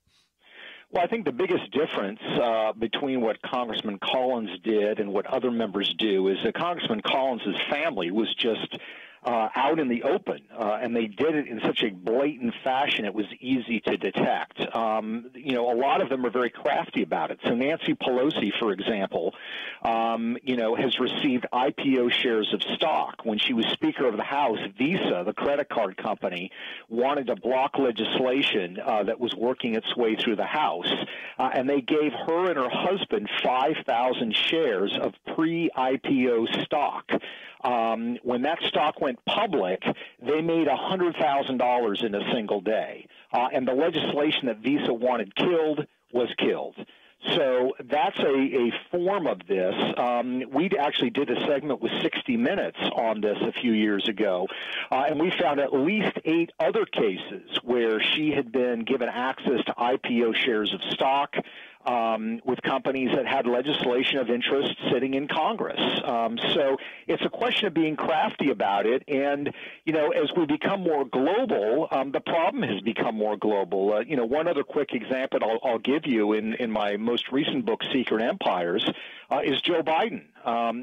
S14: Well, I think the biggest difference between what Congressman Collins did and what other members do is that Congressman Collins' family was just out in the open, and they did it in such a blatant fashion it was easy to detect. You know, a lot of them are very crafty about it. So Nancy Pelosi, for example, you know, has received IPO shares of stock. When she was Speaker of the House, Visa, the credit card company, wanted to block legislation that was working its way through the House, and they gave her and her husband 5,000 shares of pre-IPO stock. When that stock went public, they made $100,000 in a single day. And the legislation that Visa wanted killed was killed. So that's a form of this. We actually did a segment with 60 Minutes on this a few years ago, and we found at least 8 other cases where she had been given access to IPO shares of stock. with companies that had legislation of interest sitting in Congress. So it's a question of being crafty about it. And, you know, as we become more global, the problem has become more global. You know, one other quick example I'll give you in my most recent book, Secret Empires, is Joe Biden,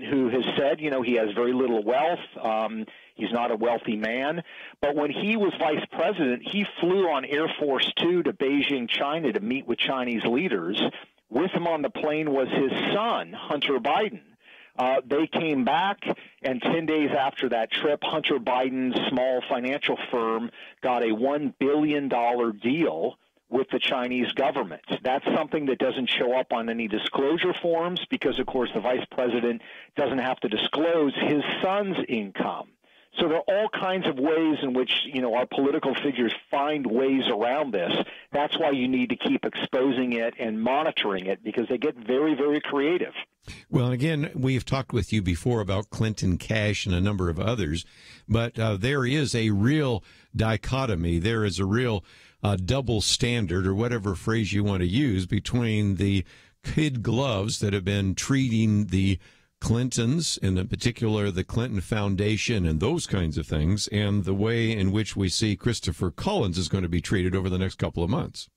S14: who has said, you know, he has very little wealth. He's not a wealthy man. But when he was vice president, he flew on Air Force Two to Beijing, China, to meet with Chinese leaders. With him on the plane was his son, Hunter Biden. They came back, and 10 days after that trip, Hunter Biden's small financial firm got a $1 billion deal with the Chinese government. That's something that doesn't show up on any disclosure forms because, of course, the vice president doesn't have to disclose his son's income. So there are all kinds of ways in which, you know, our political figures find ways around this. That's why you need to keep exposing it and monitoring it, because they get very, very creative.
S1: Well, again, we've talked with you before about Clinton Cash and a number of others, but there is a real dichotomy. There is a real double standard, or whatever phrase you want to use, between the kid gloves that have been treating the Clintons, and in particular the Clinton Foundation and those kinds of things, and the way in which we see Christopher Collins is going to be treated over the next couple of months.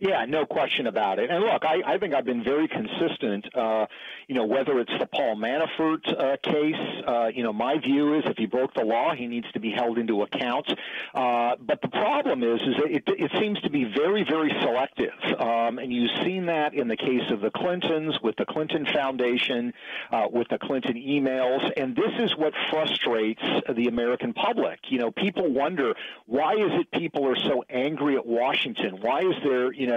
S14: Yeah, no question about it. And look, I think I've been very consistent, you know, whether it's the Paul Manafort case, you know, my view is if he broke the law, he needs to be held into account. But the problem is that it seems to be very, very selective. And you've seen that in the case of the Clintons, with the Clinton Foundation, with the Clinton emails. And this is what frustrates the American public. You know, people wonder, why is it people are so angry at Washington? Why is there, you know,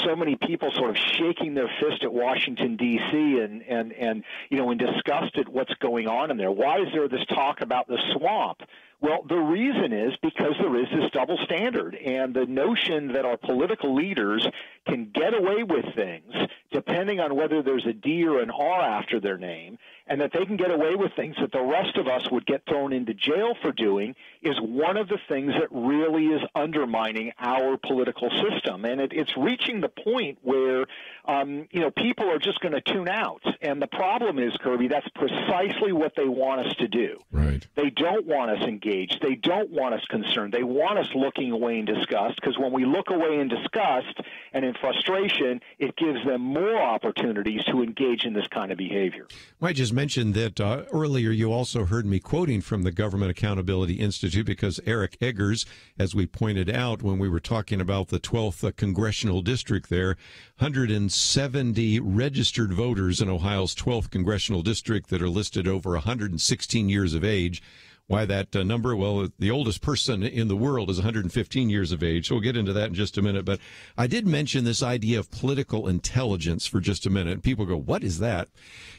S14: so many people sort of shaking their fist at Washington, D.C. and you know, in disgust at what's going on in there? Why is there this talk about the swamp? Well, the reason is because there is this double standard, and the notion that our political leaders can get away with things depending on whether there's a D or an R after their name, and that they can get away with things that the rest of us would get thrown into jail for doing, is one of the things that really is undermining our political system. And it's reaching the point where, you know, people are just going to tune out. And the problem is, Kerby, that's precisely what they want us to do.
S1: Right.
S14: They don't want us engaged. They don't want us concerned. They want us looking away in disgust, because when we look away in disgust and in frustration, it gives them more opportunities to engage in this kind of behavior.
S1: Well, I just mentioned that earlier you also heard me quoting from the Government Accountability Institute, because Eric Eggers, as we pointed out when we were talking about the 12th Congressional District there, 170 registered voters in Ohio's 12th Congressional District that are listed over 116 years of age. Why that number? Well, the oldest person in the world is 115 years of age. So we'll get into that in just a minute. But I did mention this idea of political intelligence for just a minute. People go, what is that?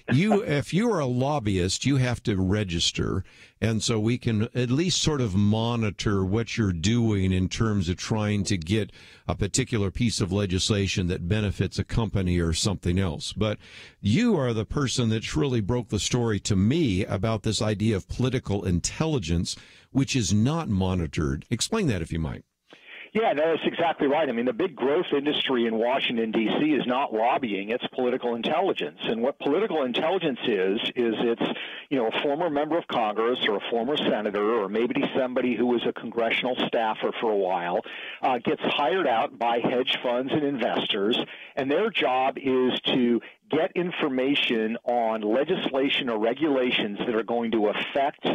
S1: If you are a lobbyist, you have to register. And so we can at least sort of monitor what you're doing in terms of trying to get a particular piece of legislation that benefits a company or something else. But you are the person that really broke the story to me about this idea of political intelligence, which is not monitored. Explain that, if you might.
S14: Yeah, no, that's exactly right. I mean, the big growth industry in Washington, D.C. is not lobbying, it's political intelligence. And what political intelligence is it's, you know, a former member of Congress or a former senator, or maybe somebody who was a congressional staffer for a while, gets hired out by hedge funds and investors, and their job is to get information on legislation or regulations that are going to affect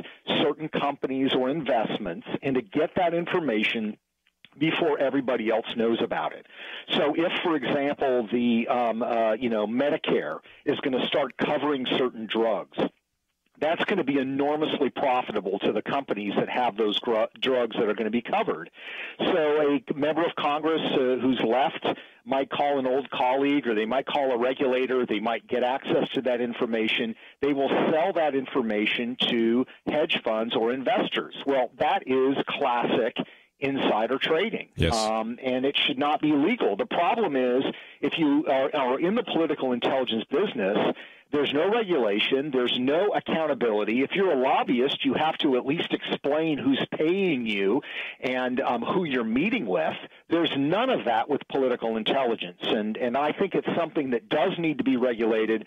S14: certain companies or investments, and to get that information before everybody else knows about it. So if, for example, the Medicare is going to start covering certain drugs, that's going to be enormously profitable to the companies that have those drugs that are going to be covered. So a member of Congress who's left might call an old colleague, or they might call a regulator. They might get access to that information. They will sell that information to hedge funds or investors. Well, that is classic insider trading.
S1: Yes.
S14: And it should not be legal. The problem is, if you are in the political intelligence business, There's no regulation. There's no accountability. If you're a lobbyist, you have to at least explain who's paying you and who you're meeting with. There's none of that with political intelligence, and I think it's something that does need to be regulated.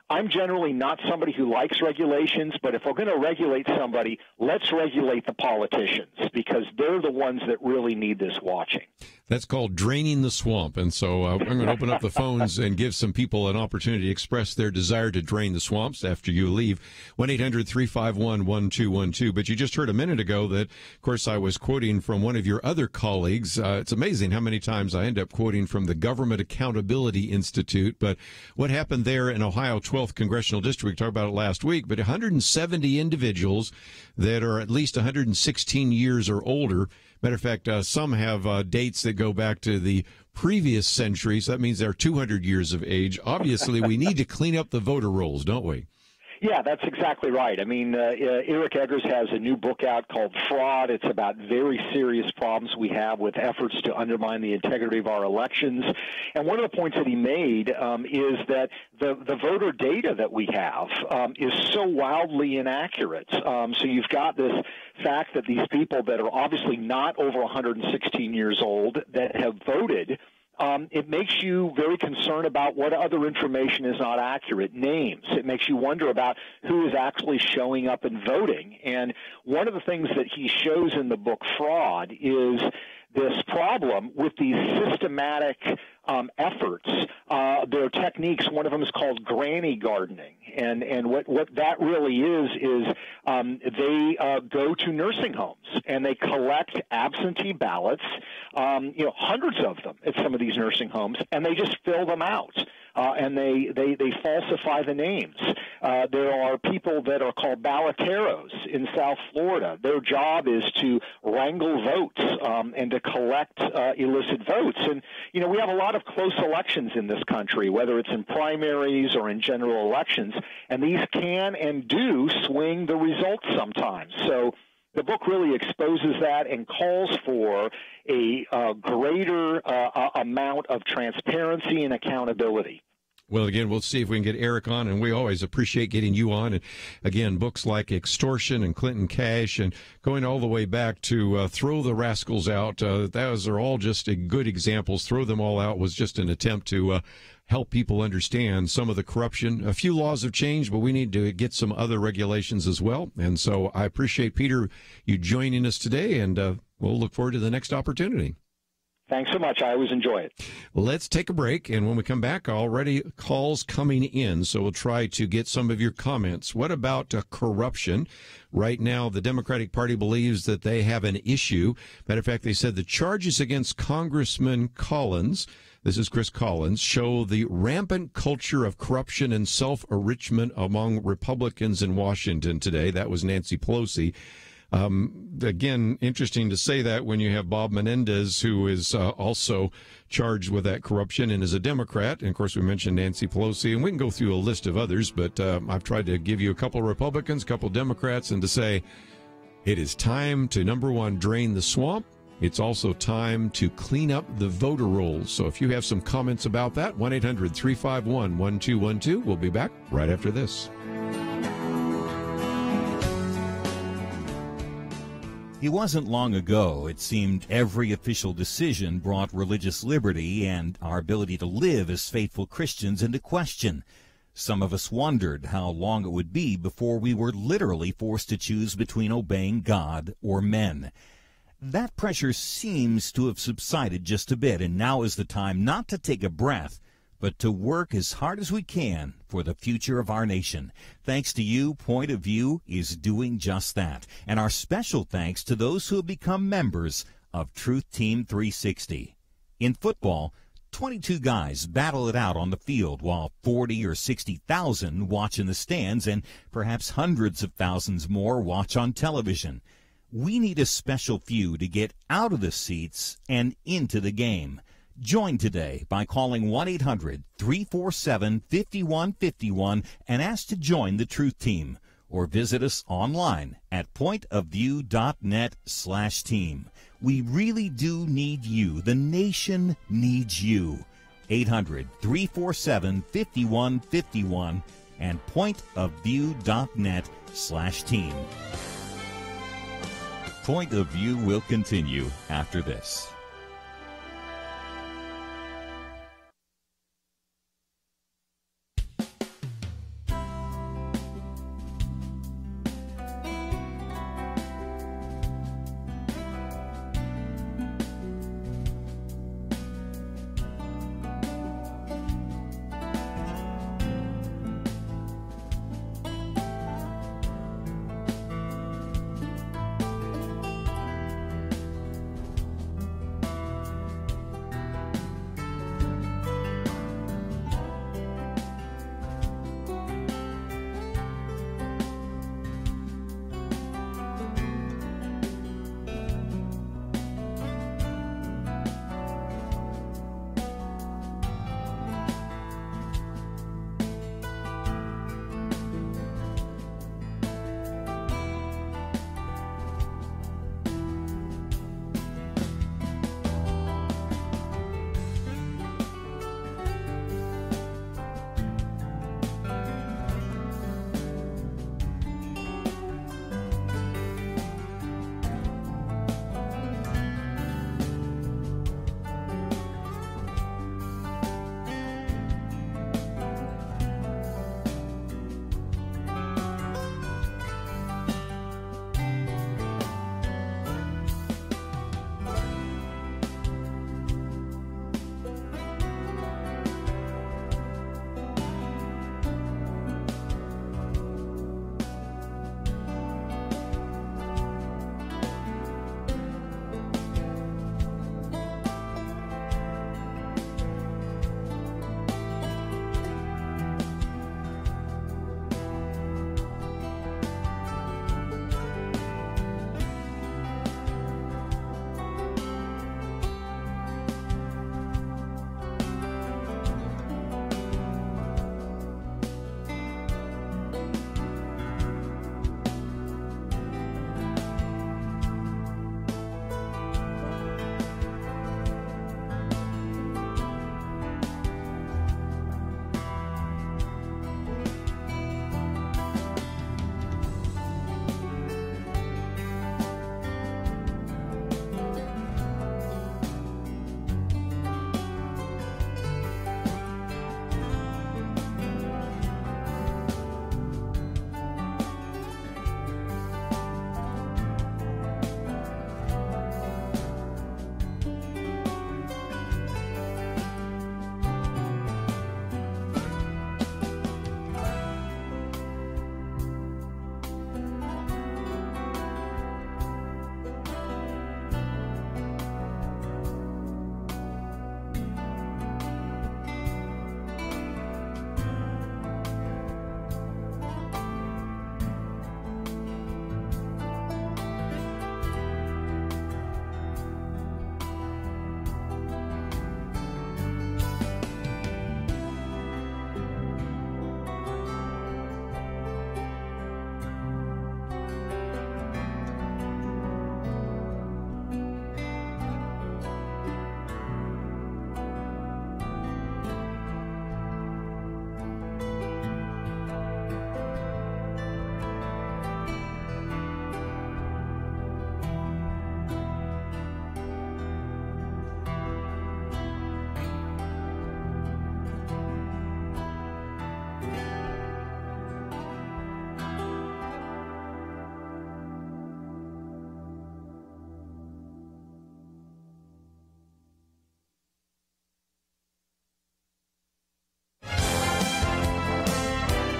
S14: I'm generally not somebody who likes regulations, but if we're going to regulate somebody, let's regulate the politicians, because they're the ones that really need this watching.
S1: That's called draining the swamp. And so I'm going to open up the phones and give some people an opportunity to express their desire to drain the swamps after you leave. 1-800-351-1212. But you just heard a minute ago that, of course, I was quoting from one of your other colleagues. It's amazing how many times I end up quoting from the Government Accountability Institute. But what happened there in Ohio 12th Congressional District, we talked about it last week, but 170 individuals that are at least 116 years or older. Matter of fact, some have dates that go back to the previous century, so that means they're 200 years of age. Obviously, we need to clean up the voter rolls, don't we?
S14: Yeah, that's exactly right. I mean, Eric Eggers has a new book out called Fraud. It's about very serious problems we have with efforts to undermine the integrity of our elections. And one of the points that he made is that the voter data that we have is so wildly inaccurate. So you've got this fact that these people that are obviously not over 116 years old that have voted, it makes you very concerned about what other information is not accurate. Names. It makes you wonder about who is actually showing up and voting. And one of the things that he shows in the book Fraud is this problem with these systematic efforts. There are techniques. One of them is called granny gardening. And what that really is they go to nursing homes and they collect absentee ballots, hundreds of them at some of these nursing homes, and they just fill them out. And they falsify the names. There are people that are called balloteros in South Florida. Their job is to wrangle votes and to collect illicit votes. And, we have a lot of close elections in this country, whether it's in primaries or in general elections, and these can and do swing the results sometimes. So the book really exposes that and calls for a greater amount of transparency and accountability.
S1: Well, again, we'll see if we can get Eric on, and we always appreciate getting you on. And again, books like Extortion and Clinton Cash, and going all the way back to Throw the Rascals Out. Those are all just good examples. Throw Them All Out was just an attempt to help people understand some of the corruption. A few laws have changed, but we need to get some other regulations as well. And so I appreciate, Peter, you joining us today, and we'll look forward to the next opportunity.
S14: Thanks so much. I always enjoy it.
S1: Let's take a break, and when we come back, already calls coming in, so we'll try to get some of your comments. What about corruption? Right now, the Democratic Party believes that they have an issue. Matter of fact, they said the charges against Congressman Collins, this is Chris Collins, show the rampant culture of corruption and self-enrichment among Republicans in Washington today. That was Nancy Pelosi. Again, interesting to say that when you have Bob Menendez, who is also charged with that corruption and is a Democrat. And, of course, we mentioned Nancy Pelosi, and we can go through a list of others, but I've tried to give you a couple of Republicans, a couple of Democrats, and to say it is time to, number one, drain the swamp. It's also time to clean up the voter rolls. So if you have some comments about that, 1-800-351-1212. We'll be back right after this.
S3: It wasn't long ago, it seemed, every official decision brought religious liberty and our ability to live as faithful Christians into question. Some of us wondered how long it would be before we were literally forced to choose between obeying God or men. That pressure seems to have subsided just a bit, and now is the time not to take a breath, but to work as hard as we can for the future of our nation. Thanks to you, Point of View is doing just that. And our special thanks to those who have become members of Truth Team 360. In football, 22 guys battle it out on the field while 40 or 60,000 watch in the stands, and perhaps hundreds of thousands more watch on television. We need a special few to get out of the seats and into the game. Join today by calling 1-800-347-5151 and ask to join the Truth Team, or visit us online at pointofview.net/team. We really do need you. The nation needs you. 800-347-5151 and pointofview.net/team. Point of View will continue after this.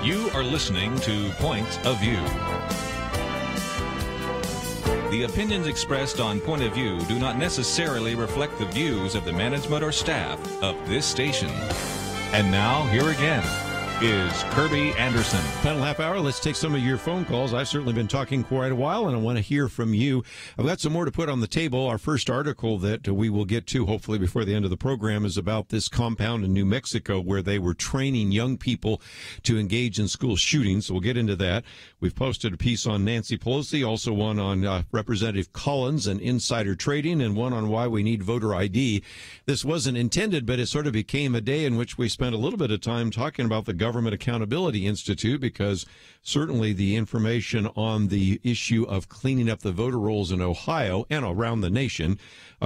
S2: You are listening to Point of View. The opinions expressed on Point of View do not necessarily reflect the views of the management or staff of this station. And now, here again is Kerby Anderson.
S1: Final half hour, let's take some of your phone calls. I've certainly been talking quite a while, and I want to hear from you. I've got some more to put on the table. Our first article that we will get to, hopefully before the end of the program, is about this compound in New Mexico where they were training young people to engage in school shootings. So we'll get into that. We've posted a piece on Nancy Pelosi, also one on Representative Collins and insider trading, and one on why we need voter ID. This wasn't intended, but it sort of became a day in which we spent a little bit of time talking about the government Government Accountability Institute, because certainly the information on the issue of cleaning up the voter rolls in Ohio and around the nation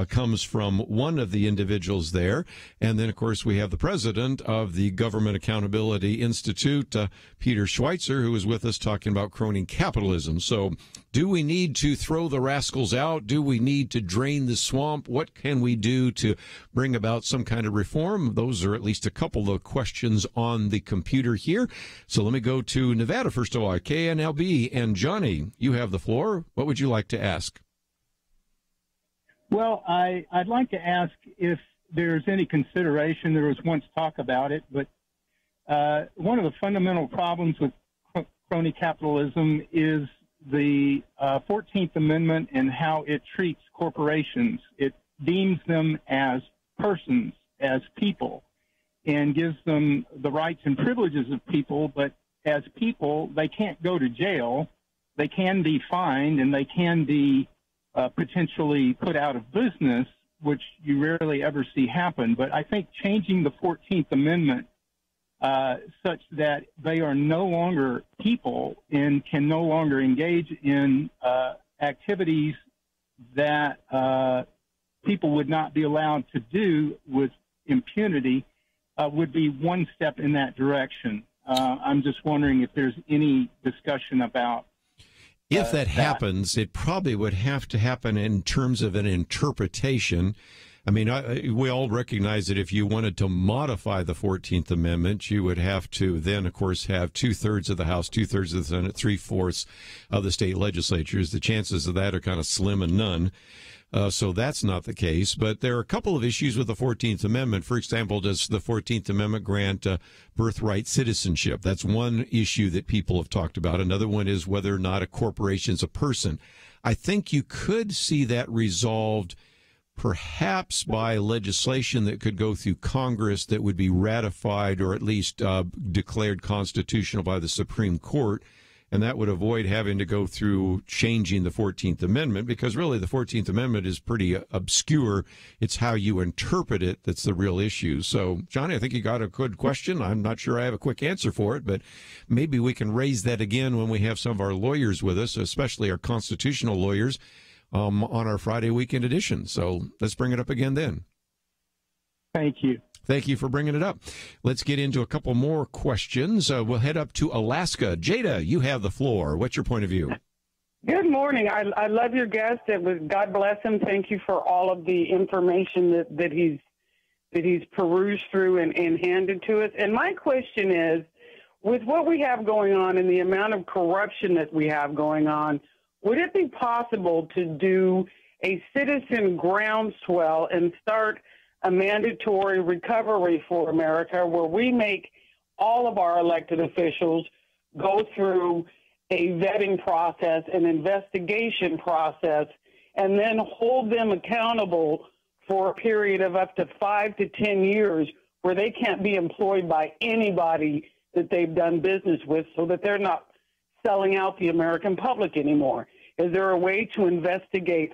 S1: comes from one of the individuals there. And then, of course, we have the president of the Government Accountability Institute, Peter Schweizer, who is with us talking about crony capitalism. So do we need to throw the rascals out? Do we need to drain the swamp? What can we do to bring about some kind of reform? Those are at least a couple of questions on the computer here. So let me go to Nevada, first of all, KNLB. And Johnny, you have the floor. What would you like to ask?
S15: Well, I'd like to ask if there's any consideration. There was once talk about it, but one of the fundamental problems with crony capitalism is the 14th Amendment and how it treats corporations. It deems them as persons, as people, and gives them the rights and privileges of people, but as people, they can't go to jail. They can be fined, and they can be potentially put out of business, which you rarely ever see happen. But I think changing the 14th Amendment such that they are no longer people and can no longer engage in activities that people would not be allowed to do with impunity would be one step in that direction. I'm just wondering if there's any discussion about
S1: if that happens, it probably would have to happen in terms of an interpretation. I mean, we all recognize that if you wanted to modify the 14th Amendment, you would have to then, of course, have 2/3 of the House, 2/3 of the Senate, 3/4 of the state legislatures. The chances of that are kind of slim and none. So that's not the case. But there are a couple of issues with the 14th Amendment. For example, does the 14th Amendment grant birthright citizenship? That's one issue that people have talked about. Another one is whether or not a corporation is a person. I think you could see that resolved perhaps by legislation that could go through Congress that would be ratified or at least declared constitutional by the Supreme Court. And that would avoid having to go through changing the 14th Amendment, because really the 14th Amendment is pretty obscure. It's how you interpret it that's the real issue. So, Johnny, I think you got a good question. I'm not sure I have a quick answer for it, but maybe we can raise that again when we have some of our lawyers with us, especially our constitutional lawyers, on our Friday weekend edition. So let's bring it up again then.
S15: Thank you.
S1: Thank you for bringing it up. Let's get into a couple more questions. We'll head up to Alaska. Jada, you have the floor. What's your point of view?
S16: Good morning. I love your guest. God bless him. Thank you for all of the information that he's perused through and handed to us. And my question is, with what we have going on and the amount of corruption that we have going on, would it be possible to do a citizen groundswell and start a mandatory recovery for America where we make all of our elected officials go through a vetting process, an investigation process, and then hold them accountable for a period of up to 5 to 10 years where they can't be employed by anybody that they've done business with, so that they're not selling out the American public anymore? Is there a way to investigate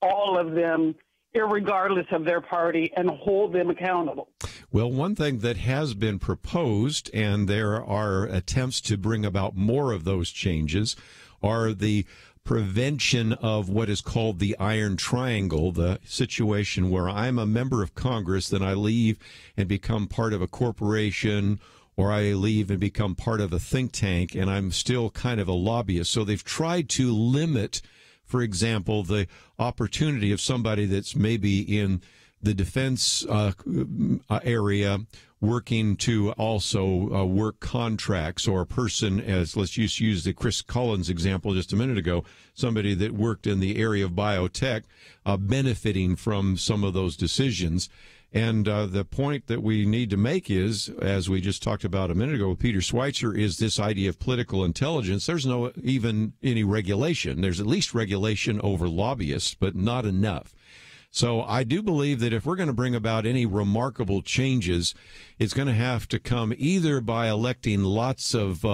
S16: all of them, irregardless of their party, and hold them accountable?
S1: Well, one thing that has been proposed, and there are attempts to bring about more of those changes, are the prevention of what is called the iron triangle, the situation where I'm a member of Congress, then I leave and become part of a corporation, or I leave and become part of a think tank, and I'm still kind of a lobbyist. So they've tried to limit, for example, the opportunity of somebody that's maybe in the defense area working to also work contracts, or a person, as let's just use the Chris Collins example just a minute ago, somebody that worked in the area of biotech, benefiting from some of those decisions. And the point that we need to make is, as we just talked about a minute ago with Peter Schweizer, is this idea of political intelligence. There's no even any regulation. There's at least regulation over lobbyists, but not enough. So I do believe that if we're going to bring about any remarkable changes, it's going to have to come either by electing lots of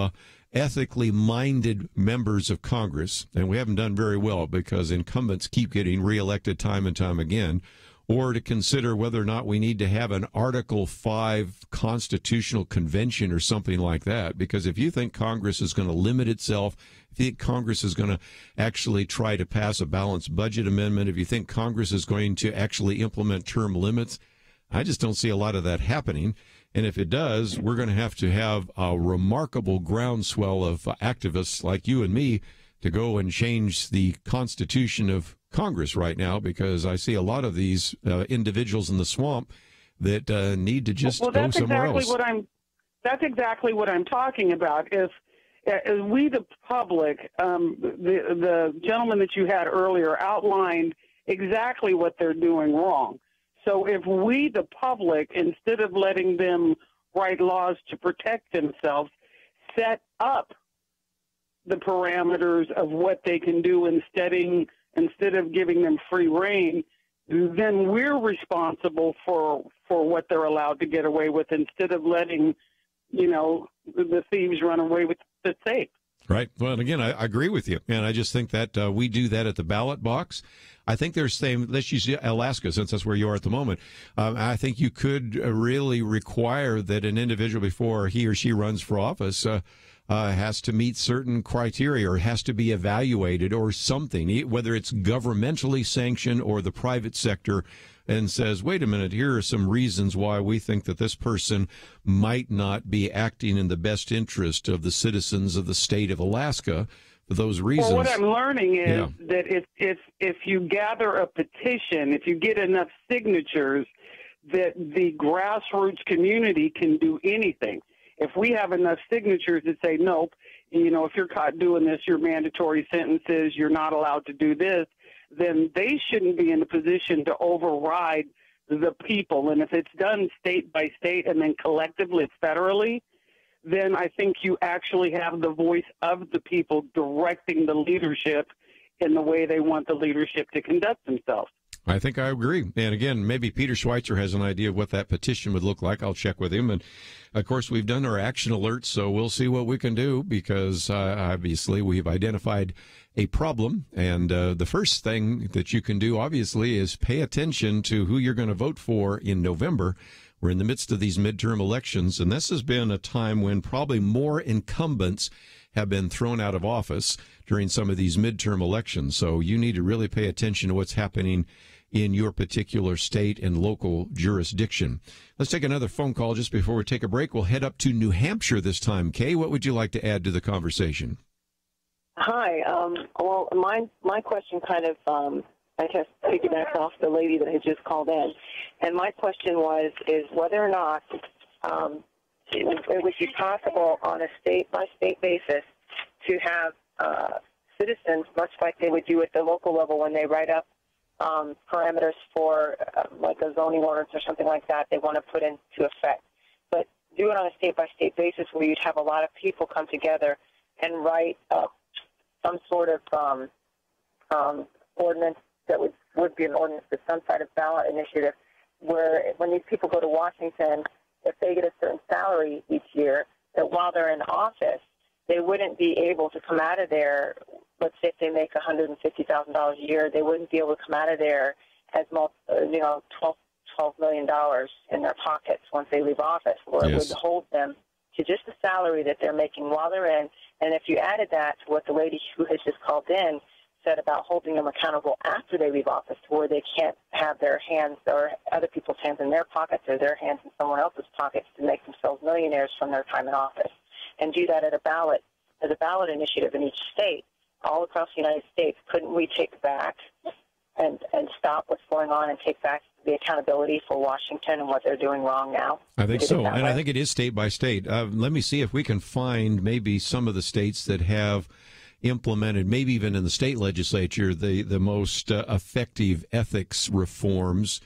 S1: ethically minded members of Congress, and we haven't done very well because incumbents keep getting reelected time and time again, or to consider whether or not we need to have an Article 5 constitutional convention or something like that. Because if you think Congress is going to limit itself, if you think Congress is going to actually try to pass a balanced budget amendment, if you think Congress is going to actually implement term limits, I just don't see a lot of that happening. And if it does, we're going to have a remarkable groundswell of activists like you and me to go and change the Constitution of Congress right now, because I see a lot of these individuals in the swamp that need to just go somewhere else.
S16: That's exactly what I'm talking about. If we, the public, the gentleman that you had earlier outlined exactly what they're doing wrong. So if we, the public, instead of letting them write laws to protect themselves, set up the parameters of what they can do instead of giving them free rein, then we're responsible for what they're allowed to get away with, instead of letting, the thieves run away with the safe.
S1: Right. Well, and again, I agree with you. And I just think that we do that at the ballot box. I think there's saying, let's use Alaska, since that's where you are at the moment. I think you could really require that an individual, before he or she runs for office, has to meet certain criteria or has to be evaluated or something, whether it's governmentally sanctioned or the private sector, and says, wait a minute, here are some reasons why we think that this person might not be acting in the best interest of the citizens of the state of Alaska for those reasons.
S16: Well, what I'm learning is that if you gather a petition, if you get enough signatures, that the grassroots community can do anything. If we have enough signatures that say, nope, if you're caught doing this, you're mandatory sentences, you're not allowed to do this, then they shouldn't be in a position to override the people. And if it's done state by state and then collectively, federally, then I think you actually have the voice of the people directing the leadership in the way they want the leadership to conduct themselves.
S1: I think I agree. And again, maybe Peter Schweizer has an idea of what that petition would look like. I'll check with him. And of course, we've done our action alerts, so we'll see what we can do, because obviously we've identified a problem. And the first thing that you can do, obviously, is pay attention to who you're going to vote for in November. We're in the midst of these midterm elections, and this has been a time when probably more incumbents have been thrown out of office during some of these midterm elections. So you need to really pay attention to what's happening in your particular state and local jurisdiction. Let's take another phone call just before we take a break. We'll head up to New Hampshire this time. Kay, what would you like to add to the conversation?
S17: Hi. Well, my question kind of, I guess, piggybacks off the lady that had just called in. And my question is whether or not it would be possible on a state-by-state basis to have citizens, much like they would do at the local level when they write up parameters for like a zoning ordinance or something like that they want to put into effect. But do it on a state-by-state basis where you'd have a lot of people come together and write up some sort of ordinance that would be an ordinance with some sort of ballot initiative, where when these people go to Washington, if they get a certain salary each year, that while they're in office, they wouldn't be able to come out of there. Let's say if they make $150,000 a year, they wouldn't be able to come out of there as $12 million in their pockets once they leave office, or it would hold them to just the salary that they're making while they're in. And if you added that to what the lady who has just called in said about holding them accountable after they leave office, to where they can't have their hands or other people's hands in their pockets or their hands in someone else's pockets to make themselves millionaires from their time in office, and do that as a ballot initiative in each state, all across the United States, couldn't we take back and stop what's going on and take back the accountability for Washington and what they're doing wrong now?
S1: I think so, and I think it is state by state. Let me see if we can find maybe some of the states that have implemented, maybe even in the state legislature, the most effective ethics reforms,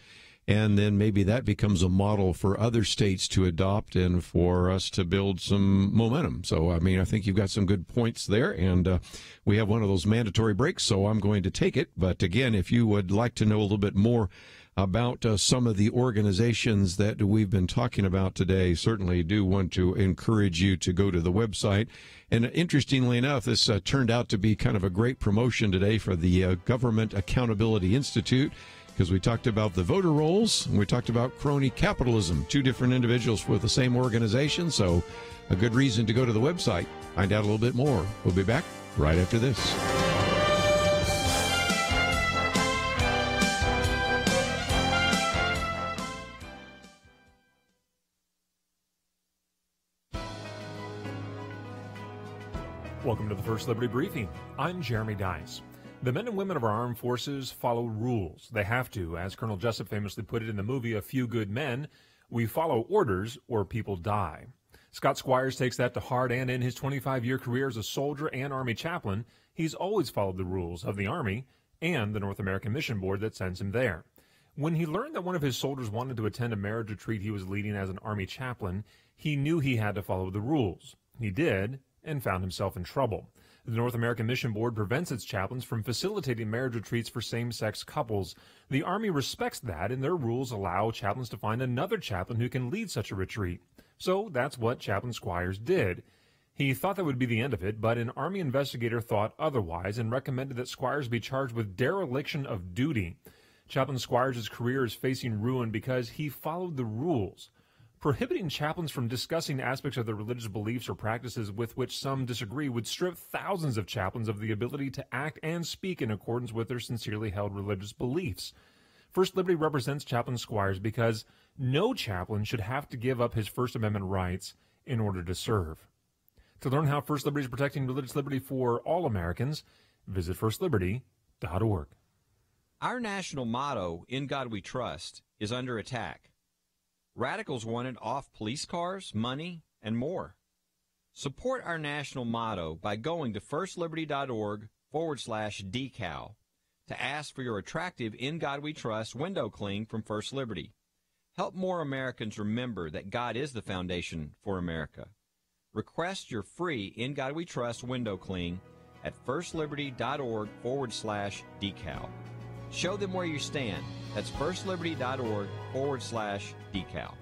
S1: and then maybe that becomes a model for other states to adopt and for us to build some momentum. So, I mean, I think you've got some good points there, and we have one of those mandatory breaks, so I'm going to take it. But again, if you would like to know a little bit more about some of the organizations that we've been talking about today, certainly do want to encourage you to go to the website. And interestingly enough, this turned out to be kind of a great promotion today for the Government Accountability Institute. because we talked about the voter rolls and we talked about crony capitalism, two different individuals with the same organization. So a good reason to go to the website, find out a little bit more. We'll be back right after this.
S5: Welcome to the First Liberty Briefing. I'm Jeremy Dice. The men and women of our armed forces follow rules. They have to. As Colonel Jessup famously put it in the movie A Few Good Men, we follow orders or people die. Scott Schweizer takes that to heart, and in his 25-year career as a soldier and Army chaplain, he's always followed the rules of the Army and the North American Mission Board that sends him there. When he learned that one of his soldiers wanted to attend a marriage retreat he was leading as an Army chaplain, he knew he had to follow the rules. He did, and found himself in trouble. The North American Mission Board prevents its chaplains from facilitating marriage retreats for same-sex couples. The Army respects that, and their rules allow chaplains to find another chaplain who can lead such a retreat. So that's what Chaplain Schweizer did. He thought that would be the end of it, but an Army investigator thought otherwise and recommended that Schweizer be charged with dereliction of duty. Chaplain Schweizer's career is facing ruin because he followed the rules. Prohibiting chaplains from discussing aspects of their religious beliefs or practices with which some disagree would strip thousands of chaplains of the ability to act and speak in accordance with their sincerely held religious beliefs. First Liberty represents Chaplain Schweizer because no chaplain should have to give up his First Amendment rights in order to serve. To learn how First Liberty is protecting religious liberty for all Americans, visit firstliberty.org.
S6: Our national motto, In God We Trust, is under attack. Radicals want it off police cars, money, and more. Support our national motto by going to firstliberty.org/decal to ask for your attractive In God We Trust window cling from First Liberty. Help more Americans remember that God is the foundation for America. Request your free In God We Trust window cling at firstliberty.org/decal. Show them where you stand. That's firstliberty.org/decal.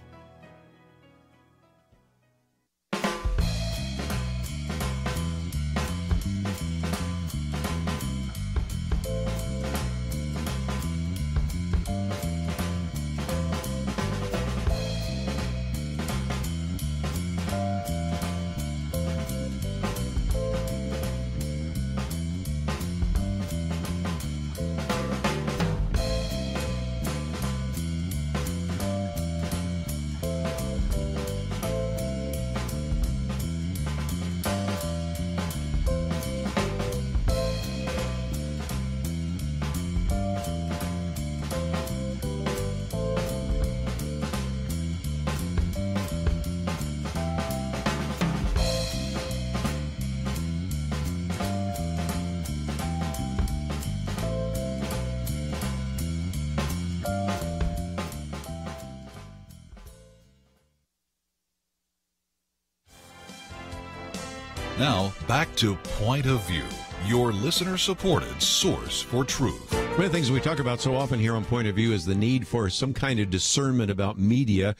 S4: Now, back to Point of View, your listener-supported source for truth.
S1: One of the things we talk about so often here on Point of View is the need for some kind of discernment about media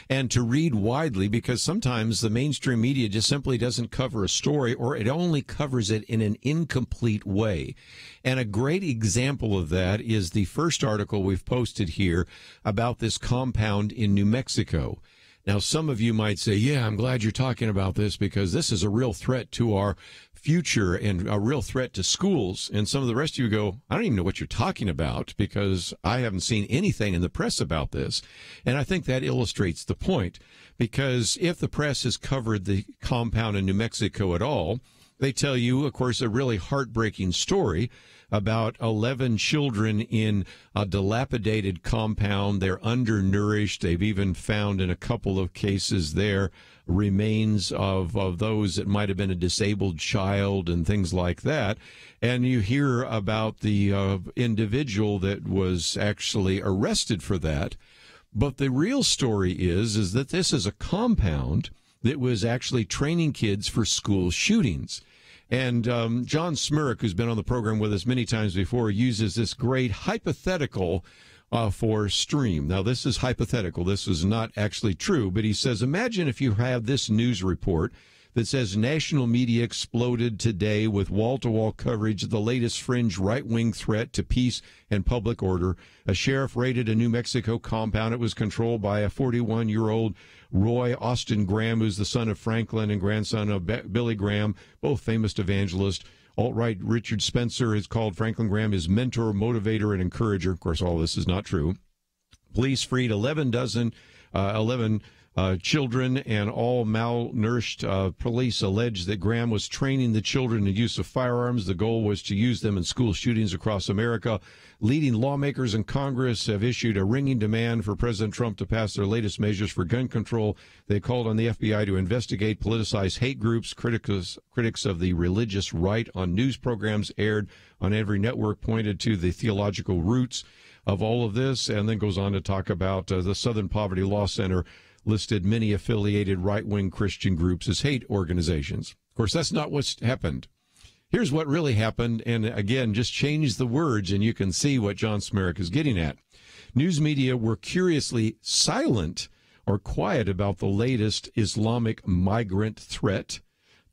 S1: and to read widely, because sometimes the mainstream media just simply doesn't cover a story, or it only covers it in an incomplete way. And a great example of that is the first article we've posted here about this compound in New Mexico. Now, some of you might say, yeah, I'm glad you're talking about this because this is a real threat to our future and a real threat to schools. And some of the rest of you go, I don't even know what you're talking about because I haven't seen anything in the press about this. And I think that illustrates the point, because if the press has covered the compound in New Mexico at all, they tell you, of course, a really heartbreaking story about 11 children in a dilapidated compound. They're undernourished. They've even found in a couple of cases there remains of those that might have been a disabled child and things like that. And you hear about the individual that was actually arrested for that. But the real story is that this is a compound that was actually training kids for school shootings. And John Smirek, who's been on the program with us many times before, uses this great hypothetical for Stream. Now, this is hypothetical. This is not actually true. But he says, imagine if you have this news report that says national media exploded today with wall-to-wall coverage of the latest fringe right-wing threat to peace and public order. A sheriff raided a New Mexico compound. It was controlled by a 41-year-old Roy Austin Graham, who's the son of Franklin and grandson of Billy Graham, both famous evangelists. Alt-right Richard Spencer has called Franklin Graham his mentor, motivator, and encourager. Of course, all this is not true. Police freed 11 children and all malnourished. Police allege that Graham was training the children in the use of firearms. The goal was to use them in school shootings across America. Leading lawmakers in Congress have issued a ringing demand for President Trump to pass their latest measures for gun control. They called on the FBI to investigate politicized hate groups. Critics of the religious right on news programs aired on every network pointed to the theological roots of all of this, and then goes on to talk about the Southern Poverty Law Center listed many affiliated right-wing Christian groups as hate organizations. Of course, that's not what's happened. Here's what really happened, and again, just change the words, and you can see what John Smerek is getting at. News media were curiously silent or quiet about the latest Islamic migrant threat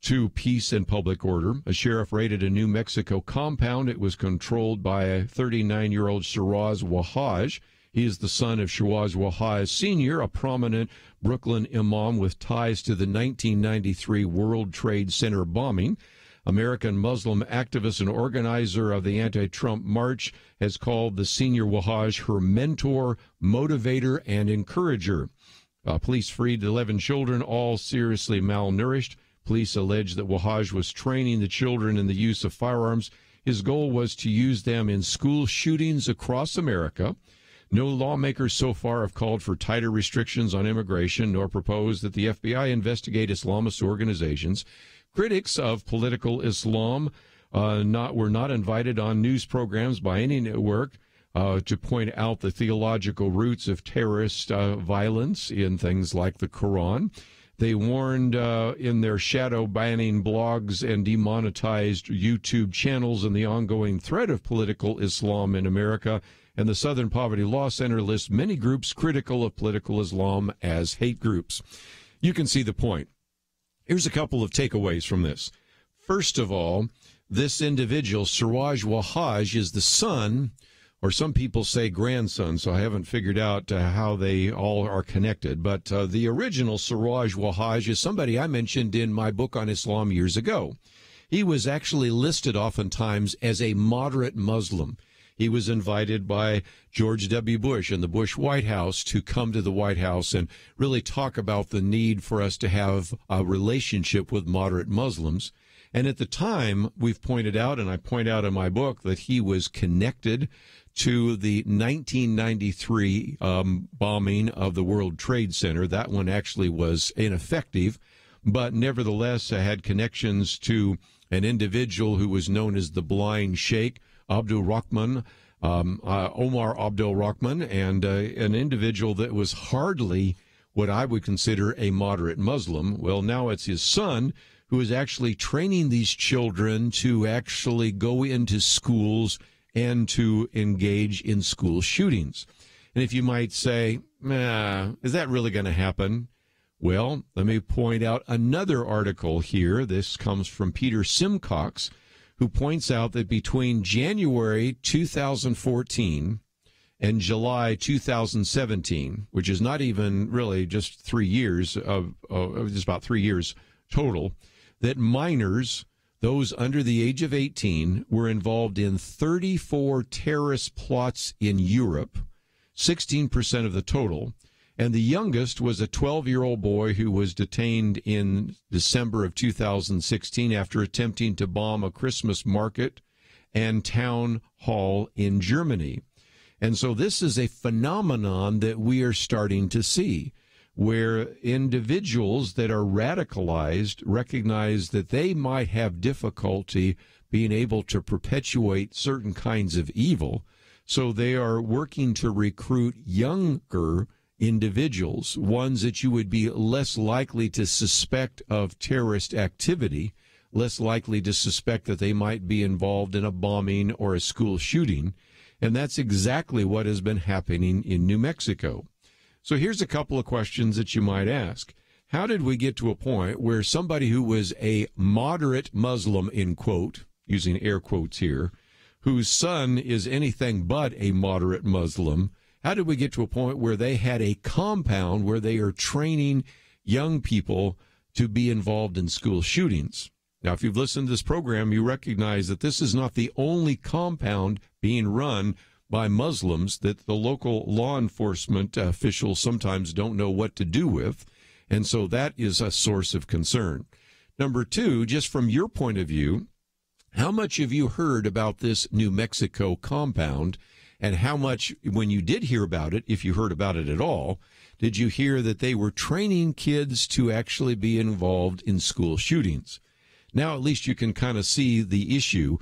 S1: to peace and public order. A sheriff raided a New Mexico compound. It was controlled by a 39-year-old Shiraz Wahhaj. He is the son of Shiraz Wahhaj Sr., a prominent Brooklyn imam with ties to the 1993 World Trade Center bombing. American Muslim activist and organizer of the anti-Trump march has called the senior Wahhaj her mentor, motivator, and encourager. Police freed 11 children, all seriously malnourished. Police allege that Wahhaj was training the children in the use of firearms. His goal was to use them in school shootings across America. No lawmakers so far have called for tighter restrictions on immigration, nor proposed that the FBI investigate Islamist organizations. Critics of political Islam were not invited on news programs by any network to point out the theological roots of terrorist violence in things like the Quran. They warned in their shadow banning blogs and demonetized YouTube channels and the ongoing threat of political Islam in America. And the Southern Poverty Law Center lists many groups critical of political Islam as hate groups. You can see the point. Here's a couple of takeaways from this. First of all, this individual, Siraj Wahhaj, is the son, or some people say grandson, so I haven't figured out how they all are connected. But the original Siraj Wahhaj is somebody I mentioned in my book on Islam years ago. He was actually listed oftentimes as a moderate Muslim. He was invited by George W. Bush and the Bush White House to come to the White House and really talk about the need for us to have a relationship with moderate Muslims. And at the time, we've pointed out, and I point out in my book, that he was connected to the 1993 bombing of the World Trade Center. That one actually was ineffective, but nevertheless had connections to an individual who was known as the Blind Sheikh, Abdul Rahman, Omar Abdul Rahman, and an individual that was hardly what I would consider a moderate Muslim. Well, now it's his son who is actually training these children to actually go into schools and to engage in school shootings. And if you might say, is that really going to happen? Well, let me point out another article here. This comes from Peter Simcox, who points out that between January 2014 and July 2017, which is not even really just 3 years, just about 3 years total, that minors, those under the age of 18, were involved in 34 terrorist plots in Europe, 16% of the total. And the youngest was a 12-year-old boy who was detained in December of 2016 after attempting to bomb a Christmas market and town hall in Germany. And so this is a phenomenon that we are starting to see, where individuals that are radicalized recognize that they might have difficulty being able to perpetuate certain kinds of evil. So they are working to recruit younger individuals, ones that you would be less likely to suspect of terrorist activity, less likely to suspect that they might be involved in a bombing or a school shooting. And that's exactly what has been happening in New Mexico. So here's a couple of questions that you might ask. how did we get to a point where somebody who was a moderate Muslim, in quote, using air quotes here, whose son is anything but a moderate Muslim, how did we get to a point where they had a compound where they are training young people to be involved in school shootings? Now, if you've listened to this program, you recognize that this is not the only compound being run by Muslims that the local law enforcement officials sometimes don't know what to do with. And so that is a source of concern. Number two, just from your point of view, how much have you heard about this New Mexico compound? And how much, when you did hear about it, if you heard about it at all, did you hear that they were training kids to actually be involved in school shootings? Now at least you can kind of see the issue.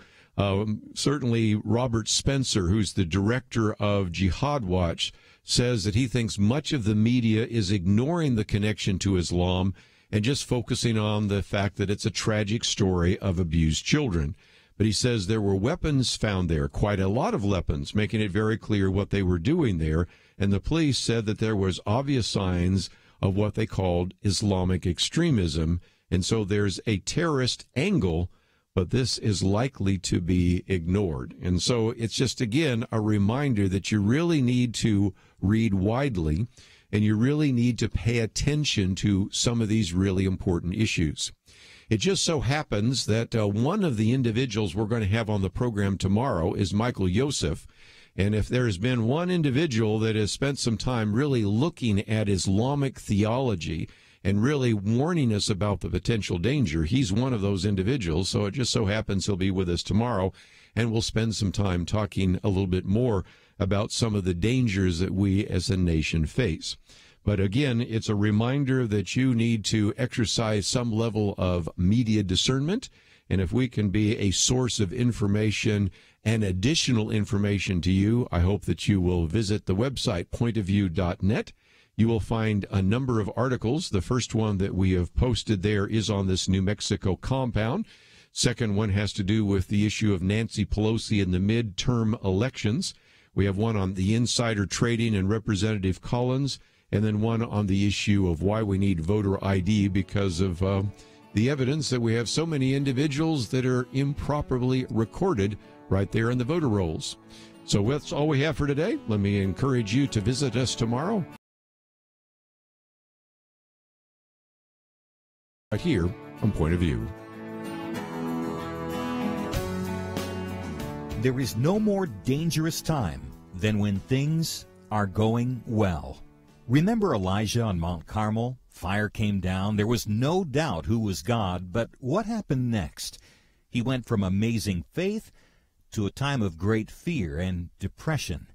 S1: Certainly Robert Spencer, who's the director of Jihad Watch, says that he thinks much of the media is ignoring the connection to Islam and just focusing on the fact that it's a tragic story of abused children. But he says there were weapons found there, quite a lot of weapons, making it very clear what they were doing there. And the police said that there was obvious signs of what they called Islamic extremism. And so there's a terrorist angle, but this is likely to be ignored. And so it's just, again, a reminder that you really need to read widely and you really need to pay attention to some of these really important issues. It just so happens that one of the individuals we're going to have on the program tomorrow is Michael Yosef. And if there has been one individual that has spent some time really looking at Islamic theology and really warning us about the potential danger, he's one of those individuals. So it just so happens he'll be with us tomorrow, and we'll spend some time talking a little bit more about some of the dangers that we as a nation face. But again, it's a reminder that you need to exercise some level of media discernment. And if we can be a source of information and additional information to you, I hope that you will visit the website pointofview.net. You will find a number of articles. The first one that we have posted there is on this New Mexico compound. Second one has to do with the issue of Nancy Pelosi in the midterm elections. We have one on the insider trading and Representative Collins, and then one on the issue of why we need voter ID because of the evidence that we have so many individuals that are improperly recorded right there in the voter rolls. So that's all we have for today. Let me encourage you to visit us tomorrow right here on Point of View.
S3: There is no more dangerous time than when things are going well. Remember Elijah on Mount Carmel? Fire came down. There was no doubt who was God, but what happened next? He went from amazing faith to a time of great fear and depression.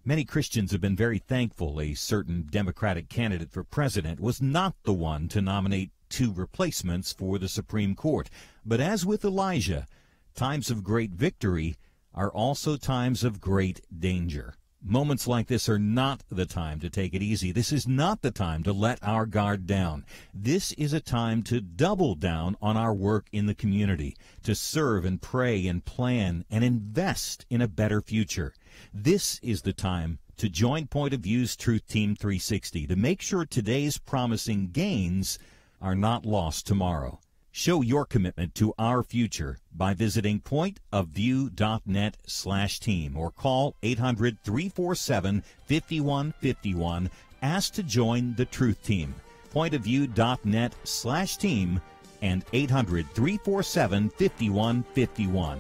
S3: Many Christians have been very thankful a certain Democratic candidate for president was not the one to nominate two replacements for the Supreme Court. But as with Elijah, times of great victory are also times of great danger. Moments like this are not the time to take it easy. This is not the time to let our guard down. This is a time to double down on our work in the community, to serve and pray and plan and invest in a better future. This is the time to join Point of View's Truth Team 360 to make sure today's promising gains are not lost tomorrow. Show your commitment to our future by visiting pointofview.net/team or call 800-347-5151. Ask to join the Truth Team. Pointofview.net/team and 800-347-5151.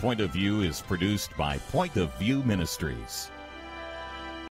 S3: Point of View is produced by Point of View Ministries.